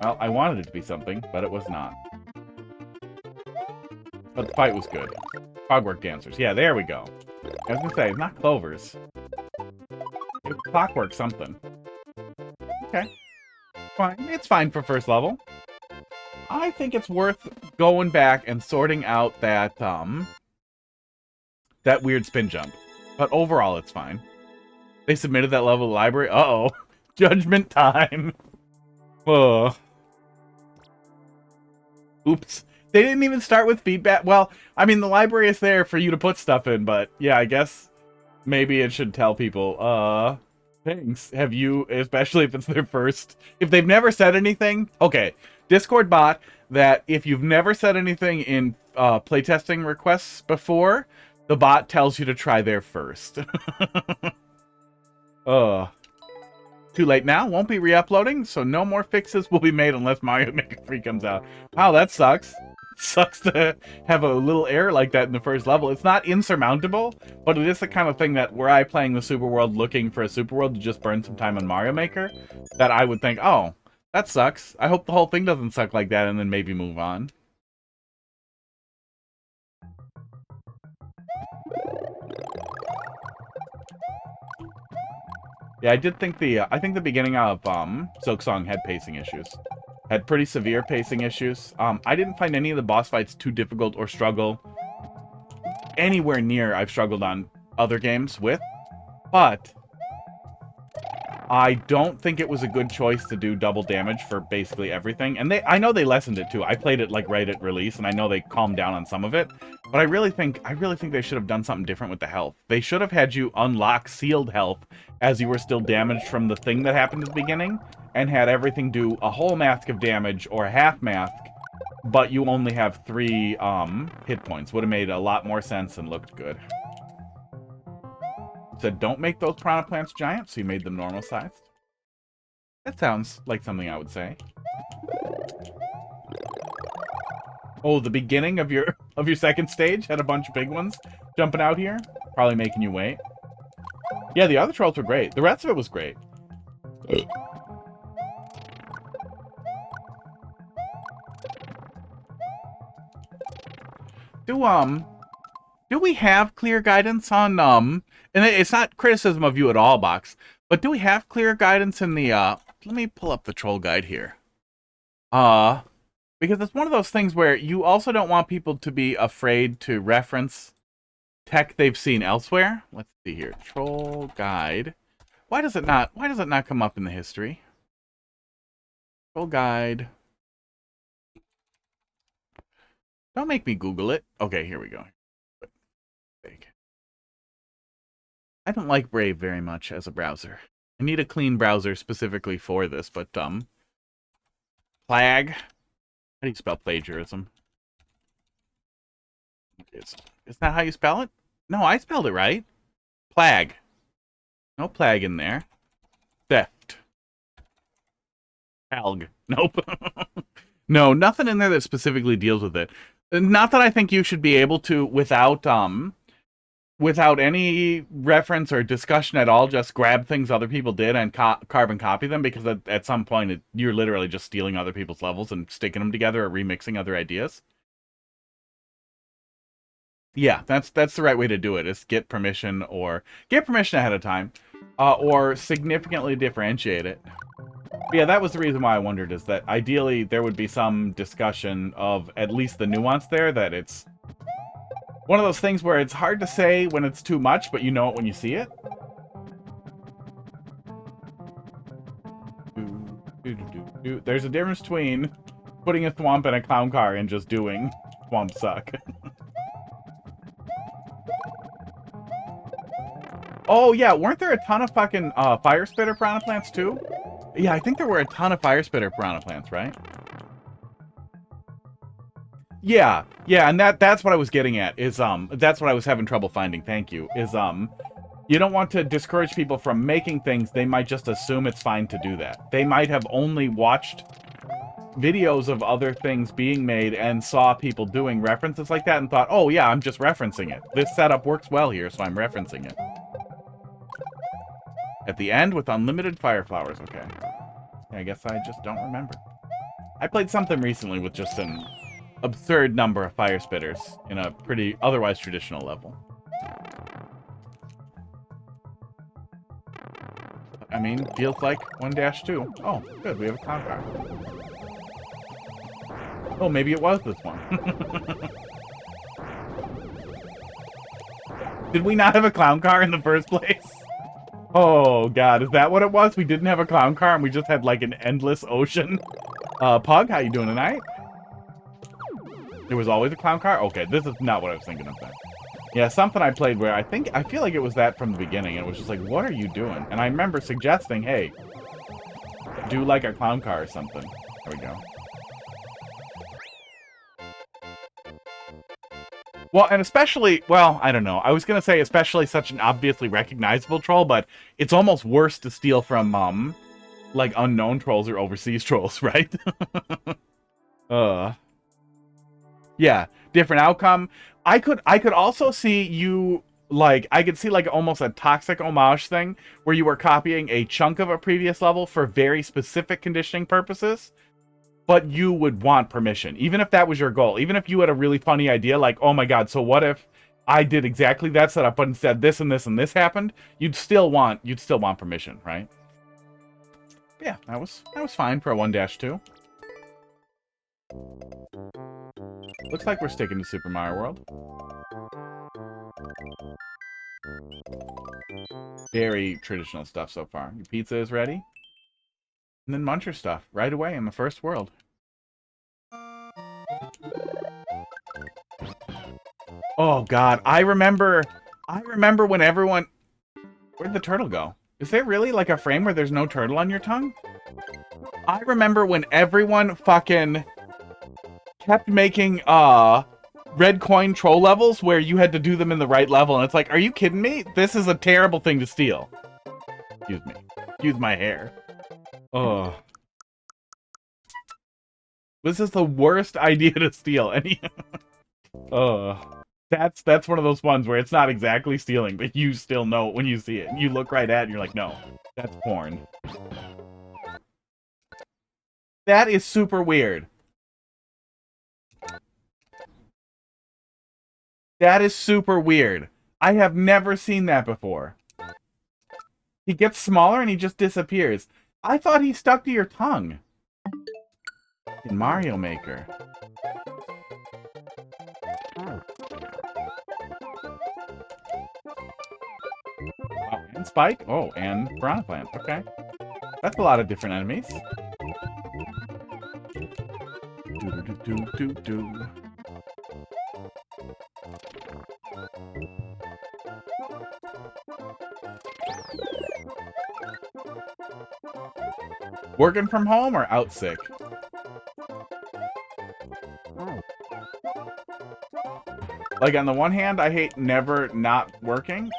Well, I wanted it to be something, but it was not. But the fight was good. Clockwork dancers. Yeah, there we go. I was gonna say, not clovers. It's clockwork something. Okay. Fine. It's fine for first level. I think it's worth going back and sorting out that, that weird spin jump. But overall, it's fine. They submitted that level to the library. Uh-oh. Judgment time. Ugh. Oops. They didn't even start with feedback. Well, I mean, the library is there for you to put stuff in, but yeah, I guess maybe it should tell people, thanks. Have you, especially if it's their first, if they've never said anything. Okay, Discord bot that if you've never said anything in playtesting requests before, the bot tells you to try there first. Too late now, won't be re-uploading, so no more fixes will be made unless Mario Maker 3 comes out. Wow, that sucks. Sucks to have a little error like that in the first level. It's not insurmountable, but it is the kind of thing that were I playing the Super World looking for a Super World to just burn some time on Mario Maker, that I would think, oh, that sucks. I hope the whole thing doesn't suck like that, and then maybe move on. Yeah, I did think I think the beginning of Silksong had pacing issues. Had pretty severe pacing issues. I didn't find any of the boss fights too difficult or struggle anywhere near I've struggled on other games with, but I don't think it was a good choice to do double damage for basically everything. And I know they lessened it too. I played it like right at release, and I know they calmed down on some of it. But I really think they should have done something different with the health. They should have had you unlock sealed health as you were still damaged from the thing that happened at the beginning, and had everything do a whole mask of damage or a half mask, but you only have 3 hit points. Would have made a lot more sense and looked good. Said don't make those piranha plants giant, so you made them normal sized. That sounds like something I would say. Oh, the beginning of your second stage had a bunch of big ones jumping out here, probably making you wait. Yeah, the other trolls were great. The rest of it was great. Do we have clear guidance on and it's not criticism of you at all, Box, but do we have clear guidance in the let me pull up the troll guide here. Because it's one of those things where you also don't want people to be afraid to reference tech they've seen elsewhere. Let's see here. Troll guide. Why does it not come up in the history? Troll guide. Don't make me Google it. Okay, here we go. I don't like Brave very much as a browser. I need a clean browser specifically for this, but, Plag. How do you spell plagiarism? Is that how you spell it? No, I spelled it right. Plag. No plag in there. Theft. Palg. Nope. No, nothing in there that specifically deals with it. Not that I think you should be able to, without any reference or discussion at all, just grab things other people did and carbon copy them, because at some point you're literally just stealing other people's levels and sticking them together or remixing other ideas. Yeah, that's the right way to do it, is get permission ahead of time, or significantly differentiate it. But yeah, that was the reason why I wondered, is that ideally there would be some discussion of at least the nuance there, that it's one of those things where it's hard to say when it's too much, but you know it when you see it. There's a difference between putting a Thwomp in a clown car and just doing Thwomp suck. Oh yeah, weren't there a ton of fucking fire spitter piranha plants too? Yeah, I think there were a ton of fire spitter piranha plants, right? Yeah, and that's what I was getting at, is that's what I was having trouble finding, thank you, is you don't want to discourage people from making things. They might just assume it's fine to do that. They might have only watched videos of other things being made and saw people doing references like that and thought, oh yeah, I'm just referencing it. This setup works well here, so I'm referencing it. At the end with unlimited fire flowers, okay. I guess I just don't remember. I played something recently with just an absurd number of fire spitters in a pretty otherwise traditional level. I mean, feels like 1-2. Oh, good, we have a clown car. Oh, maybe it was this one. Did we not have a clown car in the first place? Oh god, is that what it was? We didn't have a clown car and we just had like an endless ocean. Pug, how you doing tonight? There was always a clown car? Okay, this is not what I was thinking of then. Yeah, something I played where I feel like it was that from the beginning. It was just like, what are you doing? And I remember suggesting, hey, do like a clown car or something. There we go. Well, and especially, well, I don't know. I was going to say especially such an obviously recognizable troll, but it's almost worse to steal from, like, unknown trolls or overseas trolls, right? Yeah, different outcome. I could also see you, like, I could see, like, almost a toxic homage thing where you were copying a chunk of a previous level for very specific conditioning purposes. But you would want permission, even if that was your goal. Even if you had a really funny idea, like, oh my god, so what if I did exactly that setup, but instead this and this and this happened? You'd still want permission, right? Yeah, that was fine for a 1-2. Looks like we're sticking to Super Mario World. Very traditional stuff so far. Your pizza is ready. And then Muncher stuff right away in the first world. Oh god, I remember when everyone... Where'd the turtle go? Is there really like a frame where there's no turtle on your tongue? I remember when everyone fucking kept making red coin troll levels where you had to do them in the right level, and it's like, are you kidding me? This is a terrible thing to steal. Excuse me. Excuse my hair. Oh. This is the worst idea to steal. That's one of those ones where it's not exactly stealing, but you still know it when you see it. You look right at it and you're like, no, that's porn. That is super weird. That is super weird. I have never seen that before. He gets smaller and he just disappears. I thought he stuck to your tongue. In Mario Maker. Oh, and Spike? Oh, and Piranha Plant. Okay. That's a lot of different enemies. Working from home or out sick? Like, on the one hand, I hate never not working.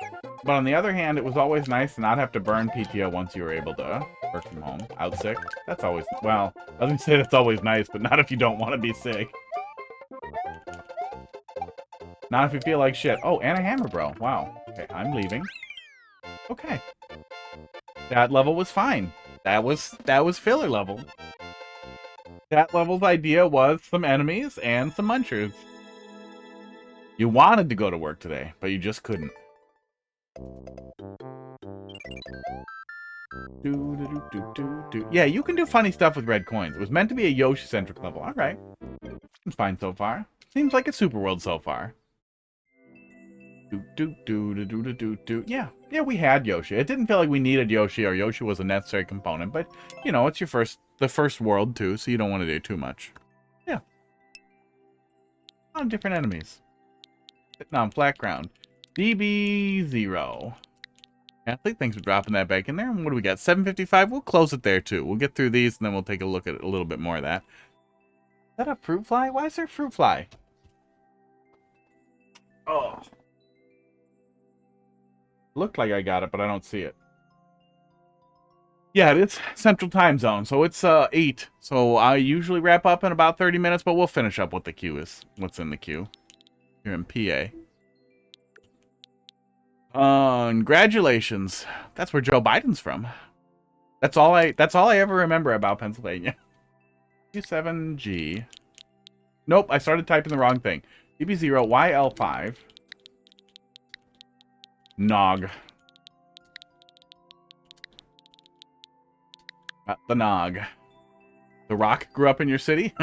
But on the other hand, it was always nice to not have to burn PTO once you were able to work from home. Out sick. That's always... Well, I was going to say that's always nice, but not if you don't want to be sick. Not if you feel like shit. Oh, and a hammer, bro. Wow. Okay, I'm leaving. Okay. That level was fine. That was filler level. That level's idea was some enemies and some munchers. You wanted to go to work today, but you just couldn't. Yeah, you can do funny stuff with red coins. It was meant to be a Yoshi-centric level. Alright. It's fine so far. Seems like a super world so far. Yeah, we had Yoshi. It didn't feel like we needed Yoshi or Yoshi was a necessary component, but you know, it's the first world too, so you don't want to do too much. Yeah. A lot of different enemies. Sitting on flat ground. DB0. Athlete, thanks for dropping that back in there. And what do we got? 755. We'll close it there too. We'll get through these and then we'll take a look at a little bit more of that. Is that a fruit fly? Why is there fruit fly? Oh. Looked like I got it, but I don't see it. Yeah, it's Central Time Zone, so it's 8. So I usually wrap up in about 30 minutes, but we'll finish up what the queue is. What's in the queue? Here in PA. Congratulations. That's where Joe Biden's from. That's all I ever remember about Pennsylvania. Q7G. Nope, I started typing the wrong thing. DB0 YL5. Nog. The Nog. The Rock grew up in your city?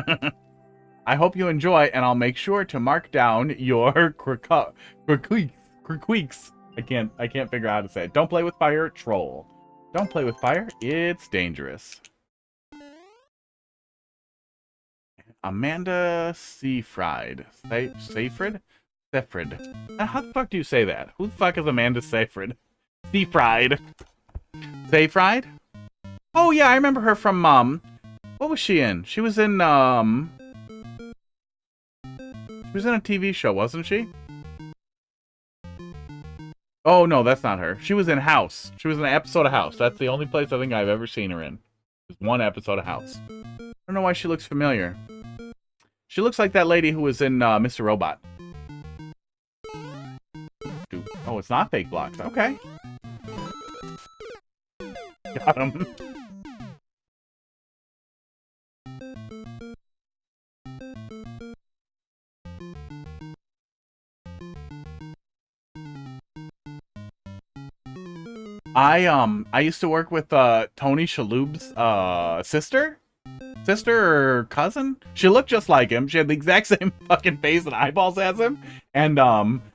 I hope you enjoy, and I'll make sure to mark down your creaks. I can't figure out how to say it. Don't play with fire, troll. Don't play with fire, it's dangerous. Amanda Seyfried. Seyfried? Seyfried. How the fuck do you say that? Who the fuck is Amanda Seyfried? Seyfried. Seyfried? Oh yeah, I remember her from what was she in? She was in a TV show, wasn't she? Oh no, that's not her. She was in House. She was in an episode of House. That's the only place I think I've ever seen her in. Just one episode of House. I don't know why she looks familiar. She looks like that lady who was in Mr. Robot. Oh, it's not fake blocks. Okay. Got him. I used to work with Tony Shalhoub's sister or cousin. She looked just like him. She had the exact same fucking face and eyeballs as him, and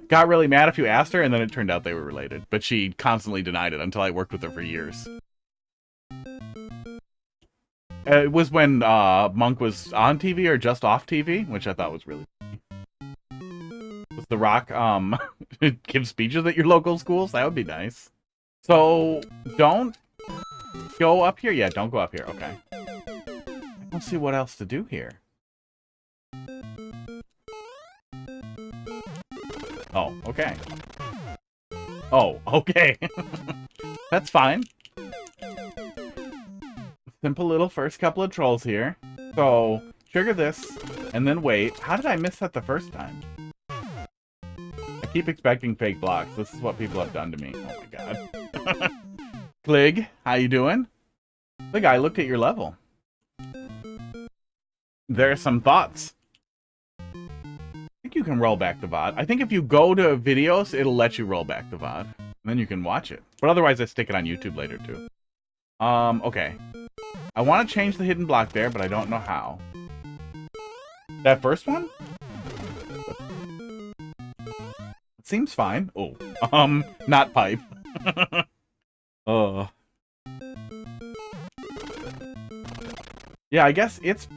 got really mad if you asked her, and then it turned out they were related. But she constantly denied it until I worked with her for years. It was when Monk was on TV or just off TV, which I thought was really funny. Does The Rock give speeches at your local schools? That would be nice. So, don't go up here. Yeah, don't go up here. Okay. I don't see what else to do here. Oh, okay. Oh, okay. That's fine. Simple little first couple of trolls here. So, trigger this, and then wait. How did I miss that the first time? I keep expecting fake blocks. This is what people have done to me. Oh my god. Clig, how you doing? Clig, I looked at your level. There are some thoughts. I think you can roll back the VOD. I think if you go to videos, it'll let you roll back the VOD. And then you can watch it. But otherwise, I stick it on YouTube later, too. Okay. I want to change the hidden block there, but I don't know how. That first one? It seems fine. Oh. Not pipe. Oh. Yeah, I guess it's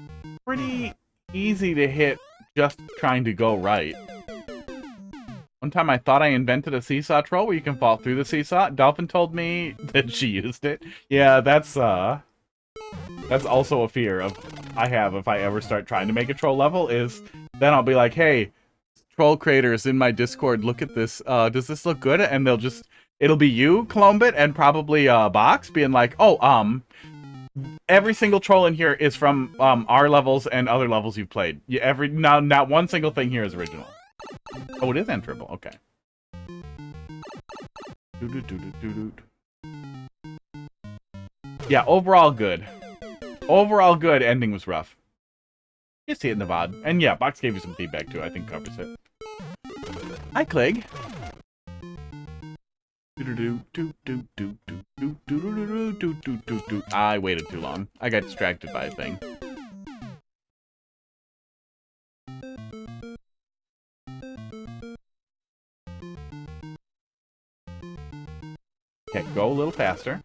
pretty easy to hit just trying to go right. One time I thought I invented a seesaw troll where you can fall through the seesaw. Dolphin told me that she used it. Yeah, that's That's also a fear I have if I ever start trying to make a troll level, is then I'll be like, hey, troll creators in my Discord, look at this. Does this look good? And it'll be you, Colombit, and probably Box being like, oh, every single troll in here is from our levels and other levels you've played. Not one single thing here is original. Oh, it is enterable. Okay. Yeah, overall good. Overall good. Ending was rough. You see it in the VOD. And yeah, Box gave you some feedback too. I think covers it. Hi, Clig. I waited too long. I got distracted by a thing. Okay, go a little faster.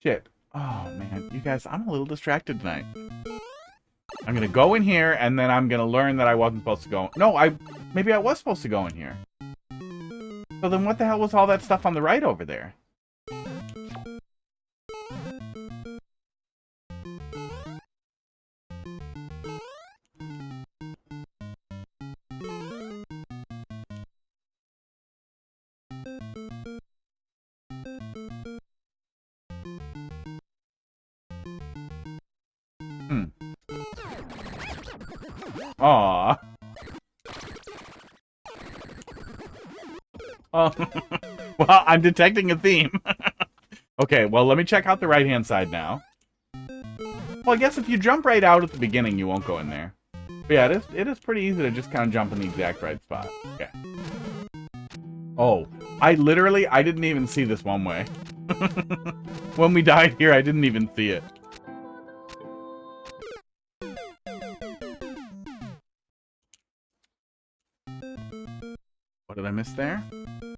Shit. Oh, man. You guys, I'm a little distracted tonight. I'm gonna go in here, and then I'm gonna learn that I wasn't supposed to go... No, maybe I was supposed to go in here. So then what the hell was all that stuff on the right over there? Aww. Oh, well, I'm detecting a theme. Okay, well, let me check out the right-hand side now. Well, I guess if you jump right out at the beginning, you won't go in there. But yeah, it is pretty easy to just kind of jump in the exact right spot. Okay. Oh, I didn't even see this one way. When we died here, I didn't even see it. What did I miss there?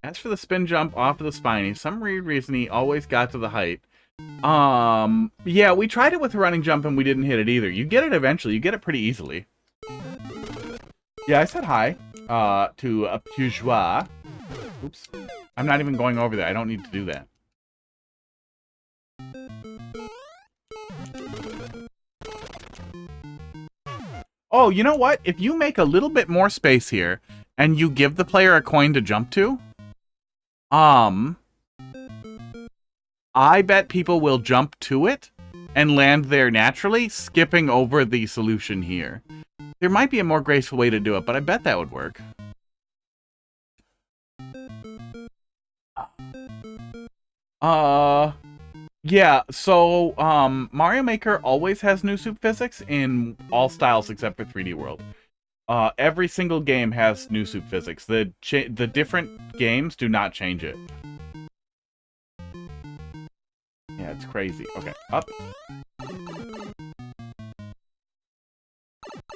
As for the spin jump off of the spiny, some weird reason he always got to the height. Yeah, we tried it with a running jump and we didn't hit it either. You get it eventually. You get it pretty easily. Yeah, I said hi to a Peugeot. Oops. I'm not even going over there. I don't need to do that. Oh, you know what? If you make a little bit more space here, and you give the player a coin to jump to, I bet people will jump to it and land there naturally, skipping over the solution here. There might be a more graceful way to do it, but I bet that would work. Yeah, so, Mario Maker always has new soup physics in all styles except for 3D World. Every single game has new soup physics. The different games do not change it. Yeah, it's crazy. Okay, up.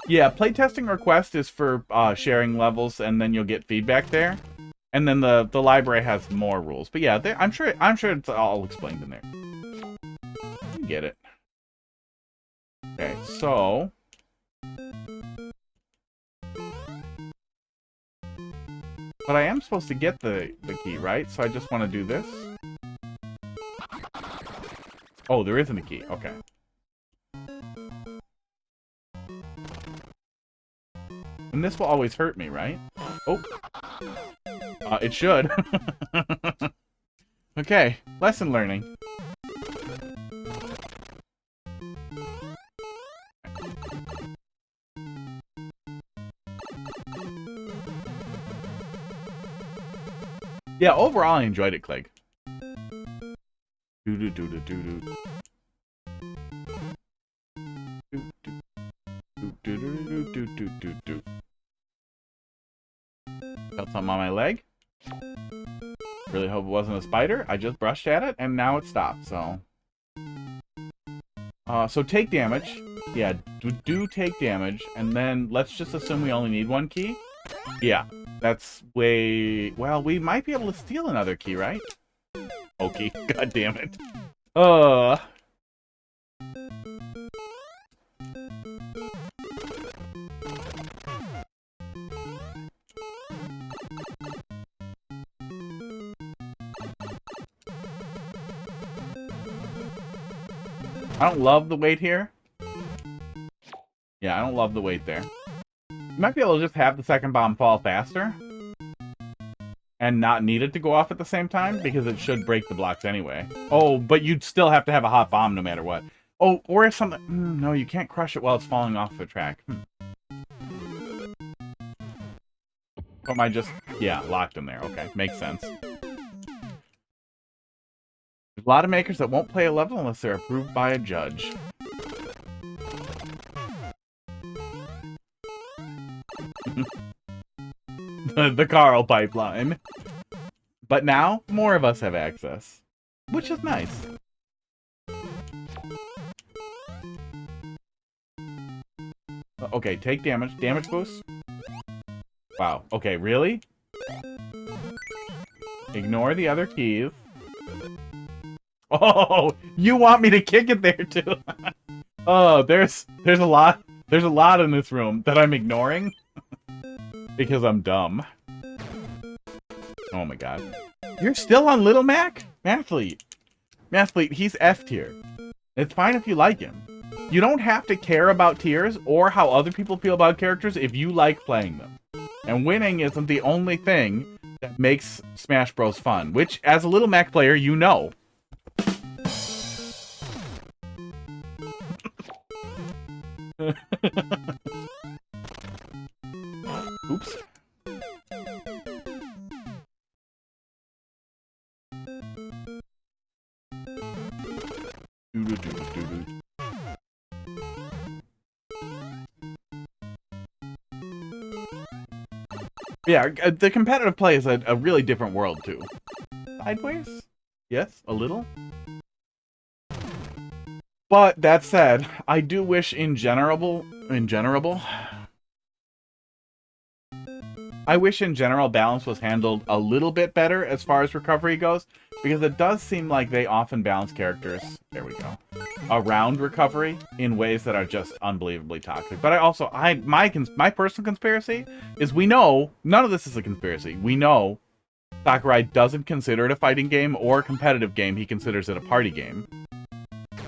Yeah, playtesting request is for sharing levels, and then you'll get feedback there. And then the library has more rules. But yeah, I'm sure it's all explained in there. You get it. Okay, so... But I am supposed to get the key, right? So I just want to do this. Oh, there isn't a key. Okay. And this will always hurt me, right? Oh. It should. Okay. Lesson learning. Yeah, overall I enjoyed it, Clig. Felt something on my leg. Really hope it wasn't a spider. I just brushed at it and now it stopped, so. So take damage. Yeah, do take damage, and then let's just assume we only need one key. Yeah, that's way... Well, we might be able to steal another key, right? Okay, god damn it. I don't love the weight here. Yeah, I don't love the weight there. You might be able to just have the second bomb fall faster. And not need it to go off at the same time, because it should break the blocks anyway. Oh, but you'd still have to have a hot bomb no matter what. Oh, or something... no, you can't crush it while it's falling off the track. Or am I just... yeah, locked in there. Okay, makes sense. There's a lot of makers that won't play a level unless they're approved by a judge. The Carl pipeline. But now, more of us have access. Which is nice. Okay, take damage. Damage boost? Wow. Okay, really? Ignore the other keys. Oh, you want me to kick it there too? Oh, there's a lot in this room that I'm ignoring because I'm dumb. Oh my god. You're still on Little Mac? Mathelete. Mathelete, he's F tier. It's fine if you like him. You don't have to care about tiers or how other people feel about characters if you like playing them. And winning isn't the only thing that makes Smash Bros. Fun, which, as a Little Mac player, you know. Oops. Yeah, the competitive play is a really different world, too. Sideways? Yes, a little. But, that said, I do wish I wish in general balance was handled a little bit better as far as recovery goes, because it does seem like they often balance characters, there we go, around recovery in ways that are just unbelievably toxic. But my personal conspiracy is we know, none of this is a conspiracy, we know Sakurai doesn't consider it a fighting game or a competitive game, he considers it a party game.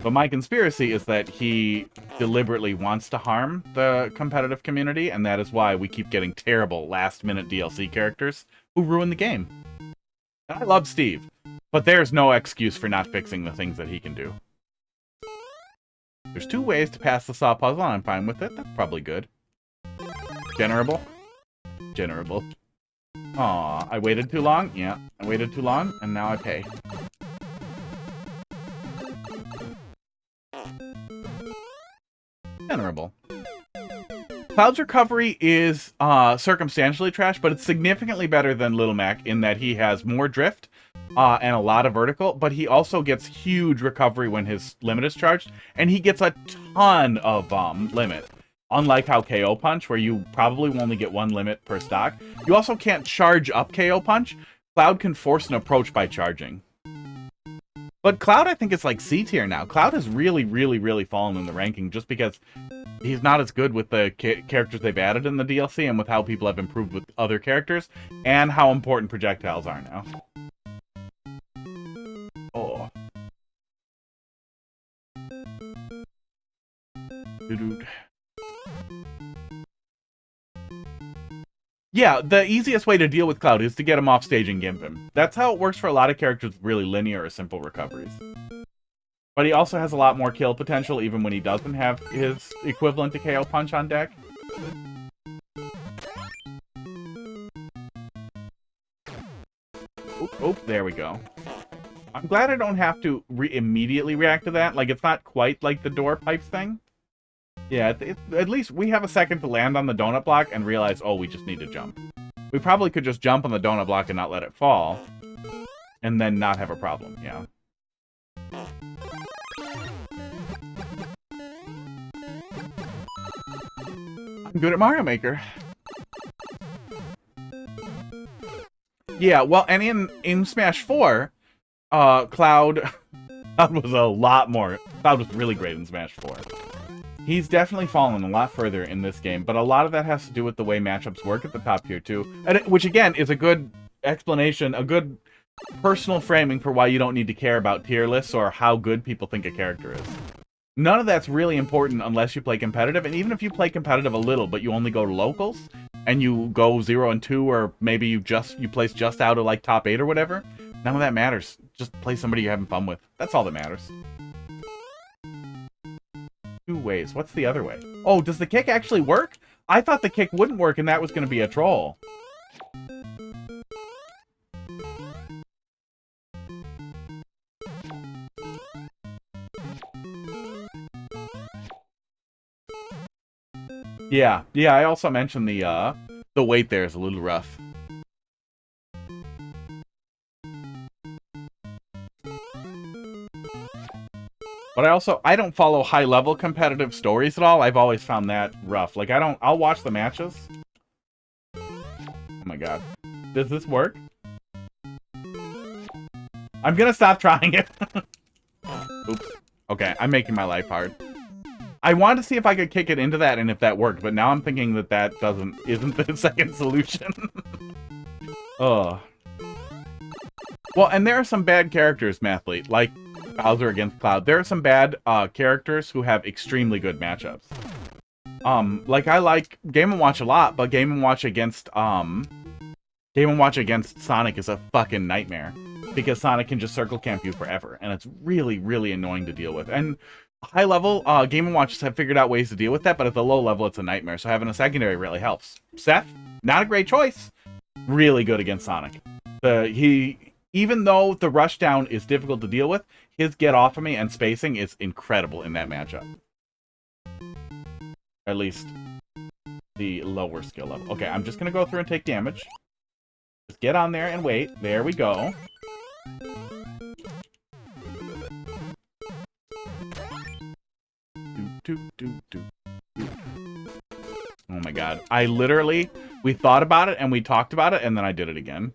But my conspiracy is that he deliberately wants to harm the competitive community, and that is why we keep getting terrible last-minute DLC characters who ruin the game. And I love Steve, but there's no excuse for not fixing the things that he can do. There's 2 ways to pass the saw puzzle, and I'm fine with it. That's probably good. Generable? Generable. Aw, I waited too long? Yeah, I waited too long, and now I pay. Venerable. Cloud's recovery is circumstantially trash, but it's significantly better than Little Mac in that he has more drift and a lot of vertical, but he also gets huge recovery when his limit is charged, and he gets a ton of limit. Unlike how KO Punch, where you probably will only get 1 limit per stock, you also can't charge up KO Punch. Cloud can force an approach by charging. But Cloud, I think, is like C tier now. Cloud has really, really, really fallen in the ranking just because he's not as good with the characters they've added in the DLC and with how people have improved with other characters and how important projectiles are now. Oh. Dude. Yeah, the easiest way to deal with Cloud is to get him off stage and gimp him. That's how it works for a lot of characters with really linear or simple recoveries. But he also has a lot more kill potential even when he doesn't have his equivalent to KO Punch on deck. Oop, there we go. I'm glad I don't have to immediately react to that. Like, it's not quite like the door pipes thing. Yeah, at least we have a second to land on the donut block and realize, oh, we just need to jump. We probably could just jump on the donut block and not let it fall. And then not have a problem, yeah. I'm good at Mario Maker. Yeah, well, and in Smash 4, Cloud was a lot more... Cloud was really great in Smash 4. He's definitely fallen a lot further in this game, but a lot of that has to do with the way matchups work at the top tier too, and which again is a good explanation, a good personal framing for why you don't need to care about tier lists or how good people think a character is. None of that's really important unless you play competitive, and even if you play competitive a little, but you only go to locals, and you go 0 and 2, or maybe you place just out of like top 8 or whatever, none of that matters. Just play somebody you're having fun with. That's all that matters. 2 ways. What's the other way? Oh, does the kick actually work? I thought the kick wouldn't work and that was going to be a troll. Yeah, I also mentioned the weight there is a little rough. But I don't follow high-level competitive stories at all. I've always found that rough. Like, I'll watch the matches. Oh my god. Does this work? I'm gonna stop trying it. Oops. Okay, I'm making my life hard. I wanted to see if I could kick it into that and if that worked, but now I'm thinking that isn't the second solution. Oh. Well, and there are some bad characters, Mathelete, like Bowser against Cloud. There are some bad characters who have extremely good matchups. Like I like Game & Watch a lot, but Game & Watch against Sonic is a fucking nightmare because Sonic can just circle camp you forever, and it's really, really annoying to deal with. And high level, Game & Watches have figured out ways to deal with that, but at the low level, it's a nightmare. So having a secondary really helps. Seth, not a great choice. Really good against Sonic. Even though the rushdown is difficult to deal with, his get off of me and spacing is incredible in that matchup. At least the lower skill level. Okay, I'm just going to go through and take damage. Just get on there and wait. There we go. Oh my god. We thought about it and we talked about it and then I did it again.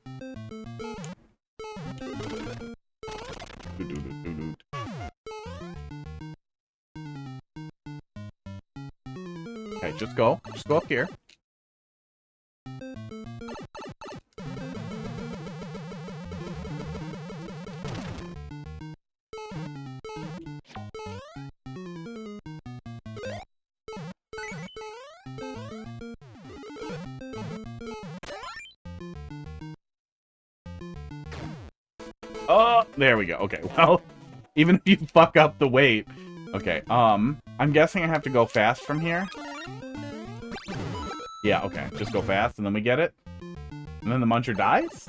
Okay, just go up here. Oh, there we go. Okay, well, even if you fuck up the weight. Okay, I'm guessing I have to go fast from here. Yeah, okay, just go fast and then we get it. And then the Muncher dies?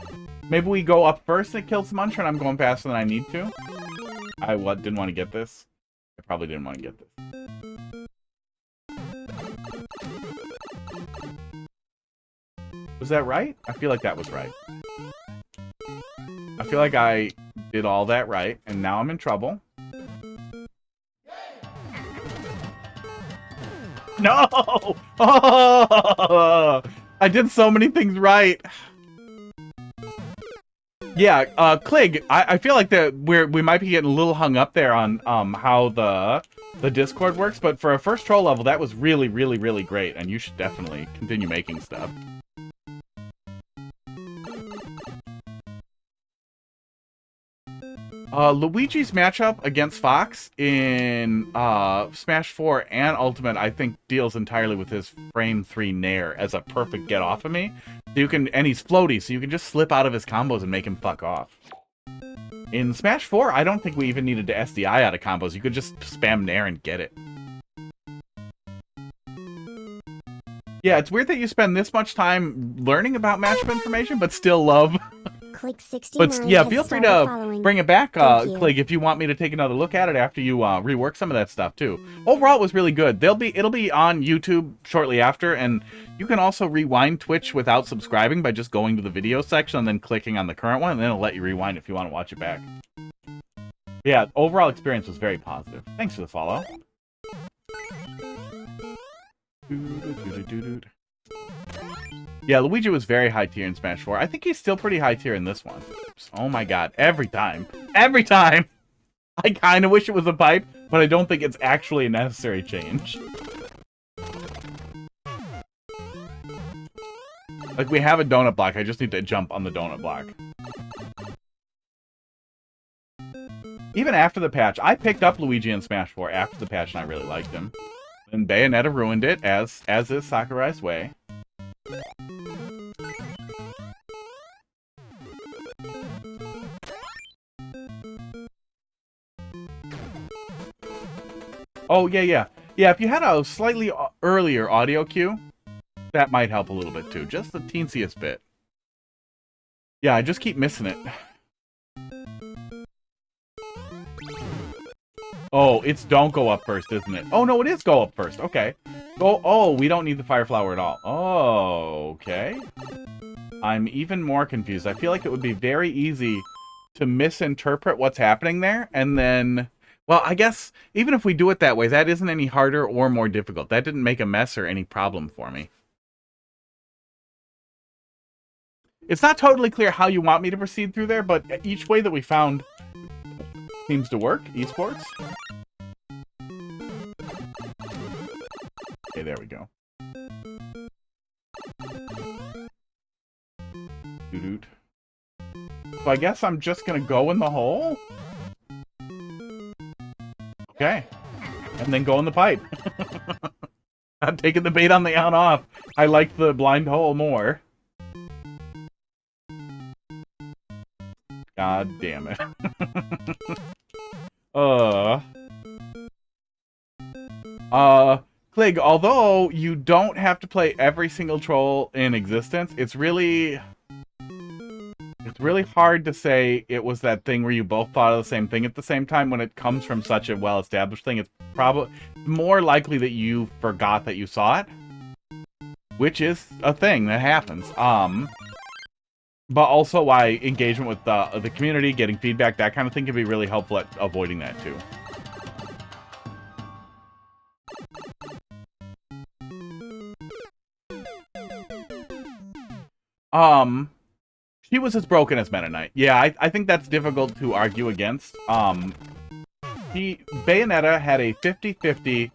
Maybe we go up first and it kills the Muncher and I'm going faster than I need to? I didn't want to get this. I probably didn't want to get this. Was that right? I feel like that was right. I feel like I did all that right, and now I'm in trouble. No! Oh! I did so many things right. Yeah, Clig, I feel like we might be getting a little hung up there on how the Discord works, but for a first troll level, that was really, really, really great, and you should definitely continue making stuff. Luigi's matchup against Fox in Smash 4 and Ultimate, I think, deals entirely with his frame 3 nair as a perfect get off of me. So and he's floaty, so you can just slip out of his combos and make him fuck off. In Smash 4, I don't think we even needed to SDI out of combos. You could just spam nair and get it. Yeah, it's weird that you spend this much time learning about matchup information, but still love... But yeah, feel free to bring it back, Clig, if you want me to take another look at it after you rework some of that stuff too. Overall, it was really good. It'll be on YouTube shortly after, and you can also rewind Twitch without subscribing by just going to the video section and then clicking on the current one, and then it'll let you rewind if you want to watch it back. Yeah, overall experience was very positive. Thanks for the follow. Yeah, Luigi was very high tier in Smash 4. I think he's still pretty high tier in this one. Oops. Oh my god, every time. Every time! I kind of wish it was a pipe, but I don't think it's actually a necessary change. Like, we have a donut block, I just need to jump on the donut block. Even after the patch, I picked up Luigi in Smash 4 after the patch, and I really liked him. And Bayonetta ruined it, as is Sakurai's way. Oh, yeah. Yeah, if you had a slightly earlier audio cue, that might help a little bit too. Just the teensiest bit. Yeah, I just keep missing it. Oh, it's don't go up first, isn't it? Oh, no, it is go up first. Okay. Oh, we don't need the fire flower at all. Oh, okay. I'm even more confused. I feel like it would be very easy to misinterpret what's happening there, and then... Well, I guess even if we do it that way, that isn't any harder or more difficult. That didn't make a mess or any problem for me. It's not totally clear how you want me to proceed through there, but each way that we found seems to work. Esports. Okay, there we go. Doo-doot. So I guess I'm just gonna go in the hole? Okay. And then go in the pipe. I'm taking the bait on the on-off. I like the blind hole more. God damn it. Clig, although you don't have to play every single troll in existence, it's really hard to say it was that thing where you both thought of the same thing at the same time when it comes from such a well-established thing. It's probably more likely that you forgot that you saw it, which is a thing that happens. But also why engagement with the community, getting feedback, that kind of thing can be really helpful at avoiding that too. She was as broken as Meta Knight. Yeah, I think that's difficult to argue against. Bayonetta had a 50-50.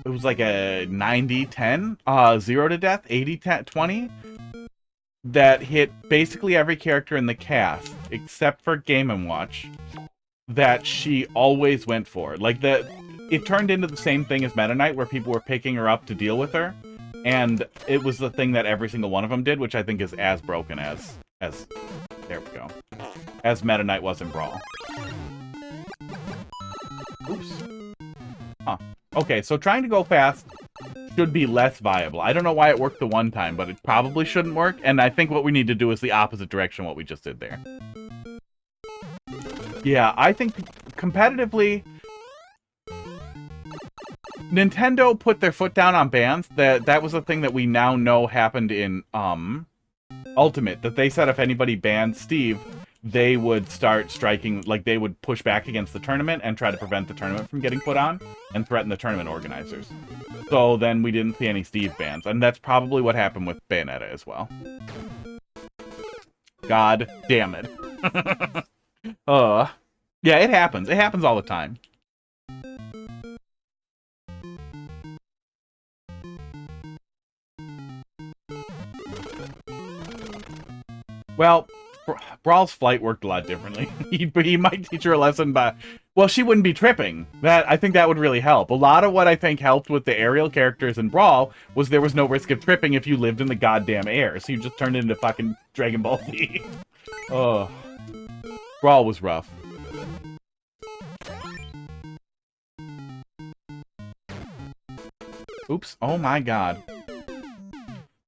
It was like a 90-10, 0 to death, 80-20, that hit basically every character in the cast, except for Game & Watch, that she always went for. Like, it turned into the same thing as Meta Knight, where people were picking her up to deal with her. And it was the thing that every single one of them did, which I think is as broken as there we go, as Meta Knight was in Brawl. Oops. Huh. Okay, so trying to go fast should be less viable. I don't know why it worked the one time, but it probably shouldn't work, and I think what we need to do is the opposite direction of what we just did there. Yeah, I think competitively... Nintendo put their foot down on bans. That was a thing that we now know happened in Ultimate. That they said if anybody banned Steve, they would start striking, like they would push back against the tournament and try to prevent the tournament from getting put on and threaten the tournament organizers. So then we didn't see any Steve bans, and that's probably what happened with Bayonetta as well. God damn it. Yeah, it happens. It happens all the time. Well, Brawl's flight worked a lot differently. he might teach her a lesson by... Well, she wouldn't be tripping. I think that would really help. A lot of what I think helped with the aerial characters in Brawl was there was no risk of tripping if you lived in the goddamn air. So you just turned into fucking Dragon Ball Z. Oh. Brawl was rough. Oops. Oh my god.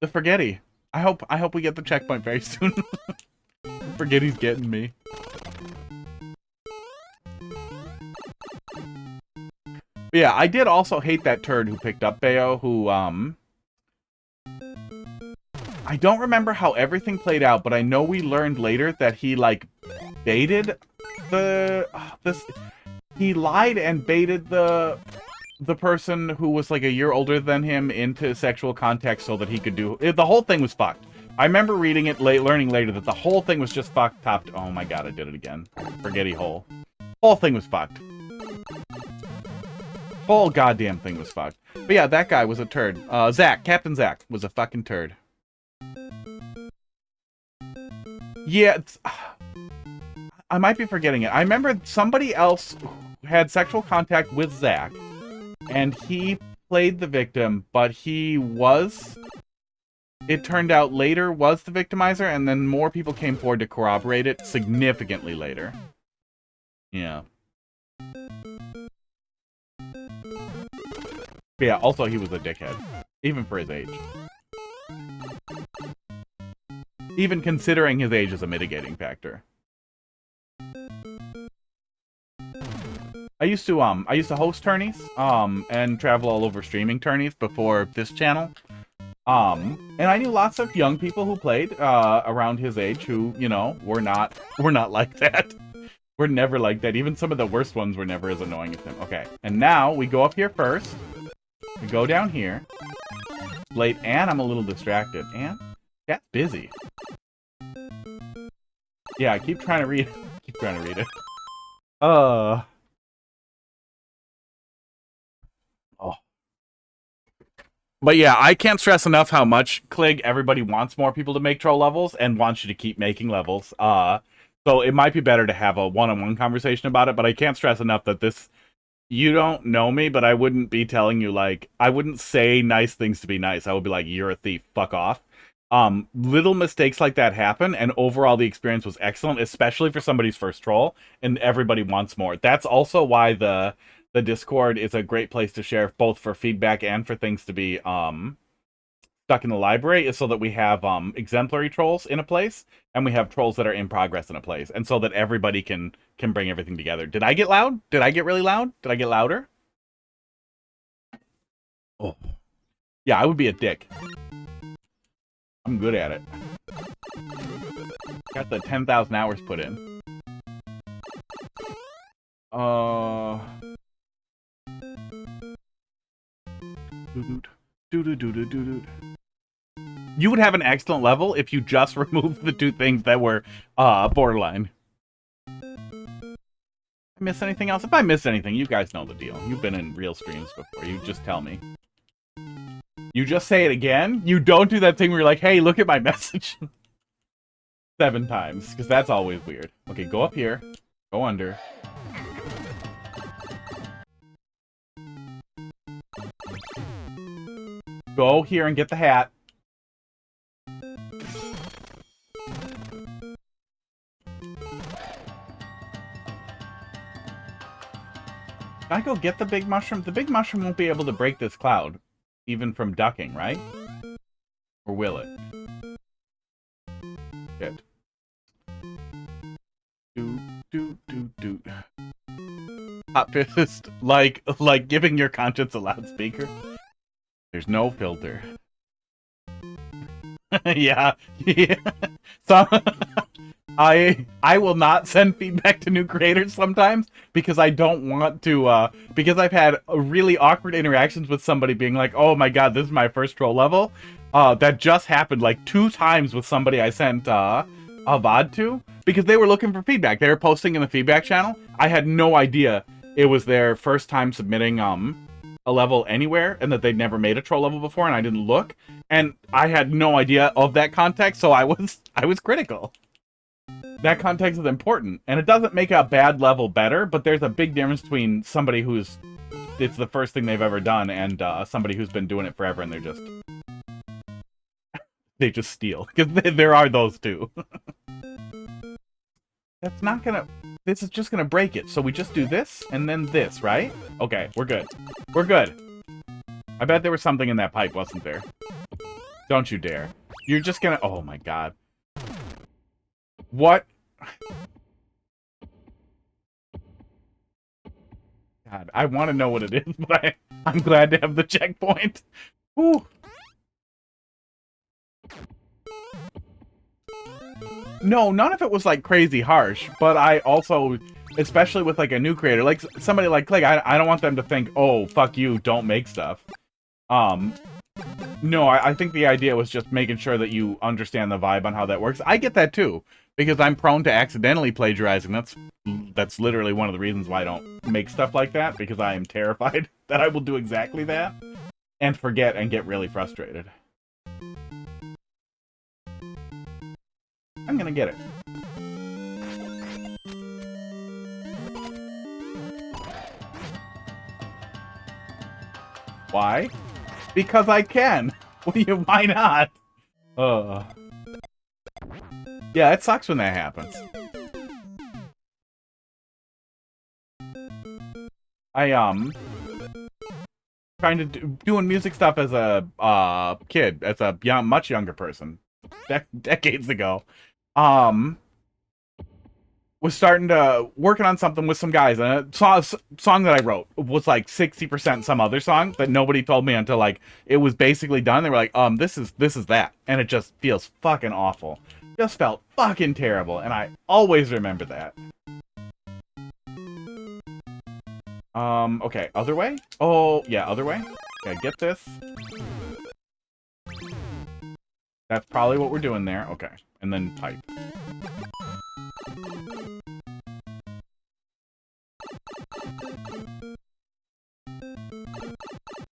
The Forgetty. I hope we get the checkpoint very soon. Forgetty's getting me. But yeah, I did also hate that turd who picked up Bayo, who, I don't remember how everything played out, but I know we learned later that he, like, baited he lied and baited the person who was like a year older than him into sexual contact so that he could do it. The whole thing was fucked. I remember reading it learning later that the whole thing was just fucked top to, oh my god, I did it again. Forgetty hole. Whole thing was fucked. Whole goddamn thing was fucked. But yeah, that guy was a turd. Zach, Captain Zach was a fucking turd. Yeah, I might be forgetting it. I remember somebody else had sexual contact with Zach, and he played the victim, but he was, it turned out later, was the victimizer, and then more people came forward to corroborate it significantly later. Yeah. But yeah, also he was a dickhead. Even for his age. Even considering his age as a mitigating factor. I used to host tourneys, and travel all over streaming tourneys before this channel. And I knew lots of young people who played, around his age who, you know, were not like that. We're never like that. Even some of the worst ones were never as annoying as him. Okay, and now we go up here first. We go down here. Late, and I'm a little distracted. And that's busy. Yeah, I keep trying to read it. Keep trying to read it. Oh. But yeah, I can't stress enough how much, Clig, everybody wants more people to make troll levels and wants you to keep making levels. So it might be better to have a one-on-one conversation about it, but I can't stress enough that this, you don't know me, but I wouldn't be telling you, like, I wouldn't say nice things to be nice. I would be like, you're a thief, fuck off. Little mistakes like that happen, and overall the experience was excellent, especially for somebody's first troll, and everybody wants more. That's also why the Discord is a great place to share, both for feedback and for things to be stuck in the library, is so that we have exemplary trolls in a place, and we have trolls that are in progress in a place, and so that everybody can bring everything together. Did I get loud? Did I get really loud? Did I get louder? Oh. Yeah, I would be a dick. I'm good at it. Got the 10,000 hours put in. You would have an excellent level if you just removed the two things that were borderline. I miss anything else? If I miss anything, you guys know the deal. You've been in real streams before. You just tell me. You just say it again? You don't do that thing where you're like, hey, look at my message. 7 times, because that's always weird. Okay, go up here. Go under. Go here and get the hat. Can I go get the big mushroom? The big mushroom won't be able to break this cloud, even from ducking, right? Or will it? Shit. Do. Hot fist, like giving your conscience a loudspeaker. There's no filter. yeah. So I will not send feedback to new creators sometimes because I don't want to, because I've had really awkward interactions with somebody being like, oh my god, this is my first troll level. That just happened like 2 times with somebody I sent a VOD to because they were looking for feedback. They were posting in the feedback channel. I had no idea it was their first time submitting a level anywhere and that they'd never made a troll level before, and I didn't look, and I had no idea of that context, so I was critical. That context is important, and it doesn't make a bad level better, but there's a big difference between somebody who's, it's the first thing they've ever done, and somebody who's been doing it forever, and they just steal, because there are those too. That's not gonna, this is just gonna break it, so we just do this, and then this, right? Okay, we're good. We're good. I bet there was something in that pipe, wasn't there? Don't you dare. You're just gonna, oh my god. What? God, I want to know what it is, but I'm glad to have the checkpoint. Whew. No, none of it was like crazy harsh, but I also, especially with like a new creator, like somebody like Clig, I don't want them to think, oh, fuck you, don't make stuff. No, I think the idea was just making sure that you understand the vibe on how that works. I get that too, because I'm prone to accidentally plagiarizing. That's literally one of the reasons why I don't make stuff like that, because I am terrified that I will do exactly that and forget and get really frustrated. I'm gonna get it. Why? Because I can. Why not? Yeah, it sucks when that happens. Trying to doing music stuff as a kid, as a much younger person, decades ago. Was starting to working on something with some guys, and a song that I wrote was like 60% some other song that nobody told me until like it was basically done. They were like, this is that, and it just feels fucking awful. Just felt fucking terrible, and I always remember that. Okay, other way? Oh, yeah, other way. Okay, get this. That's probably what we're doing there. Okay, and then pipe.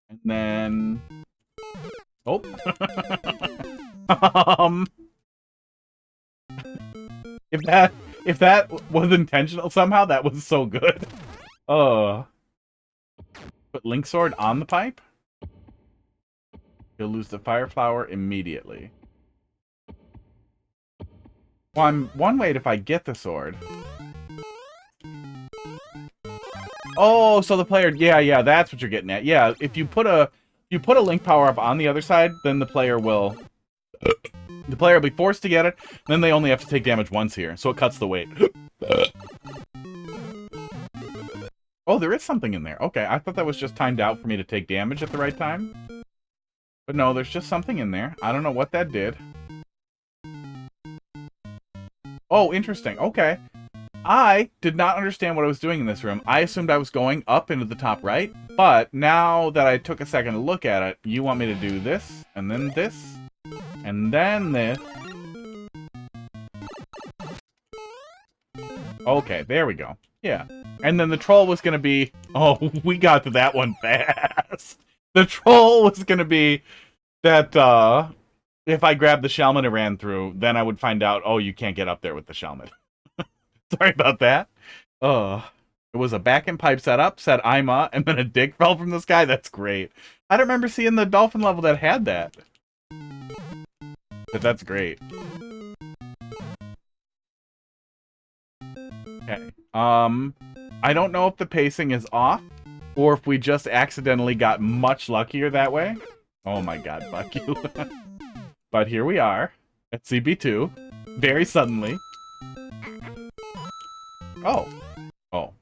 And then... Oh. If that was intentional somehow, that was so good. Put Link Sword on the pipe. You'll lose the Fire Flower immediately. Well, one way if I get the sword. Oh, so the player, yeah, that's what you're getting at. Yeah, if you put a Link power up on the other side, then the player will be forced to get it. Then they only have to take damage once here, so it cuts the weight. Oh, there is something in there. Okay, I thought that was just timed out for me to take damage at the right time. But no, there's just something in there. I don't know what that did. Oh, interesting. Okay. I did not understand what I was doing in this room. I assumed I was going up into the top right. But now that I took a second to look at it, you want me to do this, and then this, and then this. Okay, there we go. Yeah. And then the troll was going to be... Oh, we got to that one fast. The troll was going to be that if I grabbed the Shelmet and ran through, then I would find out, oh, you can't get up there with the Shelmet. Sorry about that. It was a back and pipe setup, said Ima, and then a dig fell from the sky. That's great. I don't remember seeing the dolphin level that had that. But that's great. Okay. I don't know if the pacing is off, or if we just accidentally got much luckier that way. Oh my god, fuck you. But here we are, at CB2, very suddenly. Oh. Oh.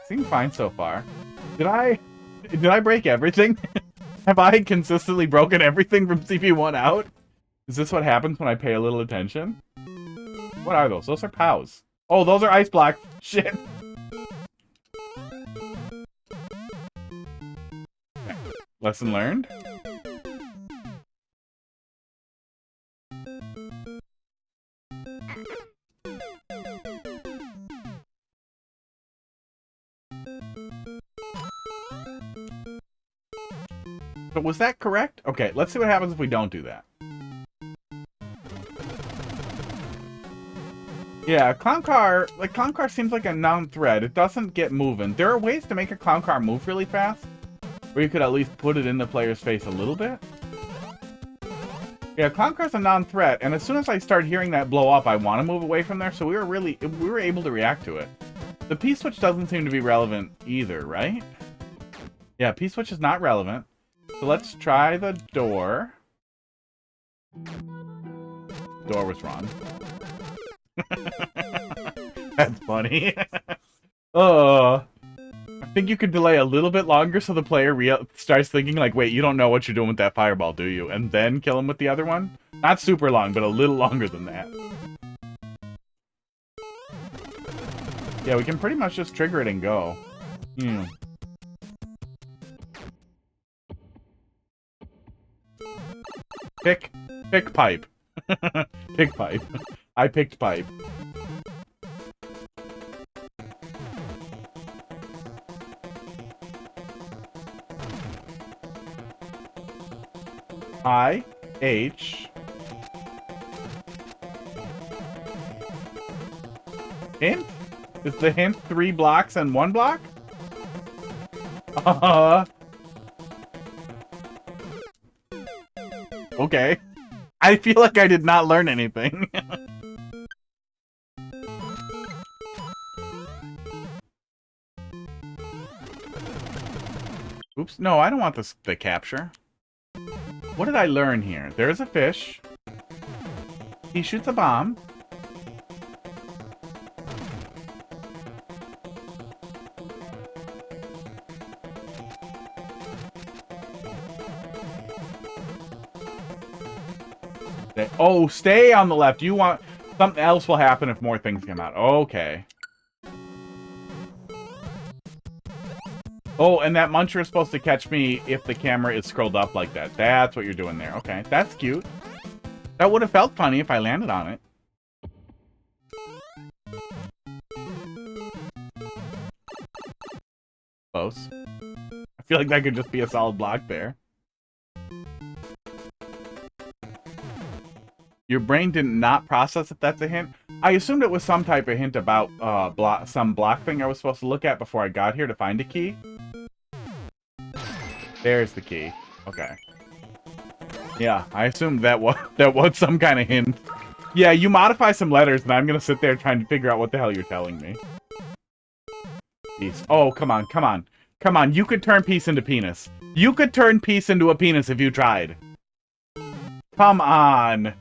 Seems fine so far. Did I break everything? Have I consistently broken everything from CP1 out? Is this what happens when I pay a little attention? What are those? Those are POWs. Oh, those are ice blocks. Shit. Okay. Lesson learned. But was that correct? Okay, let's see what happens if we don't do that. Yeah, clown car seems like a non-threat. It doesn't get moving. There are ways to make a clown car move really fast, where you could at least put it in the player's face a little bit. Yeah, clown car's a non-threat, and as soon as I start hearing that blow up, I want to move away from there, so we were able to react to it. The P-switch doesn't seem to be relevant either, right? Yeah, P-switch is not relevant. So let's try the door. Door was wrong. That's funny. I think you could delay a little bit longer so the player starts thinking like, wait, you don't know what you're doing with that fireball, do you? And then kill him with the other one? Not super long, but a little longer than that. Yeah, we can pretty much just trigger it and go. Pick pipe. Pick pipe. I picked pipe. I, H, Hint? Is the hint 3 blocks and 1 block? Okay. I feel like I did not learn anything. Oops, no, I don't want the capture. What did I learn here? There's a fish. He shoots a bomb. Oh, stay on the left. You want... Something else will happen if more things come out. Okay. Oh, and that muncher is supposed to catch me if the camera is scrolled up like that. That's what you're doing there. Okay, that's cute. That would have felt funny if I landed on it. Close. I feel like that could just be a solid block there. Your brain did not process if that's a hint. I assumed it was some type of hint about some block thing I was supposed to look at before I got here to find a key. There's the key. Okay. Yeah, I assumed that was some kind of hint. Yeah, you modify some letters, and I'm gonna sit there trying to figure out what the hell you're telling me. Peace. Oh, come on, come on. Come on, you could turn peace into penis. You could turn peace into a penis if you tried. Come on.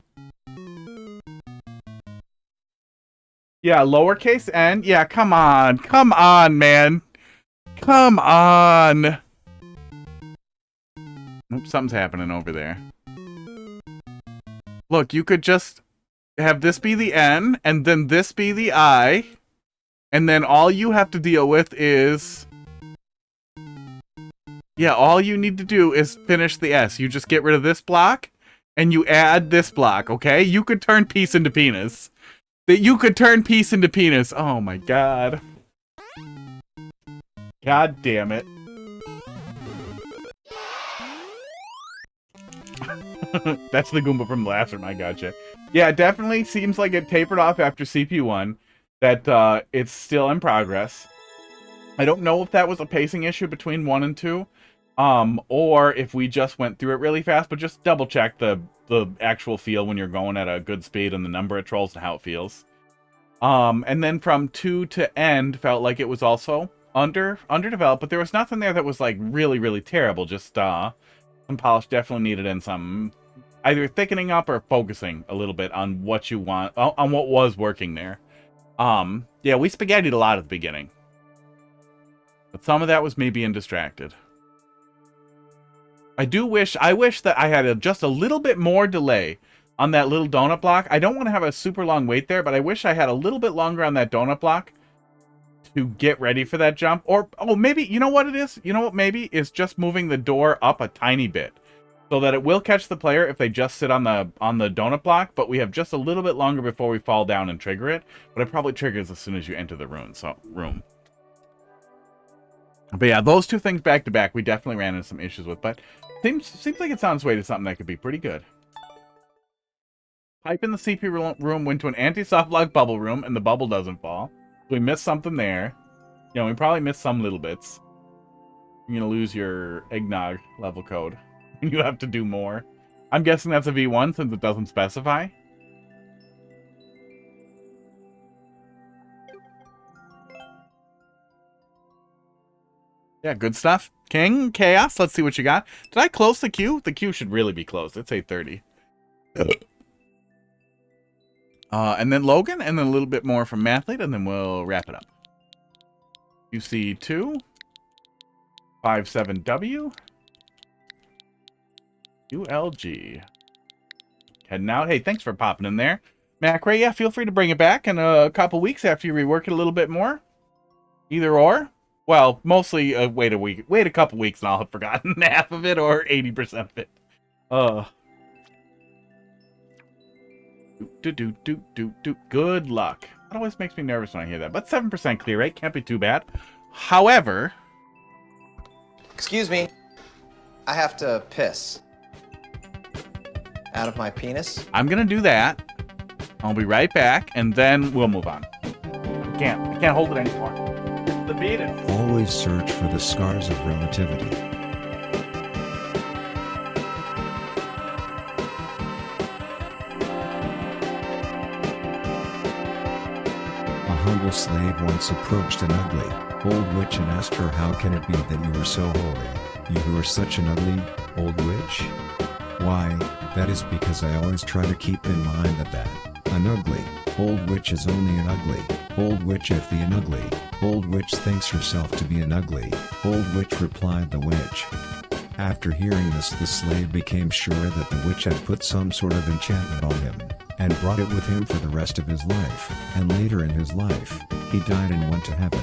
Yeah, lowercase n. Yeah, come on. Come on, man. Come on. Oops, something's happening over there. Look, you could just have this be the N, and then this be the I, and then all you have to deal with is... Yeah, all you need to do is finish the S. You just get rid of this block, and you add this block, okay? You could turn peace into penis. That you could turn peace into penis. Oh my god. God damn it. That's the Goomba from the last room, I gotcha. Yeah, it definitely seems like it tapered off after CP1. That it's still in progress. I don't know if that was a pacing issue between 1 and 2. Or if we just went through it really fast, but just double check the actual feel when you're going at a good speed and the number of trolls and how it feels. And then from 2 to end felt like it was also underdeveloped, but there was nothing there that was like really, really terrible. Just some polish definitely needed in some either thickening up or focusing a little bit on what you want, on what was working there. Yeah, we spaghettied a lot at the beginning. But some of that was me being distracted. I wish that I had just a little bit more delay on that little donut block. I don't want to have a super long wait there, but I wish I had a little bit longer on that donut block to get ready for that jump. Or, oh, maybe, you know what it is? You know what maybe is just moving the door up a tiny bit so that it will catch the player if they just sit on the donut block, but we have just a little bit longer before we fall down and trigger it. But it probably triggers as soon as you enter the room. But yeah, those two things back to back, we definitely ran into some issues with, but seems like it's on its way to something that could be pretty good. Pipe in the CP room went to an anti-soft lock bubble room, and the bubble doesn't fall. So we missed something there. You know, we probably missed some little bits. You're gonna lose your eggnog level code. You have to do more. I'm guessing that's a V1 since it doesn't specify. Yeah, good stuff. King, Chaos, let's see what you got. Did I close the queue? The queue should really be closed. It's 8:30. And then Logan, and then a little bit more from Mathelete, and then we'll wrap it up. UC2, 57W, ULG. Heading out. Hey, thanks for popping in there. Macrae, yeah, feel free to bring it back in a couple weeks after you rework it a little bit more. Either or. Well, mostly wait a week. Wait a couple weeks and I'll have forgotten half of it or 80% of it. Good luck. That always makes me nervous when I hear that. But 7% clear rate can't be too bad. However... Excuse me. I have to piss. Out of my penis. I'm gonna do that. I'll be right back, and then we'll move on. I can't hold it anymore. The beat is. Always search for the scars of relativity. A humble slave once approached an ugly, old witch and asked her, "How can it be that you are so holy, you who are such an ugly, old witch?" "Why, that is because I always try to keep in mind that an ugly, old witch is only an ugly, old witch if the ugly, old witch thinks herself to be an ugly, old witch," replied the witch. After hearing this, the slave became sure that the witch had put some sort of enchantment on him, and brought it with him for the rest of his life, and later in his life, he died and went to heaven.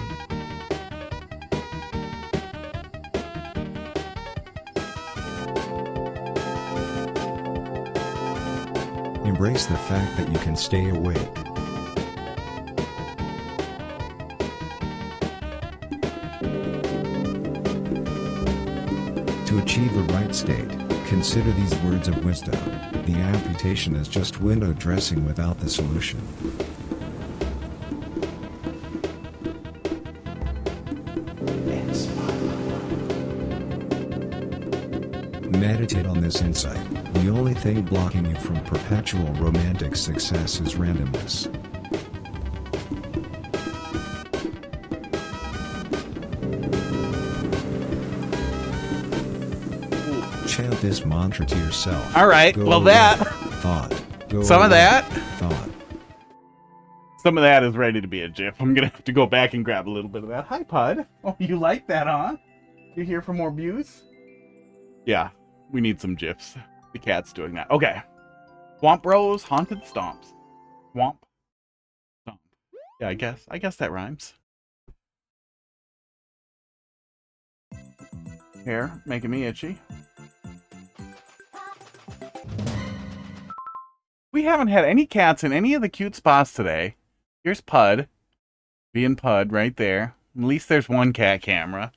Embrace the fact that you can stay awake. To achieve a right state, consider these words of wisdom. The amputation is just window dressing without the solution. Meditate on this insight. The only thing blocking you from perpetual romantic success is randomness. Chant this mantra to yourself. All right, Go well away. that. Thought. Go Some of away. that. Thought. Some of that is ready to be a GIF. I'm gonna have to go back and grab a little bit of that. Hi, Pud. Oh, you like that, huh? You here for more views? Yeah, we need some GIFs. The cat's doing that. Okay. Thwomp Bros, Haunted Stomps. Thwomp. Stomp. Yeah, I guess that rhymes. Hair, making me itchy. We haven't had any cats in any of the cute spots today. Here's Pud. Being Pud right there. At least there's one cat camera.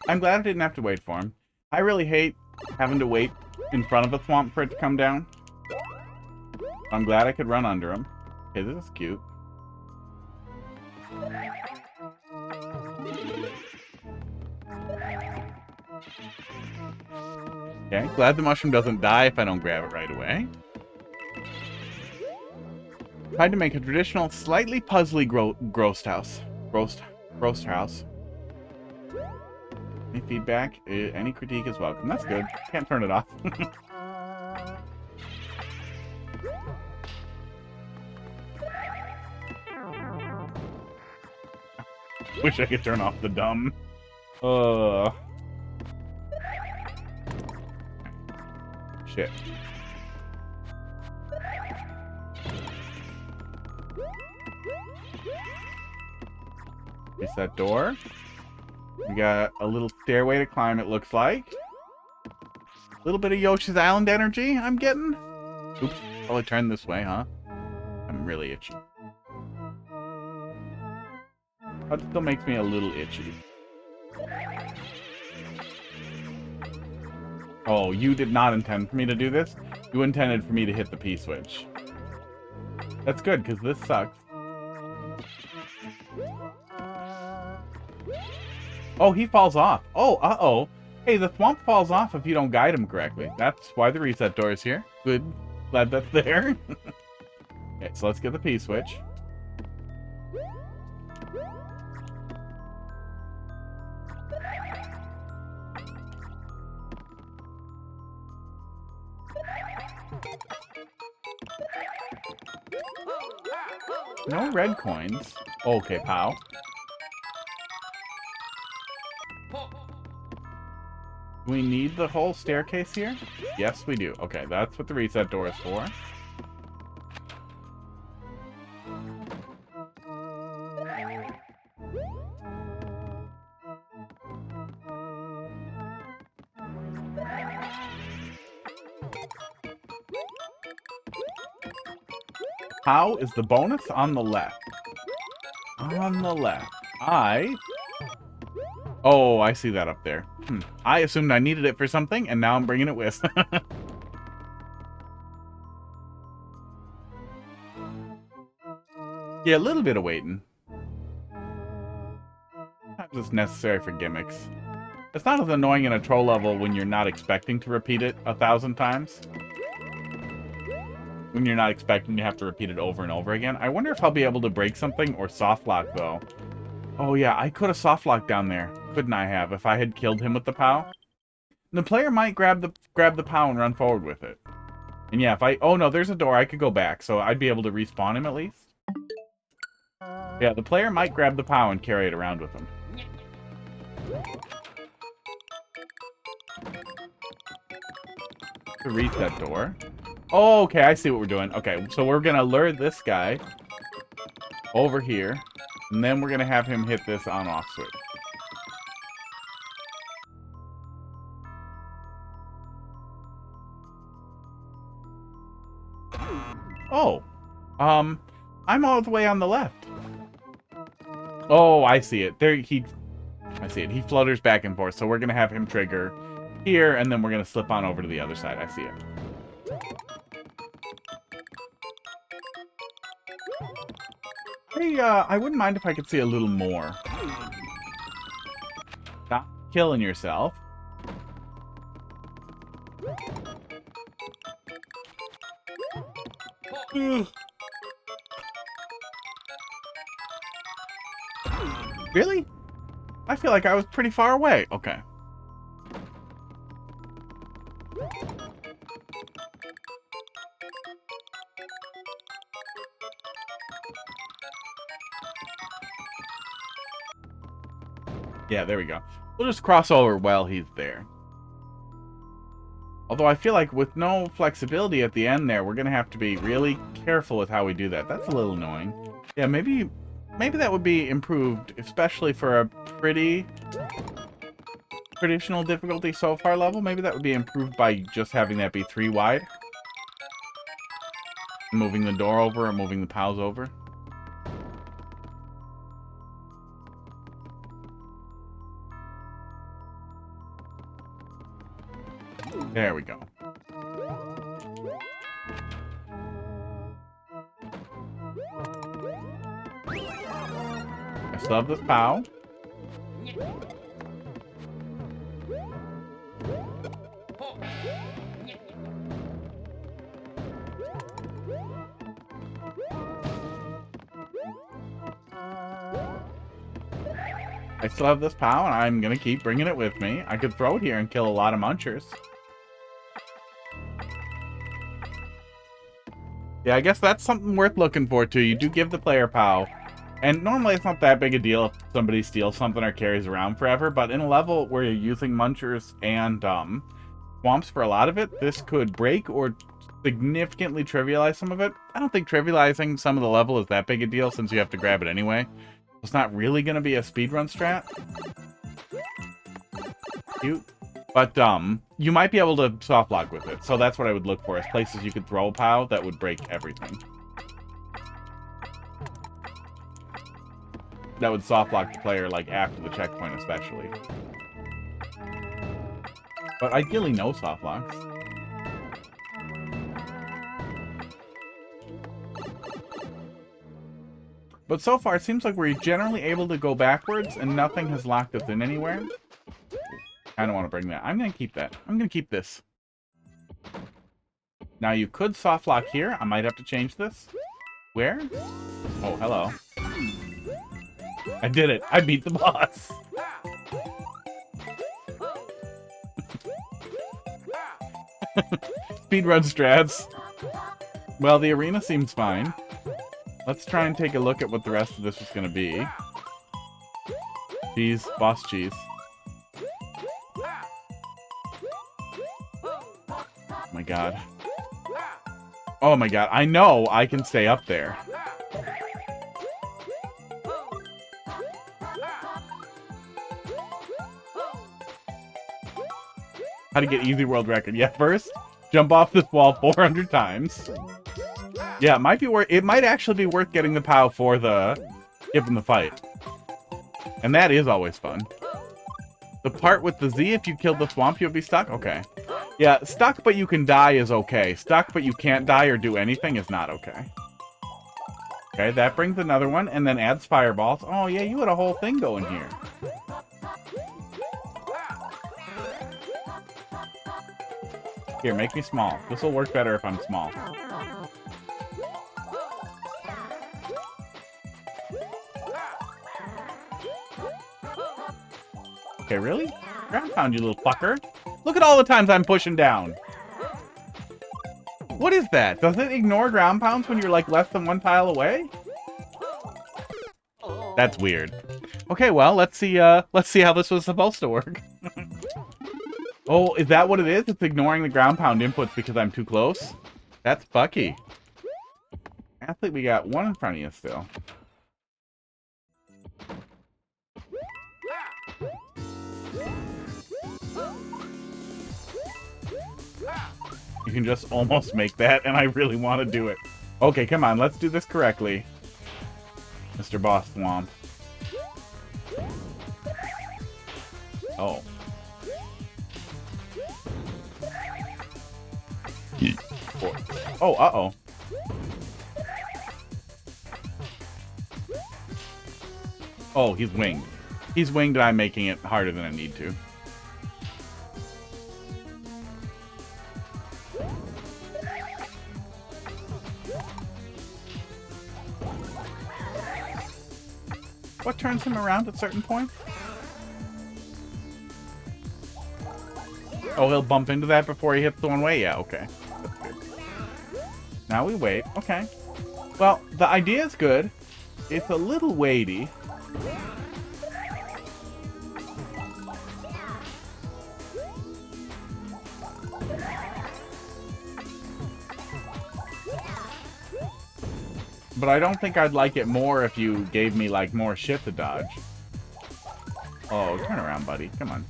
I'm glad I didn't have to wait for him. I really hate having to wait in front of a Thwomp for it to come down. I'm glad I could run under him. Okay, this is cute. Okay, glad the mushroom doesn't die if I don't grab it right away. Tried to make a traditional, slightly puzzly grossed house. Roast house. Any feedback? Any critique is welcome. That's good. Can't turn it off. Wish I could turn off the dumb. Shit. Is that door? We got a little stairway to climb, it looks like. A little bit of Yoshi's Island energy I'm getting. Oops, probably turn this way, huh? I'm really itchy. That still makes me a little itchy. Oh, you did not intend for me to do this? You intended for me to hit the P-switch. That's good, because this sucks. Oh, he falls off. Oh, uh-oh. Hey, the Thwomp falls off if you don't guide him correctly. That's why the reset door is here. Good. Glad that's there. Okay, so let's get the P-switch. No red coins. Okay, POW. Do we need the whole staircase here? Yes, we do. Okay, that's what the reset door is for. How is the bonus on the left? On the left. Oh, I see that up there. I assumed I needed it for something, and now I'm bringing it with. Yeah, a little bit of waiting. Sometimes it's necessary for gimmicks. It's not as annoying in a troll level when you're not expecting to repeat it 1,000 times. When you're not expecting to have to repeat it over and over again. I wonder if I'll be able to break something or soft lock, though. Oh, yeah, I could have soft locked down there. Couldn't I have, if I had killed him with the POW? The player might grab the POW and run forward with it. And yeah, if I... Oh, no, there's a door. I could go back, so I'd be able to respawn him at least. Yeah, the player might grab the POW and carry it around with him. To reach that door. Oh, okay, I see what we're doing. Okay, so we're gonna lure this guy over here, and then we're gonna have him hit this on-off switch. Oh, I'm all the way on the left. Oh, I see it. I see it. He flutters back and forth, so we're gonna have him trigger here, and then we're gonna slip on over to the other side. I see it. Hey, I wouldn't mind if I could see a little more. Stop killing yourself. Really? I feel like I was pretty far away. Okay. Yeah, there we go. We'll just cross over while he's there. Although I feel like with no flexibility at the end there, we're going to have to be really careful with how we do that. That's a little annoying. Yeah, maybe that would be improved, especially for a pretty traditional difficulty so far level. Maybe that would be improved by just having that be 3 wide. Moving the door over or moving the POWs over. There we go. I still have this POW. I still have this POW, and I'm gonna keep bringing it with me. I could throw it here and kill a lot of munchers. Yeah, I guess that's something worth looking for, too. You do give the player POW. And normally it's not that big a deal if somebody steals something or carries around forever, but in a level where you're using munchers and Thwomps for a lot of it, this could break or significantly trivialize some of it. I don't think trivializing some of the level is that big a deal since you have to grab it anyway. It's not really going to be a speedrun strat. Cute. But you might be able to soft lock with it, so that's what I would look for, is places you could throw a POW that would break everything. That would soft lock the player, like, after the checkpoint especially. But ideally no soft locks. But so far, it seems like we're generally able to go backwards, and nothing has locked us in anywhere. I don't want to bring that. I'm going to keep that. I'm going to keep this. Now, you could soft lock here. I might have to change this. Where? Oh, hello. I did it. I beat the boss. Speedrun strats. Well, the arena seems fine. Let's try and take a look at what the rest of this is going to be. Cheese. Boss cheese. Oh my god. Oh my god. I know I can stay up there. How to get easy world record. Yeah, first, jump off this wall 400 times. Yeah, it might be worth. It might actually be worth getting the POW for give him the fight. And that is always fun. The part with the Z, if you kill the Thwomp, you'll be stuck? Okay. Yeah, stuck but you can die is okay. Stuck but you can't die or do anything is not okay. Okay, that brings another one, and then adds fireballs. Oh, yeah, you had a whole thing going here. Here, make me small. This will work better if I'm small. Okay, really? Ground pound, you little fucker. Look at all the times I'm pushing down. What is that? Does it ignore ground pounds when you're like less than 1 tile away? That's weird. Okay, well, let's see how this was supposed to work. Oh, is that what it is? It's ignoring the ground pound inputs because I'm too close? That's fucky. Athlete, we got 1 in front of you still. You can just almost make that, and I really want to do it. Okay, come on, let's do this correctly. Mr. Boss Thwomp. Oh. Oh, uh-oh. Oh, he's winged. He's winged and I'm making it harder than I need to. What turns him around at certain points? Oh, he'll bump into that before he hits the one way? Yeah, okay. That's good. Now we wait. Okay. Well, the idea is good. It's a little weighty. But I don't think I'd like it more if you gave me, like, more shit to dodge. Oh, turn around, buddy. Come on.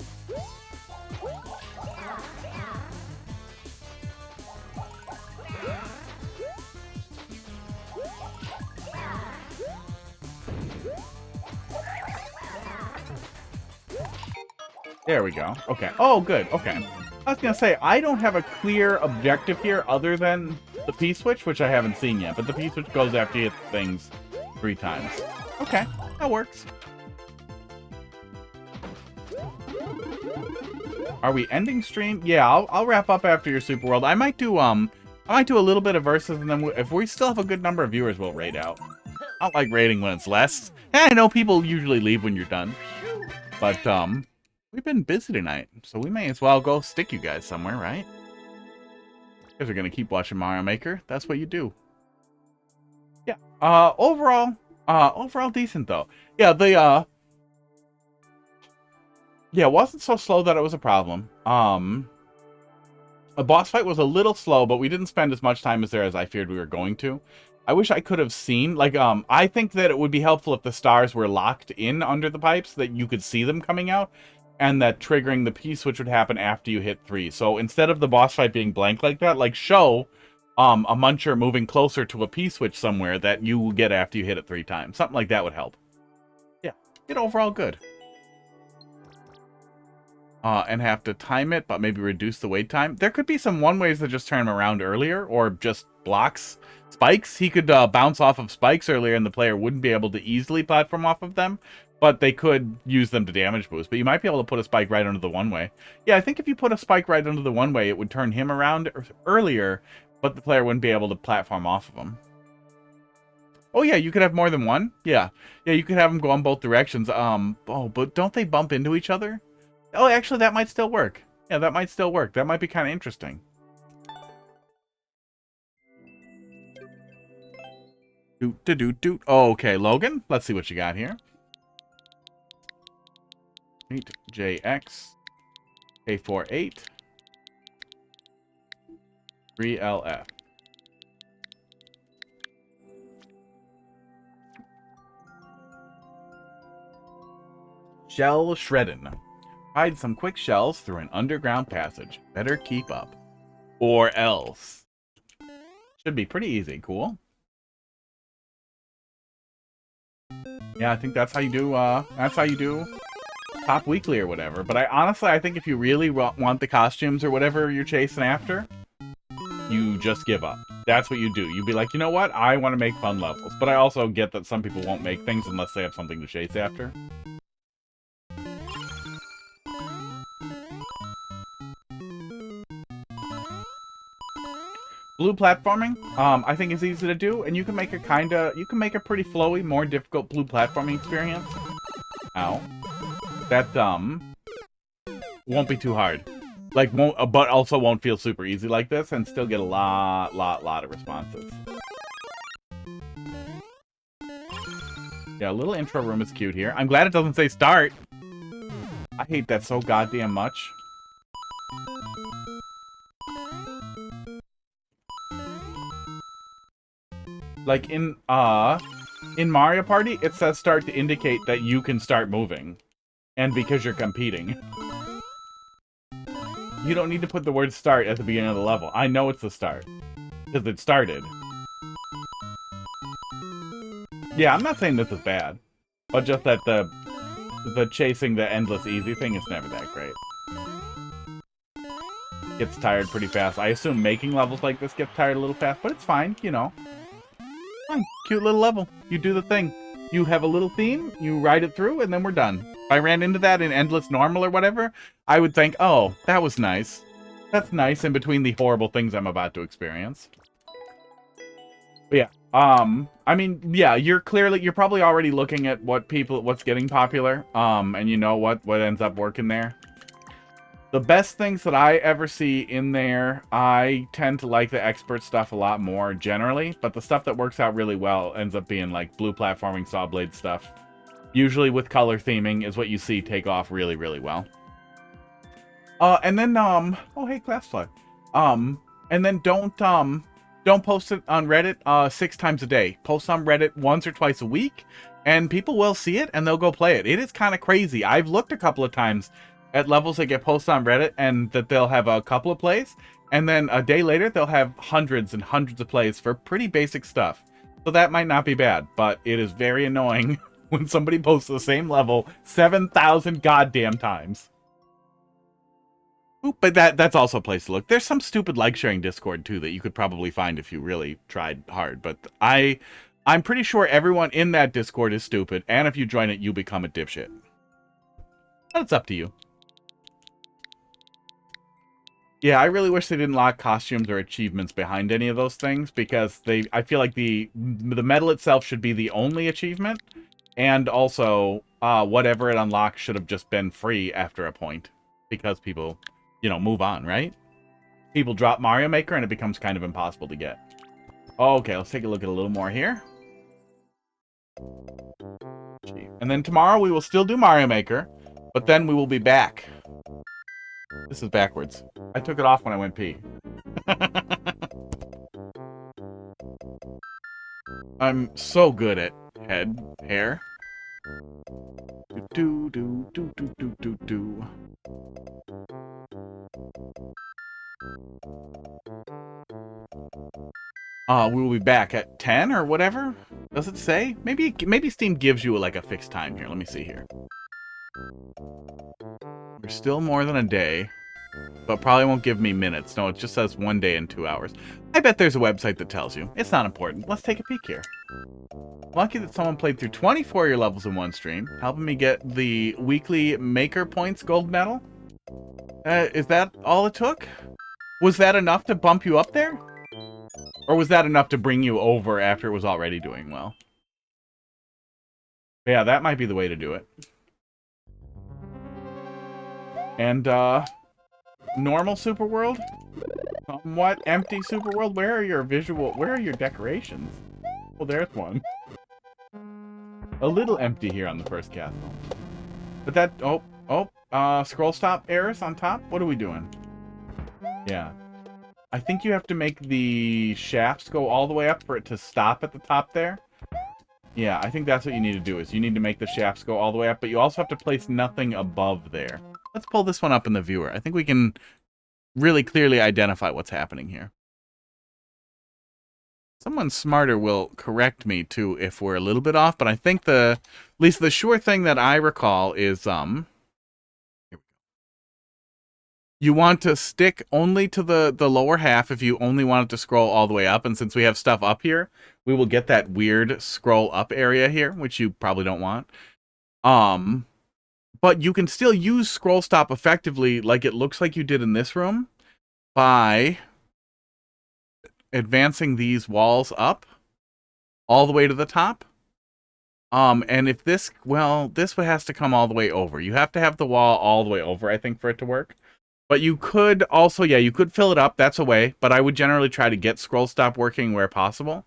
There we go. Okay. Oh, good. Okay. I was gonna say, I don't have a clear objective here other than the P-switch, which I haven't seen yet, but the P-switch goes after you hit things 3 times. Okay, that works. Are we ending stream? Yeah, I'll wrap up after your Super World. I might do a little bit of versus, and then if we still have a good number of viewers, we'll raid out. I don't like raiding when it's less. I know people usually leave when you're done, but we've been busy tonight, so we may as well go stick you guys somewhere, right? You guys are gonna keep watching Mario Maker. That's what you do. Yeah. Overall decent though. Yeah, it wasn't so slow that it was a problem. A boss fight was a little slow, but we didn't spend as much time as I feared we were going to. I wish I could have seen, like, I think that it would be helpful if the stars were locked in under the pipes, that you could see them coming out, and that triggering the P-switch would happen after you hit 3. So instead of the boss fight being blank like that, like show a muncher moving closer to a P-switch somewhere that you will get after you hit it 3 times. Something like that would help. Yeah, it overall good. And have to time it, but maybe reduce the wait time. There could be some one-ways that just turn him around earlier, or just blocks. Spikes, he could bounce off of spikes earlier, and the player wouldn't be able to easily platform off of them. But they could use them to damage boost. But you might be able to put a spike right under the one-way. Yeah, I think if you put a spike right under the one-way, it would turn him around earlier, but the player wouldn't be able to platform off of him. Oh, yeah, you could have more than one? Yeah. Yeah, you could have them go in both directions. Oh, but don't they bump into each other? Oh, actually, that might still work. Yeah, that might still work. That might be kind of interesting. Doot. Oh, okay, Logan, let's see what you got here. 8JX, A48, 3LF. Shell Shreddin. Hide some quick shells through an underground passage. Better keep up. Or else. Should be pretty easy. Cool. Yeah, I think that's how you do, Top Weekly or whatever. But I think if you really want the costumes or whatever you're chasing after, you just give up. That's what you do. You'd be like, you know what? I want to make fun levels. But I also get that some people won't make things unless they have something to chase after. Blue platforming, I think is easy to do, and you can make a pretty flowy, more difficult blue platforming experience. Ow. That, won't be too hard. Like, but also won't feel super easy like this, and still get a lot of responses. Yeah, a little intro room is cute here. I'm glad it doesn't say start. I hate that so goddamn much. Like, in Mario Party, it says start to indicate that you can start moving. And because you're competing. You don't need to put the word start at the beginning of the level. I know it's the start. Because it started. Yeah, I'm not saying this is bad. But just that the chasing the endless easy thing is never that great. Gets tired pretty fast. I assume making levels like this gets tired a little fast, but it's fine, you know. Fine. Cute little level. You do the thing. You have a little theme, you ride it through, and then we're done. If I ran into that in Endless Normal or whatever, I would think, oh, that was nice. That's nice in between the horrible things I'm about to experience. But yeah, I mean, yeah, you're probably already looking at what's getting popular, and you know what ends up working there. The best things that I ever see in there, I tend to like the expert stuff a lot more generally, but the stuff that works out really well ends up being like blue platforming saw blade stuff. Usually with color theming is what you see take off really, really well. And then, oh hey, Classfly. And then don't post it on Reddit 6 times a day. Post on Reddit once or twice a week, and people will see it and they'll go play it. It is kind of crazy. I've looked a couple of times at levels that get posted on Reddit, and that they'll have a couple of plays, and then a day later they'll have hundreds and hundreds of plays for pretty basic stuff. So that might not be bad, but it is very annoying when somebody posts the same level 7,000 goddamn times. Ooh, but that's also a place to look. There's some stupid like-sharing Discord, too, that you could probably find if you really tried hard, but I'm pretty sure everyone in that Discord is stupid, and if you join it, you become a dipshit. But it's up to you. Yeah, I really wish they didn't lock costumes or achievements behind any of those things, because I feel like the medal itself should be the only achievement, and also whatever it unlocks should have just been free after a point, because people, you know, move on, right? People drop Mario Maker and it becomes kind of impossible to get. Okay, let's take a look at a little more here. And then tomorrow we will still do Mario Maker, but then we will be back. This is backwards. I took it off when I went pee. I'm so good at hair. Do do do do do do do. We will be back at 10 or whatever. Does it say? Maybe Steam gives you like a fixed time here. Let me see here. We're still more than a day, but probably won't give me minutes. No, it just says 1 day and 2 hours. I bet there's a website that tells you. It's not important. Let's take a peek here. Lucky that someone played through 24 of your levels in one stream, helping me get the weekly Maker Points gold medal. Is that all it took? Was that enough to bump you up there? Or was that enough to bring you over after it was already doing well? But yeah, that might be the way to do it. And, normal Super World? Somewhat empty Super World? Where are your decorations? Well, there's one. A little empty here on the first castle. But that, scroll stop errors on top? What are we doing? Yeah. I think you have to make the shafts go all the way up for it to stop at the top there. Yeah, I think that's what you need to do, is you need to make the shafts go all the way up, but you also have to place nothing above there. Let's pull this one up in the viewer. I think we can really clearly identify what's happening here. Someone smarter will correct me, too, if we're a little bit off, but I think at least the sure thing that I recall is, You want to stick only to the lower half if you only want it to scroll all the way up. And since we have stuff up here, we will get that weird scroll up area here, which you probably don't want. But you can still use scroll stop effectively like it looks like you did in this room by advancing these walls up all the way to the top. And if this, well, this has to come all the way over. You have to have the wall all the way over, I think, for it to work. But you could also, yeah, you could fill it up. That's a way. But I would generally try to get scroll stop working where possible.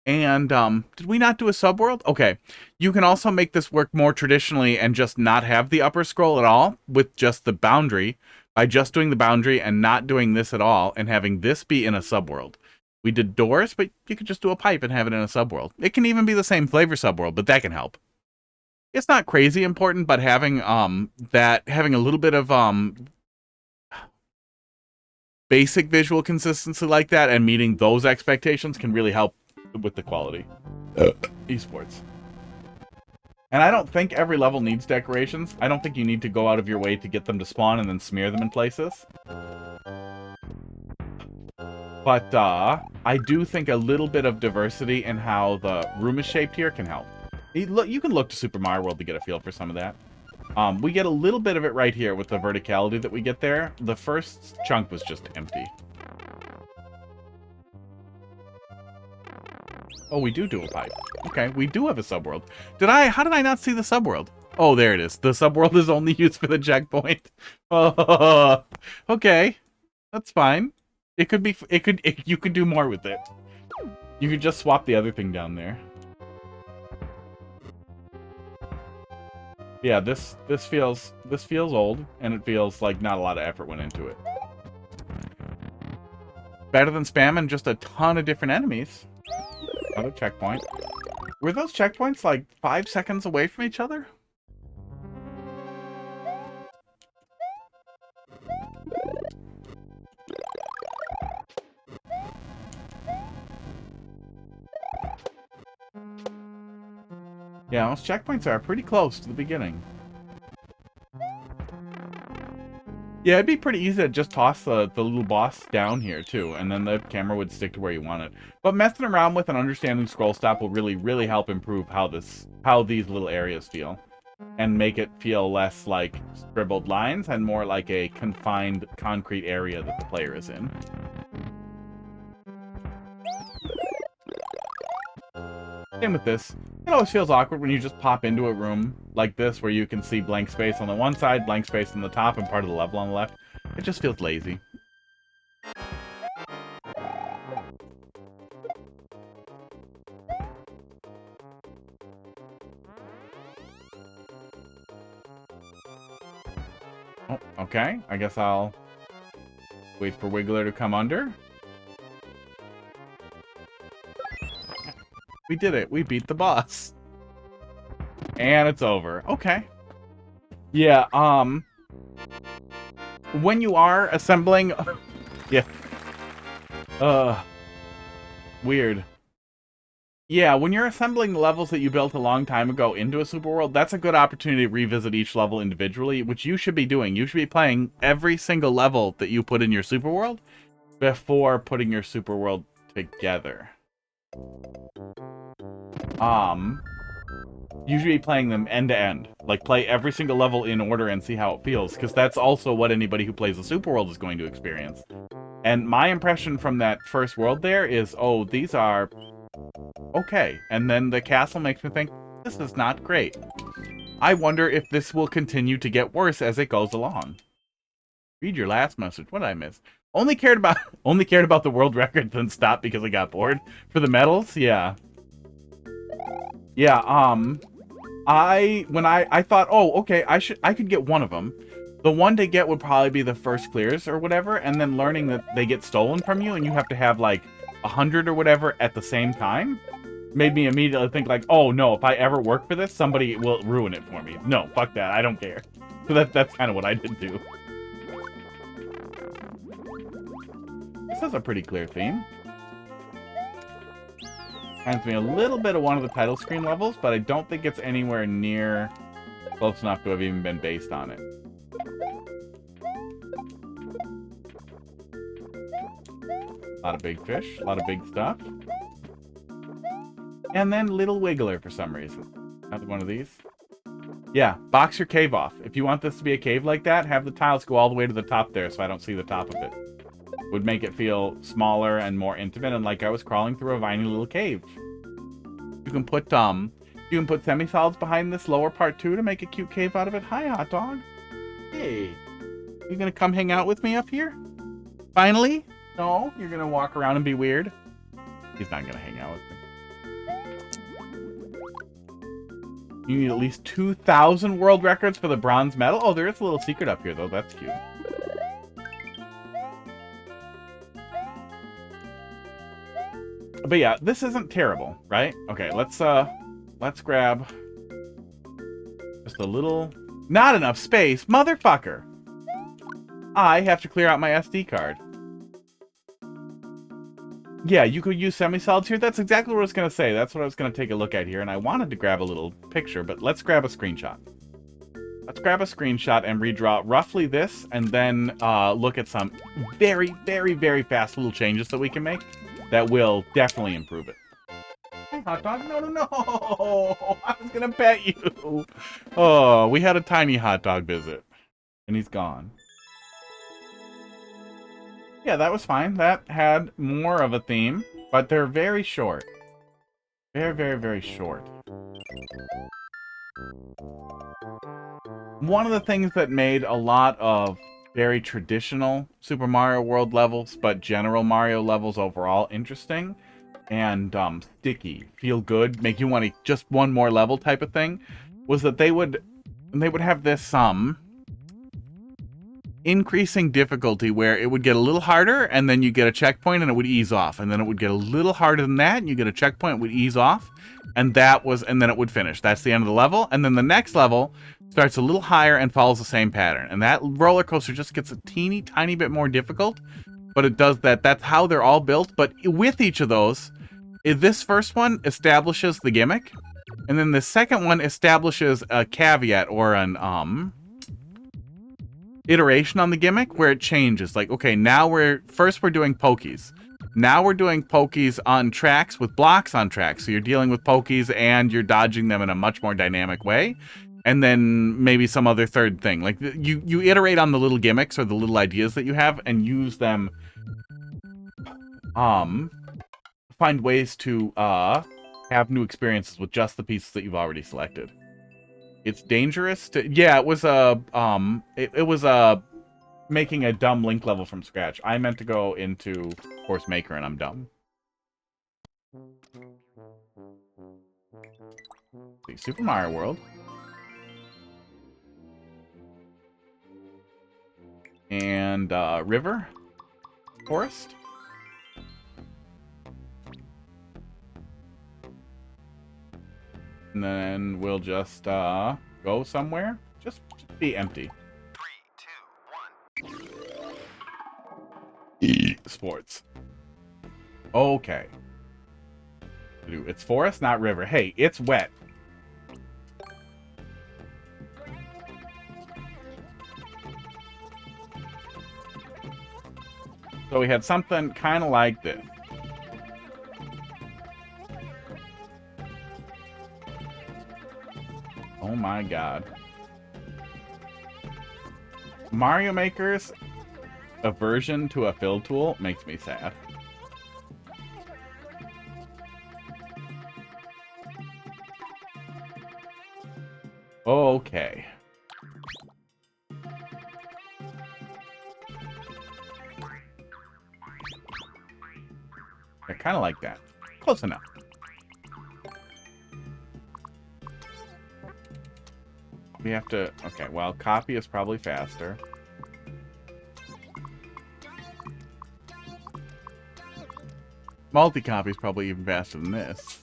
And did we not do a subworld? Okay. You can also make this work more traditionally and just not have the upper scroll at all with just the boundary by just doing the boundary and not doing this at all and having this be in a subworld. We did doors, but you could just do a pipe and have it in a subworld. It can even be the same flavor subworld, but that can help. It's not crazy important, but having having a little bit of basic visual consistency like that and meeting those expectations can really help with the quality. Esports. And I don't think every level needs decorations. I don't think you need to go out of your way to get them to spawn and then smear them in places. But I do think a little bit of diversity in how the room is shaped here can help. You can look to Super Mario World to get a feel for some of that. We get a little bit of it right here with the verticality that we get there. The first chunk was just empty. Oh, we do a pipe. Okay, we do have a subworld. How did I not see the subworld? Oh, there it is. The subworld is only used for the checkpoint. Oh, okay. That's fine. You could do more with it. You could just swap the other thing down there. Yeah, this feels old, and it feels like not a lot of effort went into it. Better than spamming just a ton of different enemies. Another checkpoint. Were those checkpoints like 5 seconds away from each other? Yeah, those checkpoints are pretty close to the beginning. Yeah, it'd be pretty easy to just toss the little boss down here, too, and then the camera would stick to where you want it. But messing around with and understanding scroll stop will really, really help improve how these little areas feel. And make it feel less like scribbled lines and more like a confined concrete area that the player is in. Same with this. It always feels awkward when you just pop into a room like this where you can see blank space on the one side, blank space on the top, and part of the level on the left. It just feels lazy. Oh, okay. I guess I'll wait for Wiggler to come under. We did it. We beat the boss. And it's over. Okay. Yeah, when you are assembling... yeah. Weird. Yeah, when you're assembling the levels that you built a long time ago into a super world, that's a good opportunity to revisit each level individually, which you should be doing. You should be playing every single level that you put in your super world before putting your super world together. You should be playing them end to end. Like, play every single level in order and see how it feels, because that's also what anybody who plays the super world is going to experience. And my impression from that first world there is, oh, these are okay. And then the castle makes me think, this is not great. I wonder if this will continue to get worse as it goes along. Read your last message. What did I miss? Only cared about the world record, then stopped because I got bored. For the medals, yeah. Yeah, I thought, oh, okay, I could get one of them. The one to get would probably be the first clears or whatever, and then learning that they get stolen from you and you have to have like 100 or whatever at the same time made me immediately think like, oh no, if I ever work for this, somebody will ruin it for me. No, fuck that, I don't care. So that's kind of what I did do. This is a pretty clear theme. Reminds me a little bit of one of the title screen levels, but I don't think it's anywhere near close enough to have even been based on it. lot of big fish, a lot of big stuff. And then Little Wiggler for some reason. Another one of these. Yeah, box your cave off. If you want this to be a cave like that, have the tiles go all the way to the top there so I don't see the top of it. Would make it feel smaller and more intimate and like I was crawling through a viney little cave. You can put semi-solids behind this lower part too to make a cute cave out of it. Hi, hot dog. Hey. You gonna come hang out with me up here? Finally? No? You're gonna walk around and be weird? He's not gonna hang out with me. You need at least 2,000 world records for the bronze medal? Oh, there is a little secret up here, though. That's cute. But yeah, this isn't terrible, right? Okay, let's grab just a little... Not enough space! Motherfucker! I have to clear out my SD card. Yeah, you could use semi-solids here. That's exactly what I was going to say. That's what I was going to take a look at here. And I wanted to grab a little picture, but let's grab a screenshot. Let's grab a screenshot and redraw roughly this, and then look at some very, very, very fast little changes that we can make that will definitely improve it. Hi, hot dog. No, no, no. I was going to pet you. Oh, we had a tiny hot dog visit, and he's gone. Yeah, that was fine. That had more of a theme, but they're very short. Very, very, very short. One of the things that made a lot of very traditional Super Mario World levels, but general Mario levels overall interesting, and sticky, feel good, make you want to just one more level type of thing, was that they would have this increasing difficulty where it would get a little harder and then you get a checkpoint and it would ease off, and then it would get a little harder than that and you get a checkpoint, it would ease off, and then it would finish. That's the end of the level, and then the next level starts a little higher and follows the same pattern, and that roller coaster just gets a teeny tiny bit more difficult, but it does that. That's how they're all built. But with each of those, this first one establishes the gimmick, and then the second one establishes a caveat or an iteration on the gimmick where it changes. Like, okay, now we're doing pokies. Now we're doing pokies on tracks with blocks on tracks. So you're dealing with pokies and you're dodging them in a much more dynamic way. And then maybe some other third thing. Like you iterate on the little gimmicks or the little ideas that you have and use them. Find ways to have new experiences with just the pieces that you've already selected. It's dangerous to... Yeah, it was making a dumb Link level from scratch. I meant to go into Course Maker and I'm dumb. See, Super Mario World. And River. Forest. And then we'll just go somewhere. Just be empty. 3, 2, 1. Sports. Okay. It's forest, not river. Hey, it's wet. So we had something kind of like this. Oh my god. Mario Maker's aversion to a fill tool makes me sad. Okay. I kind of like that. Close enough. We have to... Okay, well, copy is probably faster. Multi-copy is probably even faster than this.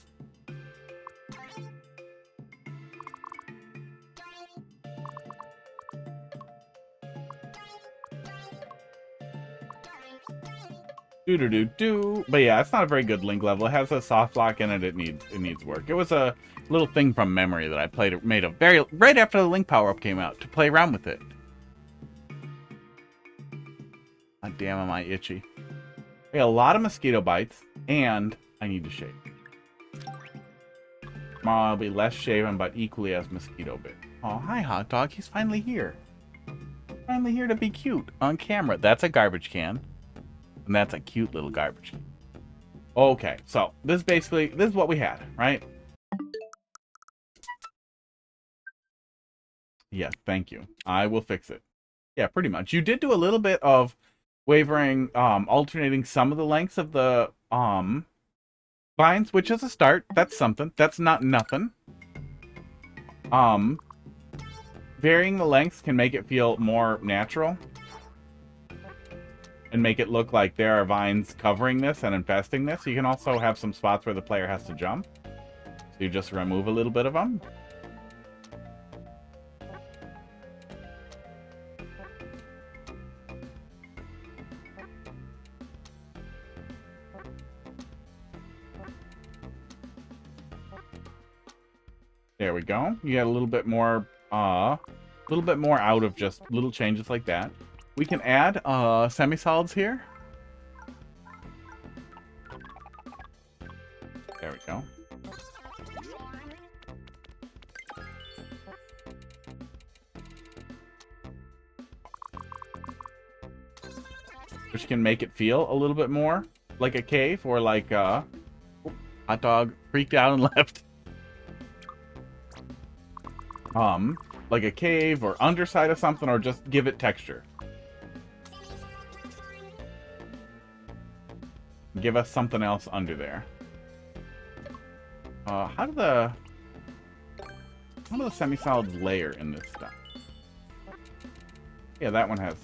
Do-do-do-do. But yeah, it's not a very good Link level. It has a soft lock in it. It needs work. It was a little thing from memory that I made right after the Link power-up came out to play around with it. God damn, am I itchy. We got a lot of mosquito bites, and I need to shave. Tomorrow I'll be less shaven, but equally as mosquito bit. Oh, hi, hot dog. He's finally here. Finally here to be cute on camera. That's a garbage can. And that's a cute little garbage can. Okay, so this is what we had, right? Yes, thank you. I will fix it. Yeah, pretty much. You did do a little bit of wavering, alternating some of the lengths of the vines, which is a start. That's something. That's not nothing. Varying the lengths can make it feel more natural and make it look like there are vines covering this and infesting this. You can also have some spots where the player has to jump. So you just remove a little bit of them. There we go. You get a little bit more out of just little changes like that. We can add semi-solids here. There we go. Which can make it feel a little bit more like a cave, or like hot dog freaked out and left. Like a cave or underside of something, or just give it texture. Give us something else under there. How do the semi-solids layer in this stuff? Yeah, that one has.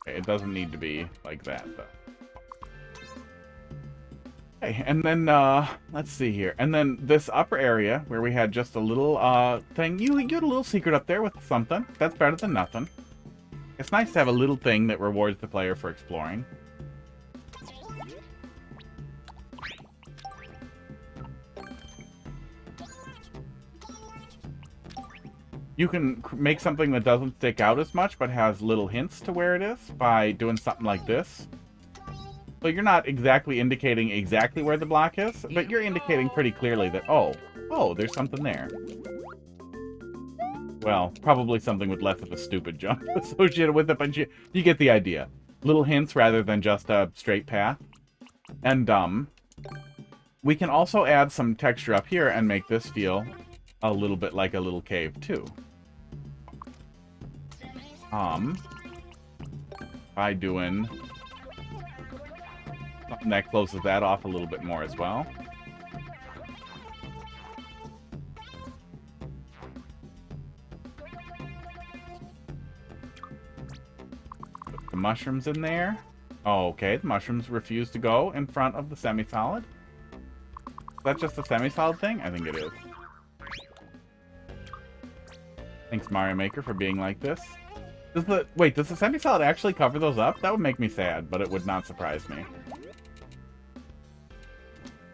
Okay, it doesn't need to be like that, though. Okay, and then, let's see here. And then this upper area, where we had just a little, thing. You get a little secret up there with something. That's better than nothing. It's nice to have a little thing that rewards the player for exploring. You can make something that doesn't stick out as much, but has little hints to where it is by doing something like this. So you're not exactly indicating exactly where the block is, but you're indicating pretty clearly that, oh, there's something there. Well, probably something with less of a stupid jump associated with it, but you get the idea. Little hints rather than just a straight path. And, we can also add some texture up here and make this feel a little bit like a little cave, too. By doing something that closes that off a little bit more as well. Put the mushrooms in there. Oh, okay, the mushrooms refuse to go in front of the semi-solid. Is that just a semi-solid thing? I think it is. Thanks, Mario Maker, for being like this. Wait, does the semi-solid actually cover those up? That would make me sad, but it would not surprise me.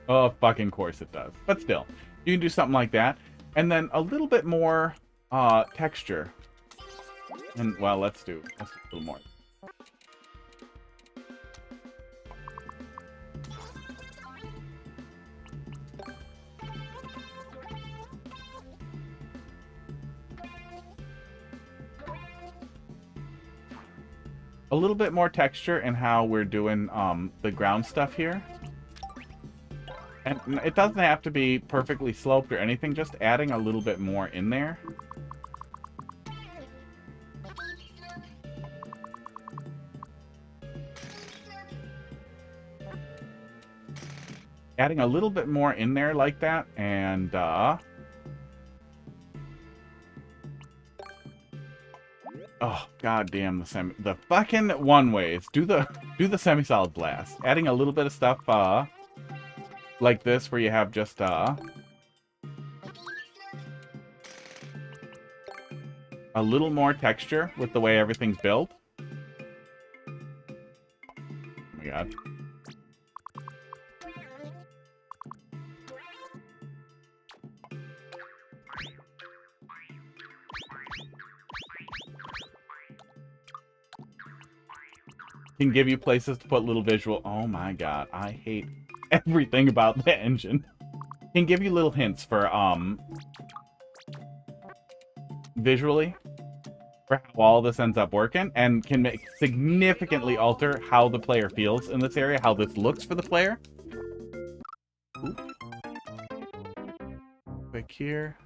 Oh, fucking course it does. But still, you can do something like that. And then a little bit more texture. And, well, let's do a little more. A little bit more texture in how we're doing the ground stuff here. And it doesn't have to be perfectly sloped or anything, just adding a little bit more in there. Adding a little bit more in there like that, and oh, goddamn, the fucking one-ways. Do the semi-solid blast. Adding a little bit of stuff, like this, where you have just, a little more texture with the way everything's built. Oh my god. Can give you places to put little visual. Oh my god, I hate everything about the engine. Can give you little hints for visually for how all this ends up working, and can significantly alter how the player feels in this area, how this looks for the player. Ooh. Quick here.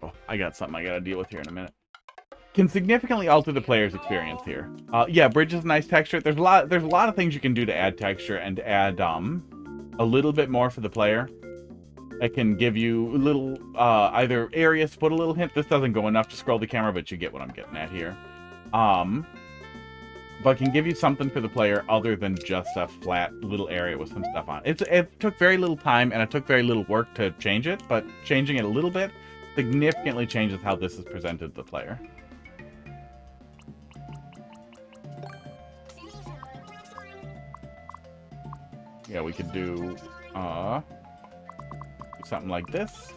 Oh, I got something I gotta deal with here in a minute. Can significantly alter the player's experience here. Yeah, bridge is a nice texture. There's a lot of things you can do to add texture and to add a little bit more for the player. It can give you little either areas to put a little hint. This doesn't go enough to scroll the camera, but you get what I'm getting at here. But can give you something for the player other than just a flat little area with some stuff on it. It took very little time and it took very little work to change it, but changing it a little bit significantly changes how this is presented to the player. Yeah, we could do something like this.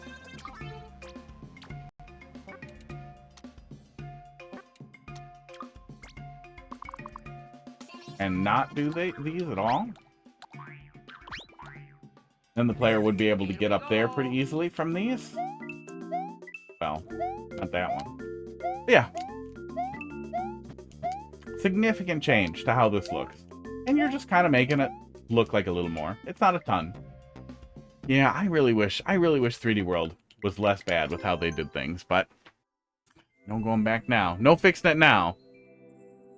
And not do these at all. Then the player would be able to get up there pretty easily from these. Well, not that one. But yeah. Significant change to how this looks. And you're just kind of making it look like a little more. It's not a ton. Yeah, I really wish 3D World was less bad with how they did things, but no going back now. No fixing it now.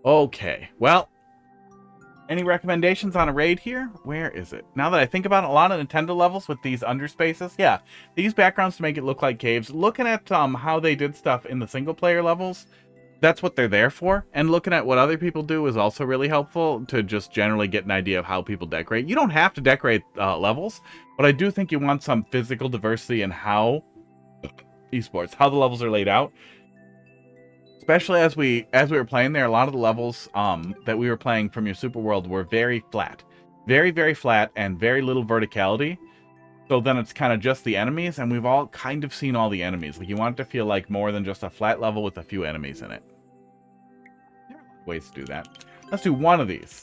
Okay, well, any recommendations on a raid here? Where is it? Now that I think about it, a lot of Nintendo levels with these underspaces, yeah, these backgrounds to make it look like caves. Looking at how they did stuff in the single player levels, that's what they're there for. And looking at what other people do is also really helpful to just generally get an idea of how people decorate. You don't have to decorate levels, but I do think you want some physical diversity in how esports, how the levels are laid out. Especially as we were playing there, a lot of the levels that we were playing from your Super World were very flat. Very, very flat and very little verticality. So then it's kind of just the enemies, and we've all kind of seen all the enemies. Like, you want it to feel like more than just a flat level with a few enemies in it. There are a lot of ways to do that. Let's do one of these.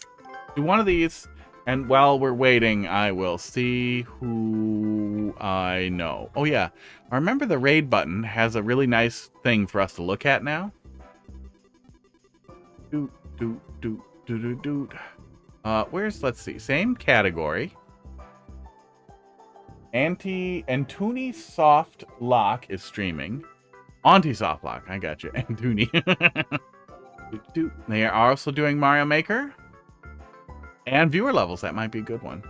Do one of these, and while we're waiting, I will see who I know. Oh yeah, I remember the raid button has a really nice thing for us to look at now. Where's, let's see, same category. Antuni Soft Lock is streaming. Auntie Soft Lock, I got you. Antuni. They are also doing Mario Maker. And viewer levels, that might be a good one.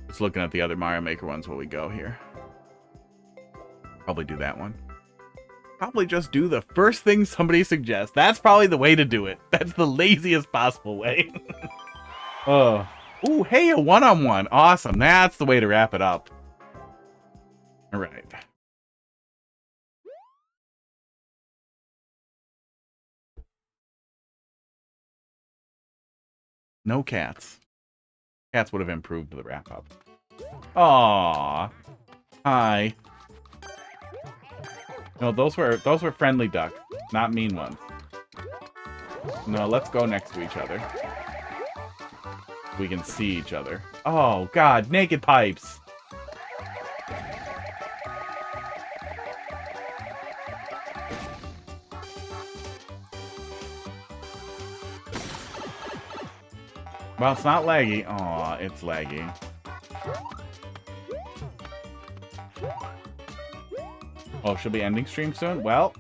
Just looking at the other Mario Maker ones while we go here. Probably do that one. Probably just do the first thing somebody suggests. That's probably the way to do it. That's the laziest possible way. Oh. Ooh, hey, a one-on-one. Awesome. That's the way to wrap it up. All right. No cats. Cats would have improved the wrap-up. Aww. Hi. No, those were friendly ducks, not mean ones. No, let's go next to each other. We can see each other. Oh, God, naked pipes. Well, it's not laggy. Aw, it's laggy. Oh, she'll be ending stream soon? Well.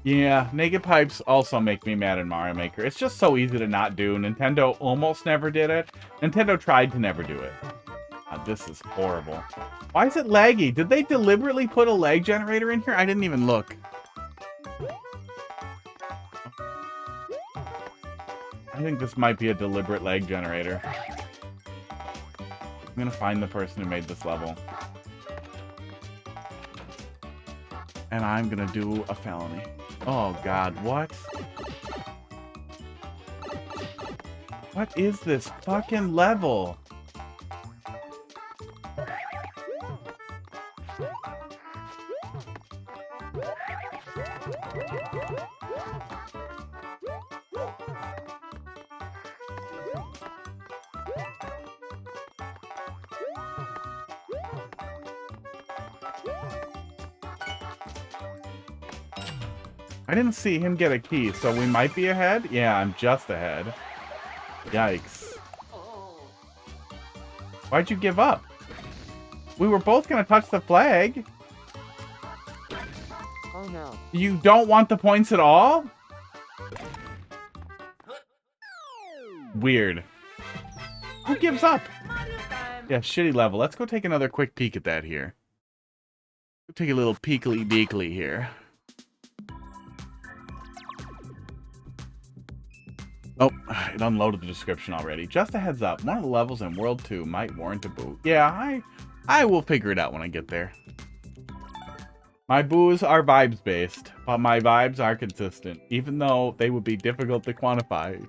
Yeah, naked pipes also make me mad in Mario Maker. It's just so easy to not do. Nintendo almost never did it. Nintendo tried to never do it. This is horrible. Why is it laggy? Did they deliberately put a lag generator in here? I didn't even look. I think this might be a deliberate lag generator. I'm gonna find the person who made this level. And I'm gonna do a felony. Oh God, what? What is this fucking level? I didn't see him get a key, so we might be ahead? Yeah, I'm just ahead. Yikes. Why'd you give up? We were both gonna touch the flag. Oh no. You don't want the points at all? Weird. Who gives up? Yeah, shitty level. Let's go take another quick peek at that here. Take a little peekly deekly here. Oh, it unloaded the description already. Just a heads up, one of the levels in World 2 might warrant a boo. Yeah, I will figure it out when I get there. My boos are vibes based, but my vibes are consistent, even though they would be difficult to quantify.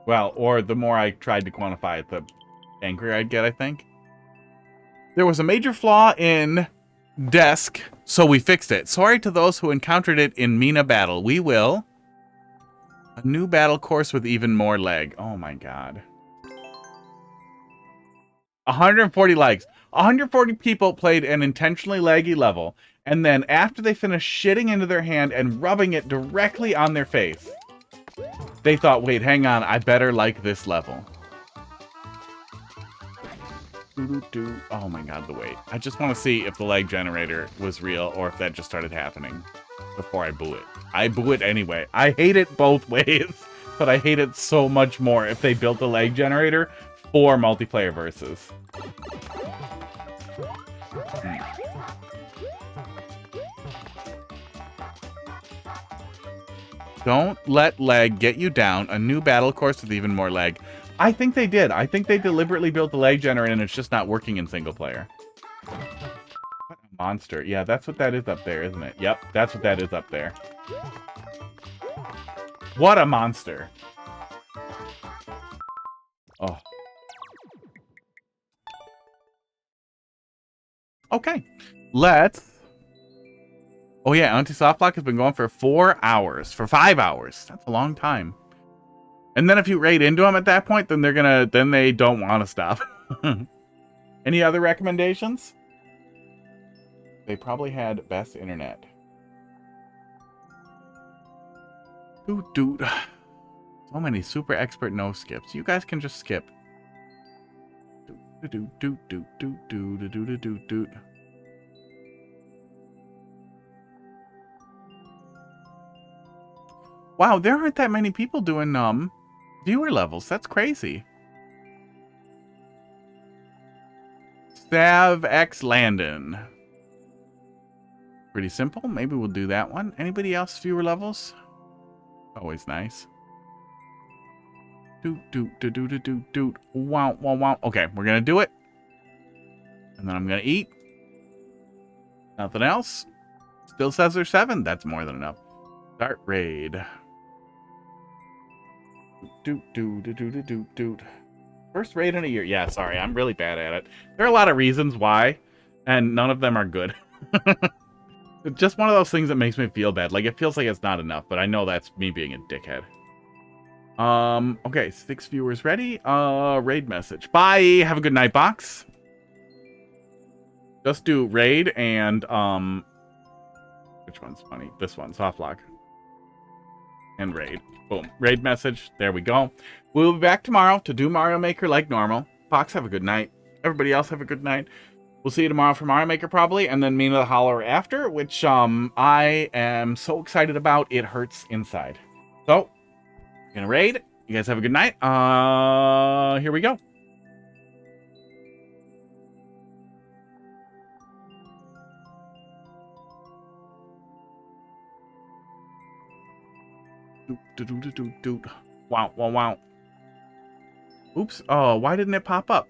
Well, or the more I tried to quantify it, the angrier I'd get, I think. There was a major flaw in Desk, so we fixed it. Sorry to those who encountered it in Mina battle. We will. A new battle course with even more lag. Oh my god. 140 likes. 140 people played an intentionally laggy level, and then after they finished shitting into their hand and rubbing it directly on their face, they thought, wait, hang on, I better like this level. Oh my god, the wait. I just want to see if the lag generator was real or if that just started happening before I boo it. I boo it anyway. I hate it both ways, but I hate it so much more if they built a lag generator for multiplayer versus. Don't let lag get you down. A new battle course with even more lag. I think they did. I think they deliberately built the lag generator and it's just not working in single player. What a monster. Yeah, that's what that is up there, isn't it? Yep, that's what that is up there. What a monster. Oh. Okay. Let's... Oh yeah, anti-soft block has been going for 4 hours. For 5 hours. That's a long time. And then if you raid into them at that point, then they don't want to stop. Any other recommendations? They probably had best internet. Dude. So many super expert no skips. You guys can just skip. Wow, there aren't that many people doing viewer levels. That's crazy. Sav X Landon. Pretty simple. Maybe we'll do that one. Anybody else viewer levels? Always nice. Wow. Okay, we're gonna do it. And then I'm gonna eat. Nothing else. Still says there's 7. That's more than enough. Start raid. First raid in a year. Yeah, sorry, I'm really bad at it. There are a lot of reasons why, and none of them are good. It's just one of those things that makes me feel bad. Like, it feels like it's not enough, but I know that's me being a dickhead. Okay, 6 viewers ready. Raid message. Bye. Have a good night, box. Just do raid and, which one's funny? This one, soft lock. And raid. Boom. Raid message. There we go. We'll be back tomorrow to do Mario Maker like normal. Fox, have a good night. Everybody else have a good night. We'll see you tomorrow for Mario Maker probably, and then Mina the Holler after, which I am so excited about. It hurts inside. So, gonna raid. You guys have a good night. Here we go. Wow. Oops. Oh, why didn't it pop up?